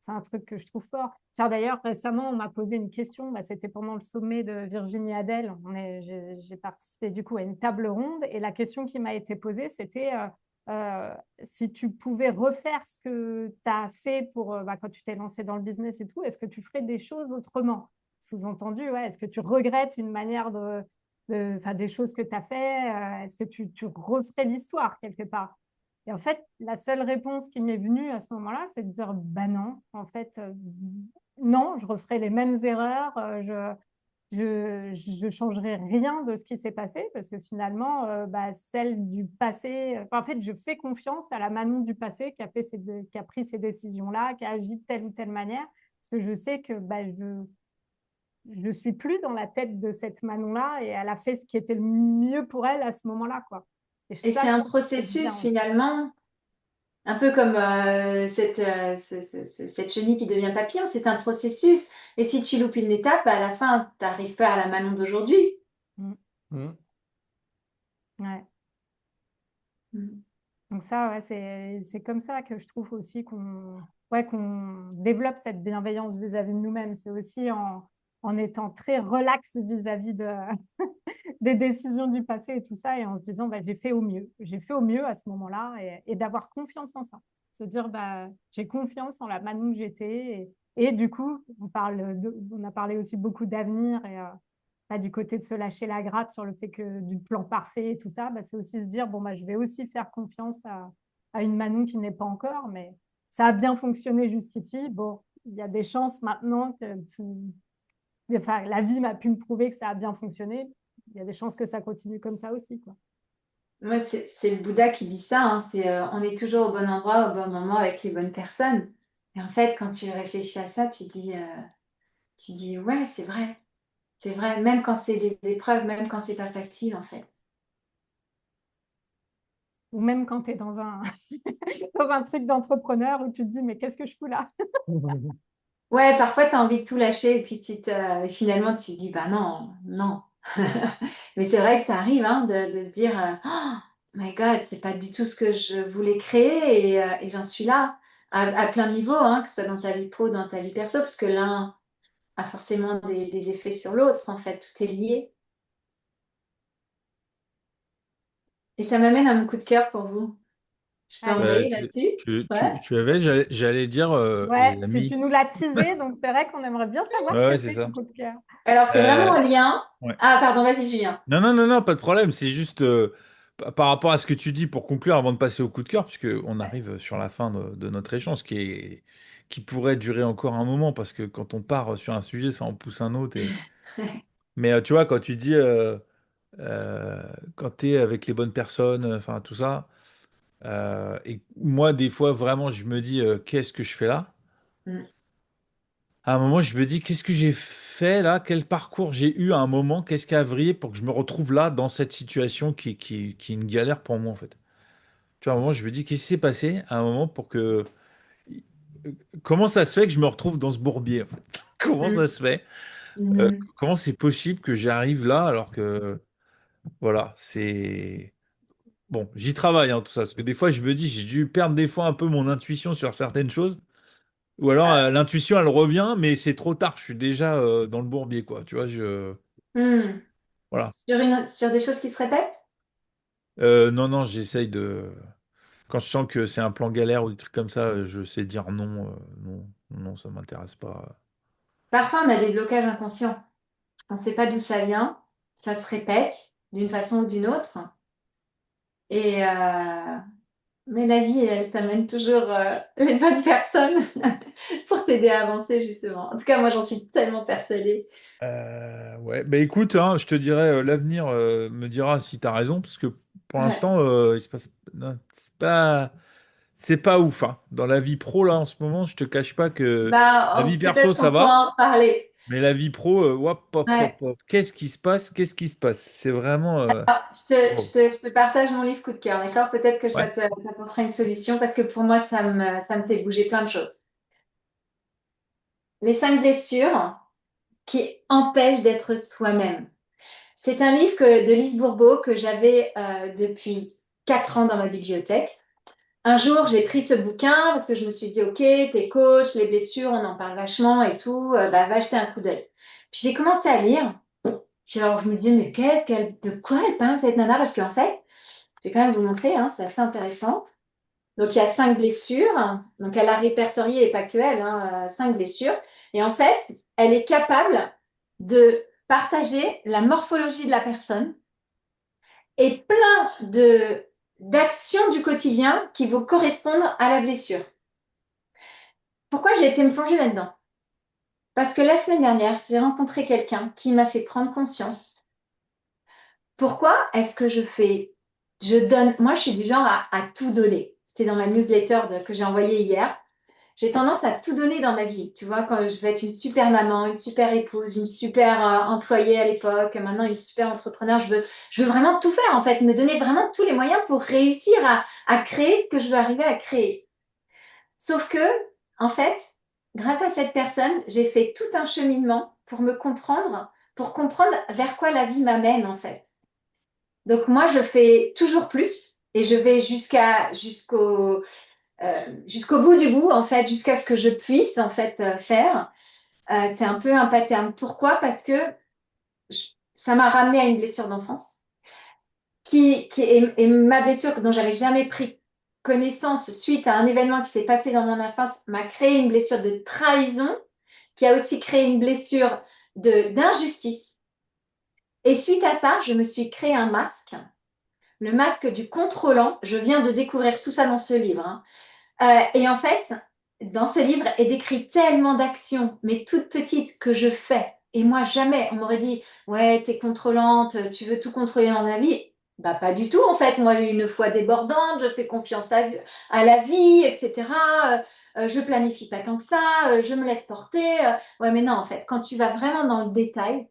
un truc que je trouve fort. Tiens, d'ailleurs, récemment, on m'a posé une question, c'était pendant le sommet de Virginie Adele. J'ai participé du coup à une table ronde et la question qui m'a été posée, c'était si tu pouvais refaire ce que tu as fait pour, quand tu t'es lancé dans le business et tout, est-ce que tu ferais des choses autrement? Sous-entendu, ouais, est-ce que tu regrettes une manière des choses que tu as fait? Est-ce que tu referais l'histoire quelque part? Et en fait, la seule réponse qui m'est venue à ce moment-là, c'est de dire, bah non, en fait, non, je referai les mêmes erreurs, je changerai rien de ce qui s'est passé parce que finalement, celle du passé, en fait, je fais confiance à la Manon du passé qui a pris ces décisions-là, qui a agi de telle ou telle manière, parce que je sais que je suis plus dans la tête de cette Manon-là et elle a fait ce qui était le mieux pour elle à ce moment-là, quoi. Et Et ça, c'est je un trouve que c'est bien processus aussi. finalement, un peu comme cette chenille qui devient papillon, c'est un processus. Et si tu loupes une étape, à la fin, tu n'arrives pas à la Manon d'aujourd'hui. Mm. Mm. Ouais. Mm. Donc ça, ouais, c'est comme ça que je trouve aussi qu'on développe cette bienveillance vis-à-vis de nous-mêmes. C'est aussi en étant très relax vis-à-vis des décisions du passé et tout ça, et en se disant, j'ai fait au mieux. J'ai fait au mieux à ce moment-là, et d'avoir confiance en ça. Se dire, j'ai confiance en la Manon que j'étais. Et du coup, on a parlé aussi beaucoup d'avenir et du côté de se lâcher la gratte sur le fait que du plan parfait et tout ça, c'est aussi se dire, bon, je vais aussi faire confiance à une Manon qui n'est pas encore, mais ça a bien fonctionné jusqu'ici. Bon, il y a des chances maintenant que enfin, la vie m'a pu me prouver que ça a bien fonctionné. Il y a des chances que ça continue comme ça aussi, quoi. Moi, c'est le Bouddha qui dit ça, hein, c'est on est toujours au bon endroit, au bon moment, avec les bonnes personnes. Et en fait, quand tu réfléchis à ça, tu dis ouais, c'est vrai, même quand c'est des épreuves, même quand c'est pas facile, en fait. Ou même quand tu es dans dans un truc d'entrepreneur où tu te dis, mais qu'est-ce que je fous là? Ouais, parfois, tu as envie de tout lâcher et puis finalement, tu te dis, bah non, non. Mais c'est vrai que ça arrive hein, de se dire, oh my God, c'est pas du tout ce que je voulais créer et j'en suis là à plein de niveaux, hein, que ce soit dans ta vie pro, dans ta vie perso, parce que l'un a forcément des effets sur l'autre, en fait, tout est lié. Et ça m'amène à mon coup de cœur pour vous. Je peux Allez. Bah, embrayer là-dessus? Ouais. tu avais, j'allais dire, Ouais, les tu amis. nous l'as teasé, donc c'est vrai qu'on aimerait bien savoir Ouais, ce ouais, que c'est c'est ça. ton coup de cœur. Alors, c'est vraiment Euh, en lien. ouais. Ah, pardon, vas-y, Julien. Non, non, non, non, pas de problème. C'est juste par rapport à ce que tu dis pour conclure avant de passer au coup de cœur, puisque on Ouais. arrive sur la fin de notre échange qui pourrait durer encore un moment, parce que quand on part sur un sujet, ça en pousse un autre. Mais tu vois, quand tu dis euh, quand tu es avec les bonnes personnes, enfin tout ça, et moi, des fois, vraiment, je me dis qu'est-ce que je fais là? Mm, À un moment, je me dis qu'est-ce que j'ai fait là? Quel parcours j'ai eu à un moment? Qu'est-ce qui a vrillé pour que je me retrouve là, dans cette situation qui est une galère pour moi, en fait? Tu vois, à un moment, je me dis qu'est-ce qui s'est passé à un moment pour que. Comment ça se fait que je me retrouve dans ce bourbier, en fait? Comment ça mm, se fait? mm. Comment c'est possible que j'arrive là alors que. Voilà, c'est. Bon, j'y travaille, hein, tout ça, parce que des fois, je me dis, j'ai dû perdre des fois un peu mon intuition sur certaines choses, ou alors l'intuition, elle revient, mais c'est trop tard, je suis déjà dans le bourbier, quoi, tu vois, Mm. voilà. Sur des choses qui se répètent? Non, non, j'essaye quand je sens que c'est un plan galère ou des trucs comme ça, je sais dire non, non, non, ça m'intéresse pas. Parfois, on a des blocages inconscients. On ne sait pas d'où ça vient. Ça se répète d'une façon ou d'une autre. Et, mais la vie, elle t'amène toujours les bonnes personnes pour t'aider à avancer, justement. En tout cas, moi, j'en suis tellement persuadée. Ouais, bah écoute, hein, je te dirais, l'avenir me dira si t'as raison, parce que pour Ouais. l'instant, il se passe, non, c'est pas ouf, hein. Dans la vie pro, là, en ce moment, je te cache pas que la Bah, vie perso, peut-être ça qu'on pourra va. en reparler. Mais la vie pro, hop, hop, Ouais. hop, hop. Qu'est-ce qui se passe? Qu'est-ce qui se passe? C'est vraiment. Alors, Wow. je te partage mon livre coup de cœur, d'accord? Peut-être que Ouais. t'apporterai une solution parce que pour moi, ça me fait bouger plein de choses. Les 5 blessures qui empêchent d'être soi-même. C'est un livre de Lise Bourbeau que j'avais depuis 4 ans dans ma bibliothèque. Un jour, j'ai pris ce bouquin parce que je me suis dit, OK, t'es coach, les blessures, on en parle vachement et tout, bah, va jeter un coup d'œil. Puis j'ai commencé à lire. Puis alors, je me disais, mais de quoi elle parle cette nana? Parce qu'en fait, je vais quand même vous montrer, hein, c'est assez intéressant. Donc, il y a 5 blessures. Donc, elle a répertorié, et pas que elle, hein, 5 blessures. Et en fait, elle est capable de partager la morphologie de la personne et plein d'actions du quotidien qui vont correspondre à la blessure. Pourquoi j'ai été me plonger là-dedans? Parce que la semaine dernière, j'ai rencontré quelqu'un qui m'a fait prendre conscience. Pourquoi est-ce que je donne, moi je suis du genre à tout donner. C'était dans ma newsletter que j'ai envoyée hier. J'ai tendance à tout donner dans ma vie. Tu vois, quand je veux être une super maman, une super épouse, une super employée à l'époque, maintenant une super entrepreneur, je veux vraiment tout faire en fait, me donner vraiment tous les moyens pour réussir à créer ce que je veux arriver à créer. Sauf que, en fait, grâce à cette personne, j'ai fait tout un cheminement pour me comprendre, pour comprendre vers quoi la vie m'amène en fait. Donc moi, je fais toujours plus et je vais jusqu'au bout du bout en fait, jusqu'à ce que je puisse en fait faire. C'est un peu un pattern. Pourquoi? Parce que ça m'a ramené à une blessure d'enfance qui est ma blessure dont j'avais jamais pris connaissance suite à un événement qui s'est passé dans mon enfance m'a créé une blessure de trahison qui a aussi créé une blessure d'injustice. Et suite à ça, je me suis créé un masque, le masque du contrôlant. Je viens de découvrir tout ça dans ce livre, hein. Et en fait, dans ce livre est décrit tellement d'actions, mais toutes petites, que je fais. Et moi, jamais, on m'aurait dit, ouais, t'es contrôlante, tu veux tout contrôler dans la vie. Bah, pas du tout, en fait. Moi, j'ai une foi débordante, je fais confiance à la vie, etc. Je planifie pas tant que ça, je me laisse porter. Ouais, mais non, en fait, quand tu vas vraiment dans le détail,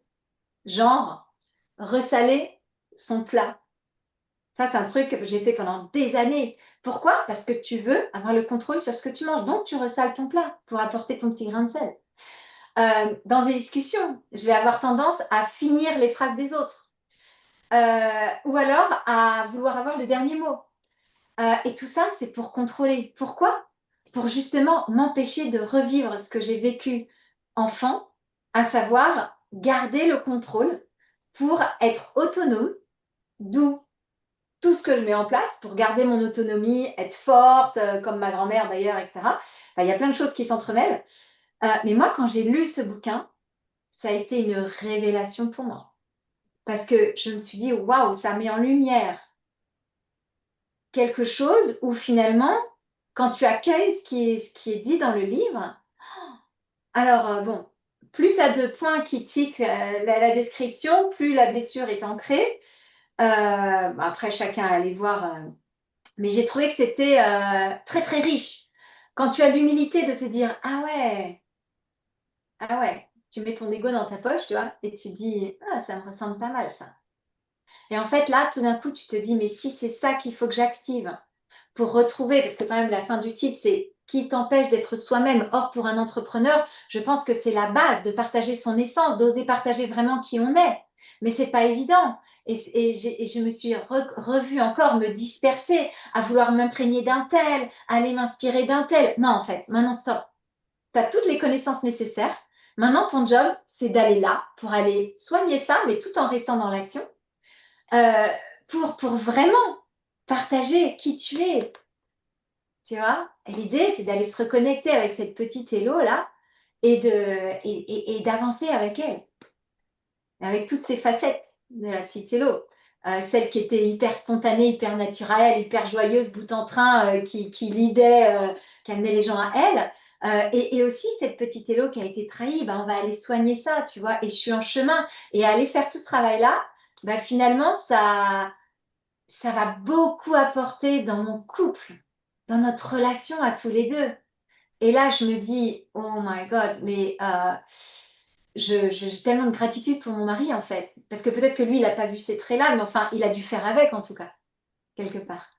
genre, ressaler son plat. Ça, c'est un truc que j'ai fait pendant des années. Pourquoi? Parce que tu veux avoir le contrôle sur ce que tu manges. Donc, tu ressales ton plat pour apporter ton petit grain de sel. Dans des discussions, je vais avoir tendance à finir les phrases des autres. Ou alors à vouloir avoir le dernier mot. Et tout ça, c'est pour contrôler. Pourquoi? Pour justement m'empêcher de revivre ce que j'ai vécu enfant, à savoir garder le contrôle pour être autonome, d'où tout ce que je mets en place pour garder mon autonomie, être forte, comme ma grand-mère d'ailleurs, etc. Enfin, il y a plein de choses qui s'entremêlent. Mais moi, quand j'ai lu ce bouquin, ça a été une révélation pour moi. Parce que je me suis dit, waouh, ça met en lumière quelque chose où finalement, quand tu accueilles ce qui est dit dans le livre, alors bon, plus tu as de points qui tiquent la description, plus la blessure est ancrée. Après, chacun allait voir. Mais j'ai trouvé que c'était très très riche. Quand tu as l'humilité de te dire, ah ouais, tu mets ton ego dans ta poche, tu vois, et tu dis, ah, ça me ressemble pas mal ça. Et en fait, là, tout d'un coup, tu te dis, mais si c'est ça qu'il faut que j'active pour retrouver, parce que quand même, la fin du titre, c'est qui t'empêche d'être soi-même. Or, pour un entrepreneur, je pense que c'est la base de partager son essence, d'oser partager vraiment qui on est. Mais c'est pas évident. Et je me suis revue encore me disperser, à vouloir m'imprégner d'un tel, aller m'inspirer d'un tel. Non, en fait, maintenant, stop. Tu as toutes les connaissances nécessaires. Maintenant, ton job, c'est d'aller là pour aller soigner ça, mais tout en restant dans l'action, euh, pour vraiment partager qui tu es. Tu vois? Et l'idée, c'est d'aller se reconnecter avec cette petite Hello là et d'avancer avec elle, avec toutes ces facettes de la petite Hello. Celle qui était hyper spontanée, hyper naturelle, hyper joyeuse, bout en train, qui lidait, qui amenait les gens à elle. Et aussi cette petite Hello qui a été trahie, ben, on va aller soigner ça, tu vois. Et je suis en chemin. Et aller faire tout ce travail-là, ben, finalement, ça va beaucoup apporter dans mon couple, dans notre relation à tous les deux. Et là, je me dis, oh my God, mais j'ai tellement de gratitude pour mon mari, en fait. Parce que peut-être que lui, il n'a pas vu ces traits-là, mais enfin, il a dû faire avec, en tout cas, quelque part.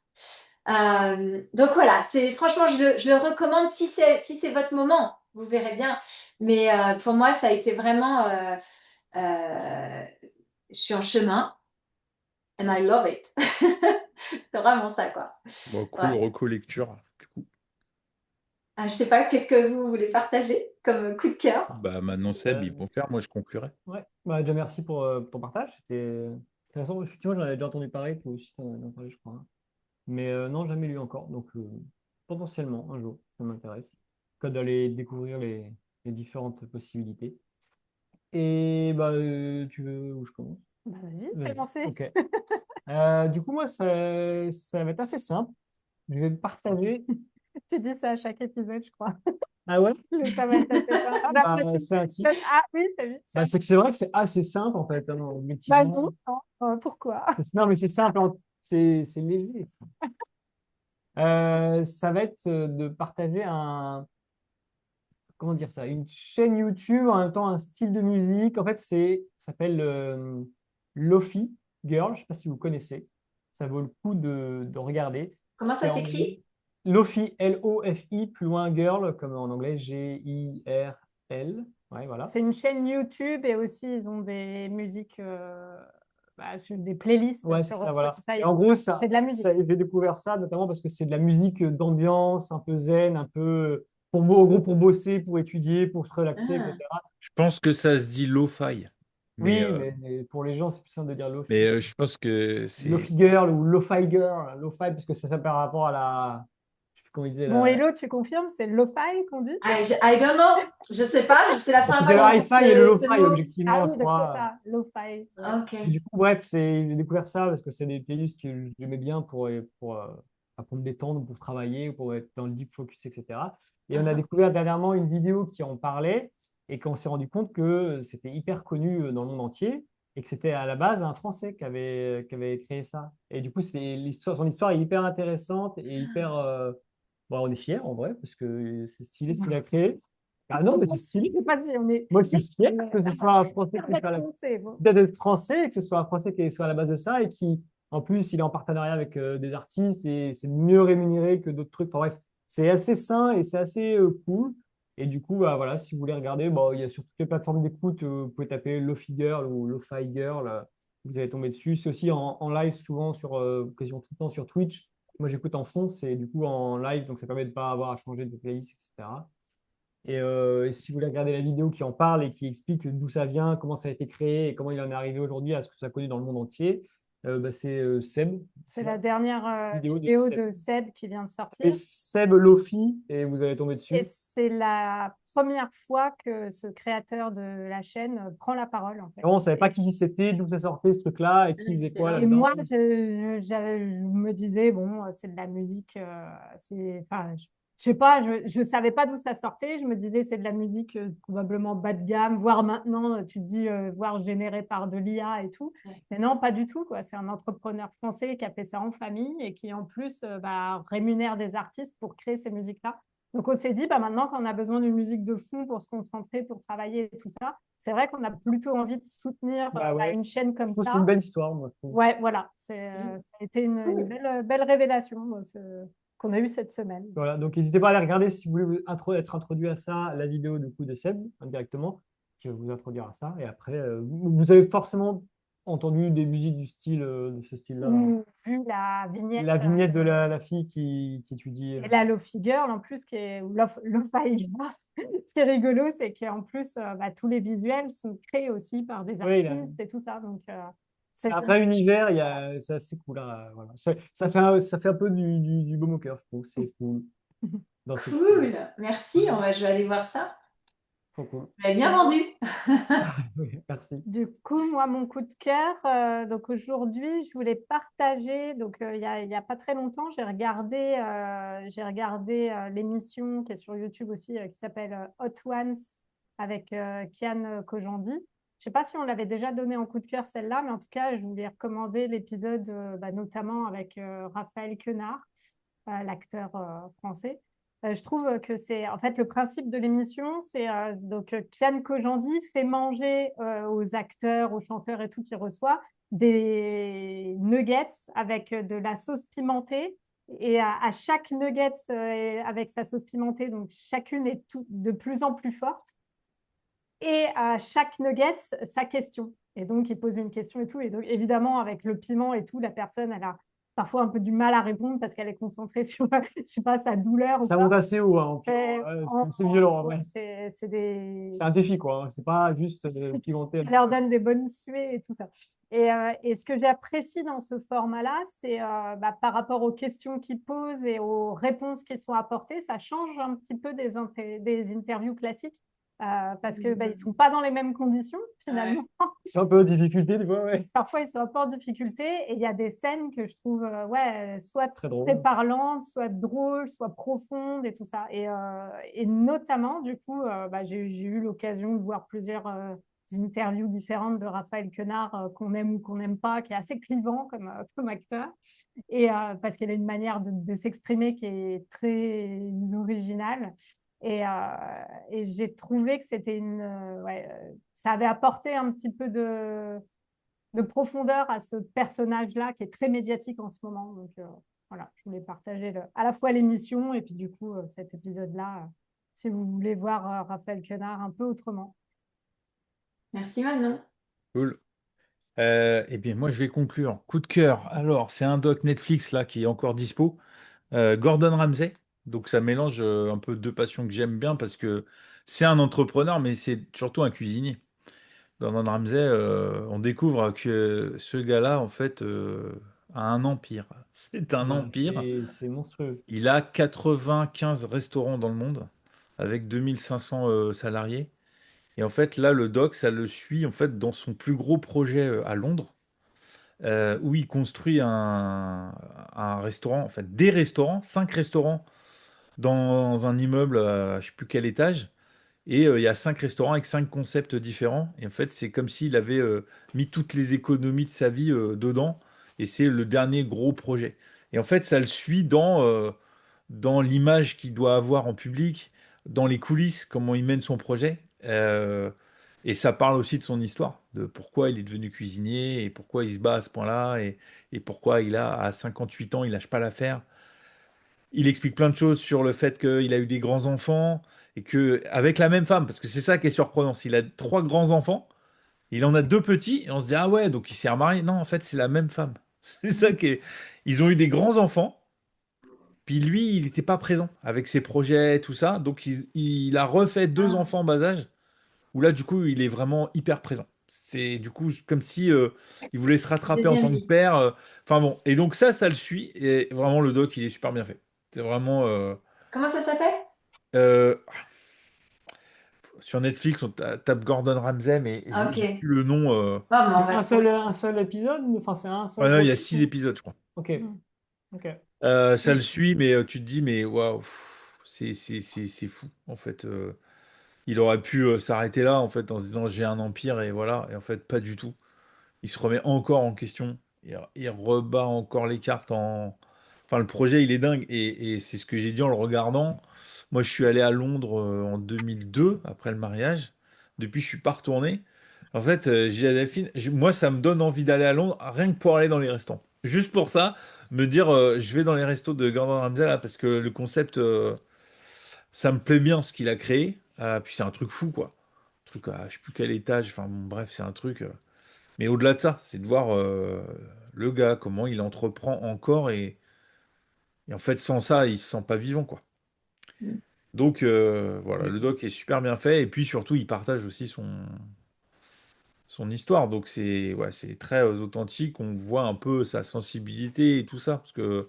Donc voilà, franchement, je le recommande si c'est votre moment, vous verrez bien. Mais pour moi, ça a été vraiment, euh, je suis en chemin and I love it. C'est vraiment ça, quoi. Bon, cool, Ouais. reco lecture. Du coup, Je sais pas, qu'est-ce que vous voulez partager comme coup de cœur? bah maintenant Seb, ils Euh, vont faire, moi je conclurai. ouais, bah, déjà merci pour ton partage. C'était intéressant. Effectivement, j'en avais déjà entendu parler, toi aussi, t'en as parlé, je crois, hein. Mais non, jamais lu encore. Donc, potentiellement, un jour, ça m'intéresse. Que d'aller découvrir les différentes possibilités. Et bah, tu veux où je commence? Bah, vas-y, fais Vas-y. lancer. Ok. Du coup, moi, ça va être assez simple. Je vais partager. Tu dis ça à chaque épisode, je crois. Ah ouais? Ça va être assez ça. On a Bah, l'impression c'est un que- petit. Ah oui, t'as vu ça. Bah, c'est vrai que c'est assez simple en fait, hein, Bah objectivement. non, non. Pourquoi? Non, mais c'est simple, hein, c'est léger. Ça va être de partager comment dire ça, une chaîne YouTube, en même temps un style de musique. En fait, ça s'appelle Lofi Girl. Je ne sais pas si vous connaissez. Ça vaut le coup de regarder. Comment C'est ça en s'écrit? Lofi, Lofi, plus loin girl, comme en anglais, Girl. Ouais, voilà. C'est une chaîne YouTube et aussi ils ont des musiques, des playlists Ouais, c'est sur ça, voilà. Spotify Et et en tout gros, ça. C'est de la musique. j'ai découvert ça notamment parce que c'est de la musique d'ambiance, un peu zen, un peu en gros, pour bosser, pour étudier, pour se relaxer, Ah. etc. Je pense que ça se dit lo-fi, mais, Oui, euh, mais pour les gens, c'est plus simple de dire mais lofi. je pense que c'est... Lofi girl ou lo-fi girl. Lo-fi, parce que ça par rapport à je sais plus comment il disait Bon, là. Hello, tu confirmes, c'est lo-fi qu'on dit? I don't know. Je sais pas. C'est la Parce que première c'est fois le que j'entends hi-fi et le ce lo-fi, mot. Ah objectivement, je oui, donc c'est crois. ça, lo-fi. Ouais. Et Ok. du coup, bref, j'ai découvert ça parce que c'est des playlists que j'aimais bien pour me détendre, pour travailler, pour être dans le deep focus, etc. Et on a Ah, découvert dernièrement une vidéo qui en parlait et qu'on s'est rendu compte que c'était hyper connu dans le monde entier et que c'était à la base un Français qui avait créé ça. Et du coup, son histoire est hyper intéressante et hyper. Bon, on est fiers en vrai parce que c'est stylé ce qu'il a créé. Ah non, mais c'est stylé. Vas-y, on est Moi, je suis fier que ce soit un Français qui soit là français. Bon. d'être français et que ce soit un français qui soit à la base de ça et qui, en plus, il est en partenariat avec des artistes et c'est mieux rémunéré que d'autres trucs. Enfin bref, c'est assez sain et c'est assez cool. Et du coup, bah, voilà, si vous voulez regarder, bah, il y a sur toutes les plateformes d'écoute, vous pouvez taper Lo-Fi Girl ou Lo-Fi Girl, vous allez tomber dessus. C'est aussi en live, souvent, quasiment tout le temps sur Twitch. Moi, j'écoute en fond, c'est du coup en live, donc ça permet de ne pas avoir à changer de playlist, etc. Et si vous voulez regarder la vidéo qui en parle et qui explique d'où ça vient, comment ça a été créé et comment il en est arrivé aujourd'hui à ce que ça connaît dans le monde entier, bah, c'est Seb. C'est la dernière Vidéo de vidéo Seb. de Seb qui vient de Et sortir. Seb Lofi, et vous allez tomber Et dessus. c'est la première fois que ce créateur de la chaîne prend la parole, en fait. Vraiment, on ne savait pas qui c'était, d'où ça sortait ce truc-là et qui faisait quoi excellent. Et là-dedans. moi, je me disais, bon, c'est de la musique, enfin, je sais pas, je savais pas d'où ça sortait. Je me disais, c'est de la musique probablement bas de gamme, voire maintenant, tu te dis, voire générée par de l'IA et tout. Ouais. Mais non, pas du tout, quoi. C'est un entrepreneur français qui a fait ça en famille et qui, en plus, rémunère des artistes pour créer ces musiques-là. Donc, on s'est dit, bah, maintenant qu'on a besoin d'une musique de fond pour se concentrer, pour travailler et tout ça, c'est vrai qu'on a plutôt envie de soutenir Bah ouais, une chaîne je comme trouve que c'est une ça. belle histoire, moi, je trouve. Ouais, voilà, Mm. ça a été une Cool. belle révélation qu'on a eue cette semaine. Voilà, donc n'hésitez pas à aller regarder si vous voulez être introduit à ça, la vidéo du coup de Seb, indirectement, qui va vous introduire à ça. Et après, vous avez forcément entendu des musiques de ce style-là, hein. Ou vu la vignette, La vignette de la fille qui étudie. et la Lo-Fi Girl en plus, ou Lo-Fi Girl. Ce qui est rigolo, c'est qu'en plus, tous les visuels sont créés aussi par des Oui, artistes et tout ça. Donc, c'est un vrai univers, c'est assez cool, hein, voilà. Ça fait un peu du baume au cœur, je trouve. C'est cool. Dans ce Cool. Merci. Je vais aller voir ça. trop cool. Vous m'avez bien vendu. Oui, merci. du coup, moi, mon coup de cœur, donc aujourd'hui, je voulais partager, donc il y a pas très longtemps, j'ai regardé l'émission qui est sur YouTube aussi, qui s'appelle Hot Ones avec Kian Kojandi. Je sais pas si on l'avait déjà donné en coup de cœur celle-là, mais en tout cas, je voulais recommander l'épisode notamment avec Raphaël Quenard, l'acteur français. Je trouve que c'est en fait le principe de l'émission, c'est donc Kian Kojandi fait manger aux acteurs, aux chanteurs et tout qui reçoit des nuggets avec de la sauce pimentée. Et à chaque nugget avec sa sauce pimentée, donc chacune est de plus en plus forte. Et à chaque nugget, sa question. Et donc, il pose une question et tout. Et donc, évidemment, avec le piment et tout, la personne, elle a parfois un peu du mal à répondre parce qu'elle est concentrée sur, je sais pas, sa douleur ou Ça quoi. monte assez haut, hein. C'est violent, Ouais, ouais. c'est des... C'est un défi, quoi, hein. C'est pas juste pimenter. Ça leur donne des bonnes suées et tout ça. Et ce que j'apprécie dans ce format-là, c'est par rapport aux questions qu'ils posent et aux réponses qui sont apportées, ça change un petit peu des interviews classiques parce que ils sont pas dans les mêmes conditions finalement. C'est un peu de difficulté, des fois, ouais. Parfois, ils sont un peu en difficulté et il y a des scènes que je trouve soit Très très drôle. parlantes, soit drôles, soit profondes et tout ça. Et notamment, du coup, j'ai eu l'occasion de voir plusieurs interviews différentes de Raphaël Quenard qu'on aime ou qu'on n'aime pas, qui est assez clivant comme acteur. Parce qu'elle a une manière de s'exprimer qui est très originale. Et j'ai trouvé que c'était ça avait apporté un petit peu de profondeur à ce personnage-là qui est très médiatique en ce moment. Donc voilà, je voulais partager à la fois l'émission et puis du coup cet épisode-là, si vous voulez voir Raphaël Quenard un peu autrement. Merci Manon. Cool. Eh bien, moi, je vais conclure. Coup de cœur. Alors, c'est un doc Netflix là qui est encore dispo. Gordon Ramsay. Donc, ça mélange un peu deux passions que j'aime bien parce que c'est un entrepreneur, mais c'est surtout un cuisinier. Gordon Ramsay, on découvre que ce gars-là, en fait, a un empire. C'est un Ouais, empire. c'est monstrueux. Il a 95 restaurants dans le monde avec 2500 salariés. Et en fait, là, le doc, ça le suit en fait dans son plus gros projet à Londres, où il construit un restaurant, en fait, des restaurants, 5 restaurants dans un immeuble à je sais plus quel étage. Et il y a 5 restaurants avec 5 concepts différents. Et en fait, c'est comme s'il avait mis toutes les économies de sa vie dedans. Et c'est le dernier gros projet. Et en fait, ça le suit dans l'image qu'il doit avoir en public, dans les coulisses, comment il mène son projet. Et ça parle aussi de son histoire, de pourquoi il est devenu cuisinier et pourquoi il se bat à ce point-là et pourquoi à 58 ans, il lâche pas l'affaire. Il explique plein de choses sur le fait qu'il a eu des grands-enfants et que avec la même femme, parce que c'est ça qui est surprenant, s'il a 3 grands-enfants, il en a 2 petits, et on se dit, ah ouais, donc il s'est remarié. Non, en fait, c'est la même femme. C'est ça qui est... Ils ont eu des grands-enfants, puis lui, il n'était pas présent avec ses projets, tout ça. Donc il a refait deux Ah, enfants en bas âge, où là, du coup, il est vraiment hyper présent. C'est du coup comme si il voulait se rattraper en deuxième tant que vie. père. Enfin bon, et donc ça le suit. Et vraiment, le doc, il est super bien fait. C'est vraiment... Comment ça s'appelle? euh, sur Netflix, on tape Gordon Ramsay, mais Ah, j'ai ok. plus le nom. Bon, mais on C'est va trouver. un seul épisode? Enfin, c'est un Ouais, seul non, il y projet? a 6 épisodes, je crois. Ok, Mm. ok. Ça le suit, mais tu te dis, mais waouh, c'est fou, en fait. Il aurait pu s'arrêter là, en fait, en se disant, j'ai un empire, et voilà. Et en fait, pas du tout. Il se remet encore en question. Il rebat encore les cartes en... Enfin, le projet, il est dingue. Et c'est ce que j'ai dit en le regardant. Moi, je suis allé à Londres en 2002, après le mariage. Depuis, je suis pas retourné. En fait, j'ai à Delphine, moi, ça me donne envie d'aller à Londres, rien que pour aller dans les restaurants. Juste pour ça, me dire, je vais dans les restos de Gordon Ramsay, là, parce que le concept, ça me plaît bien, ce qu'il a créé. Puis c'est un truc fou, quoi. Un truc à je sais plus quel étage. Enfin, bon, bref, c'est un truc. Mais au-delà de ça, c'est de voir le gars, comment il entreprend encore et en fait, sans ça, il se sent pas vivant, quoi. Donc voilà, le doc est super bien fait et puis surtout, il partage aussi son histoire. Donc c'est ouais, c'est très authentique. On voit un peu sa sensibilité et tout ça. Parce que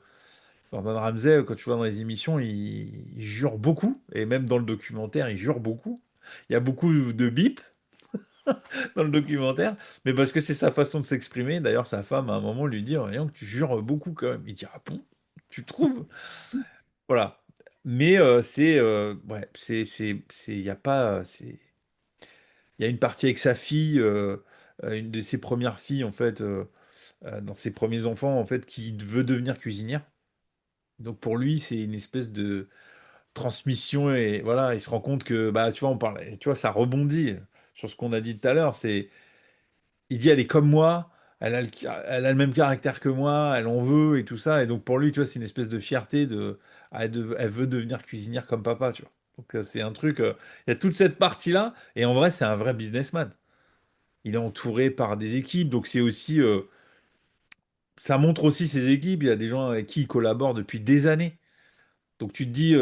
Gordon Ramsay, quand tu vois dans les émissions, il jure beaucoup et même dans le documentaire, il jure beaucoup. Il y a beaucoup de bip dans le documentaire, mais parce que c'est sa façon de s'exprimer. D'ailleurs, sa femme, à un moment, lui dit, voyons que tu jures beaucoup quand même. Il dit, ah bon, tu trouves? Voilà. Mais ouais, il y a pas, il y a une partie avec sa fille, une de ses premières filles, en fait, dans ses premiers enfants, en fait, qui veut devenir cuisinière. Donc pour lui, c'est une espèce de transmission et voilà, il se rend compte que, bah, tu vois, on parle, tu vois, ça rebondit sur ce qu'on a dit tout à l'heure. Il dit, elle est comme moi, elle a le même caractère que moi, elle en veut et tout ça. Et donc pour lui, tu vois, c'est une espèce de fierté elle veut devenir cuisinière comme papa, tu vois. Donc c'est un truc, il y a toute cette partie-là. Et en vrai, c'est un vrai businessman. Il est entouré par des équipes, donc c'est aussi, ça montre aussi ses équipes. Il y a des gens avec qui il collabore depuis des années. Donc tu te dis,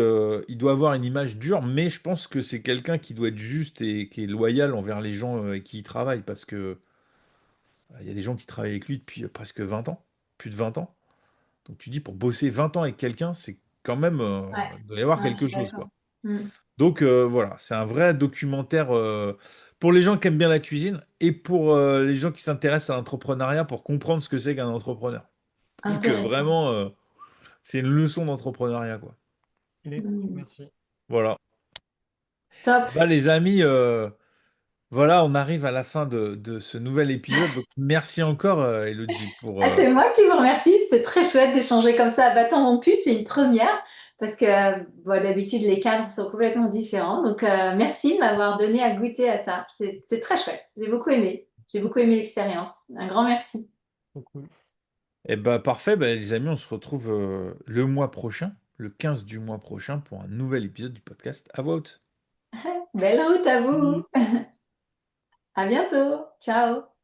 il doit avoir une image dure, mais je pense que c'est quelqu'un qui doit être juste et qui est loyal envers les gens avec qui il travaille, parce que il y a des gens qui travaillent avec lui depuis presque 20 ans, plus de 20 ans. Donc tu dis, pour bosser 20 ans avec quelqu'un, c'est quand même, Ouais, il doit y avoir ouais, je quelque suis chose, d'accord. quoi. Mm. Donc voilà, c'est un vrai documentaire pour les gens qui aiment bien la cuisine et pour les gens qui s'intéressent à l'entrepreneuriat pour comprendre ce que c'est qu'un entrepreneur. Parce que Intéressant. vraiment, c'est une leçon d'entrepreneuriat, quoi. Mm. Merci. Voilà. Top. Bah, les amis, voilà, on arrive à la fin de ce nouvel épisode. Donc, merci encore, Elodie, pour. Ah, c'est moi qui vous remercie. C'était très chouette d'échanger comme ça à bâton rompu. C'est une première parce que bon, d'habitude, les cadres sont complètement différents. Donc, merci de m'avoir donné à goûter à ça. C'est très chouette. J'ai beaucoup aimé. J'ai beaucoup aimé l'expérience. Un grand merci. Trop cool. Eh bah, parfait, bah, les amis, on se retrouve le mois prochain, le 15 du mois prochain, pour un nouvel épisode du podcast À voix haute. Belle route à Salut. vous. À bientôt. Ciao.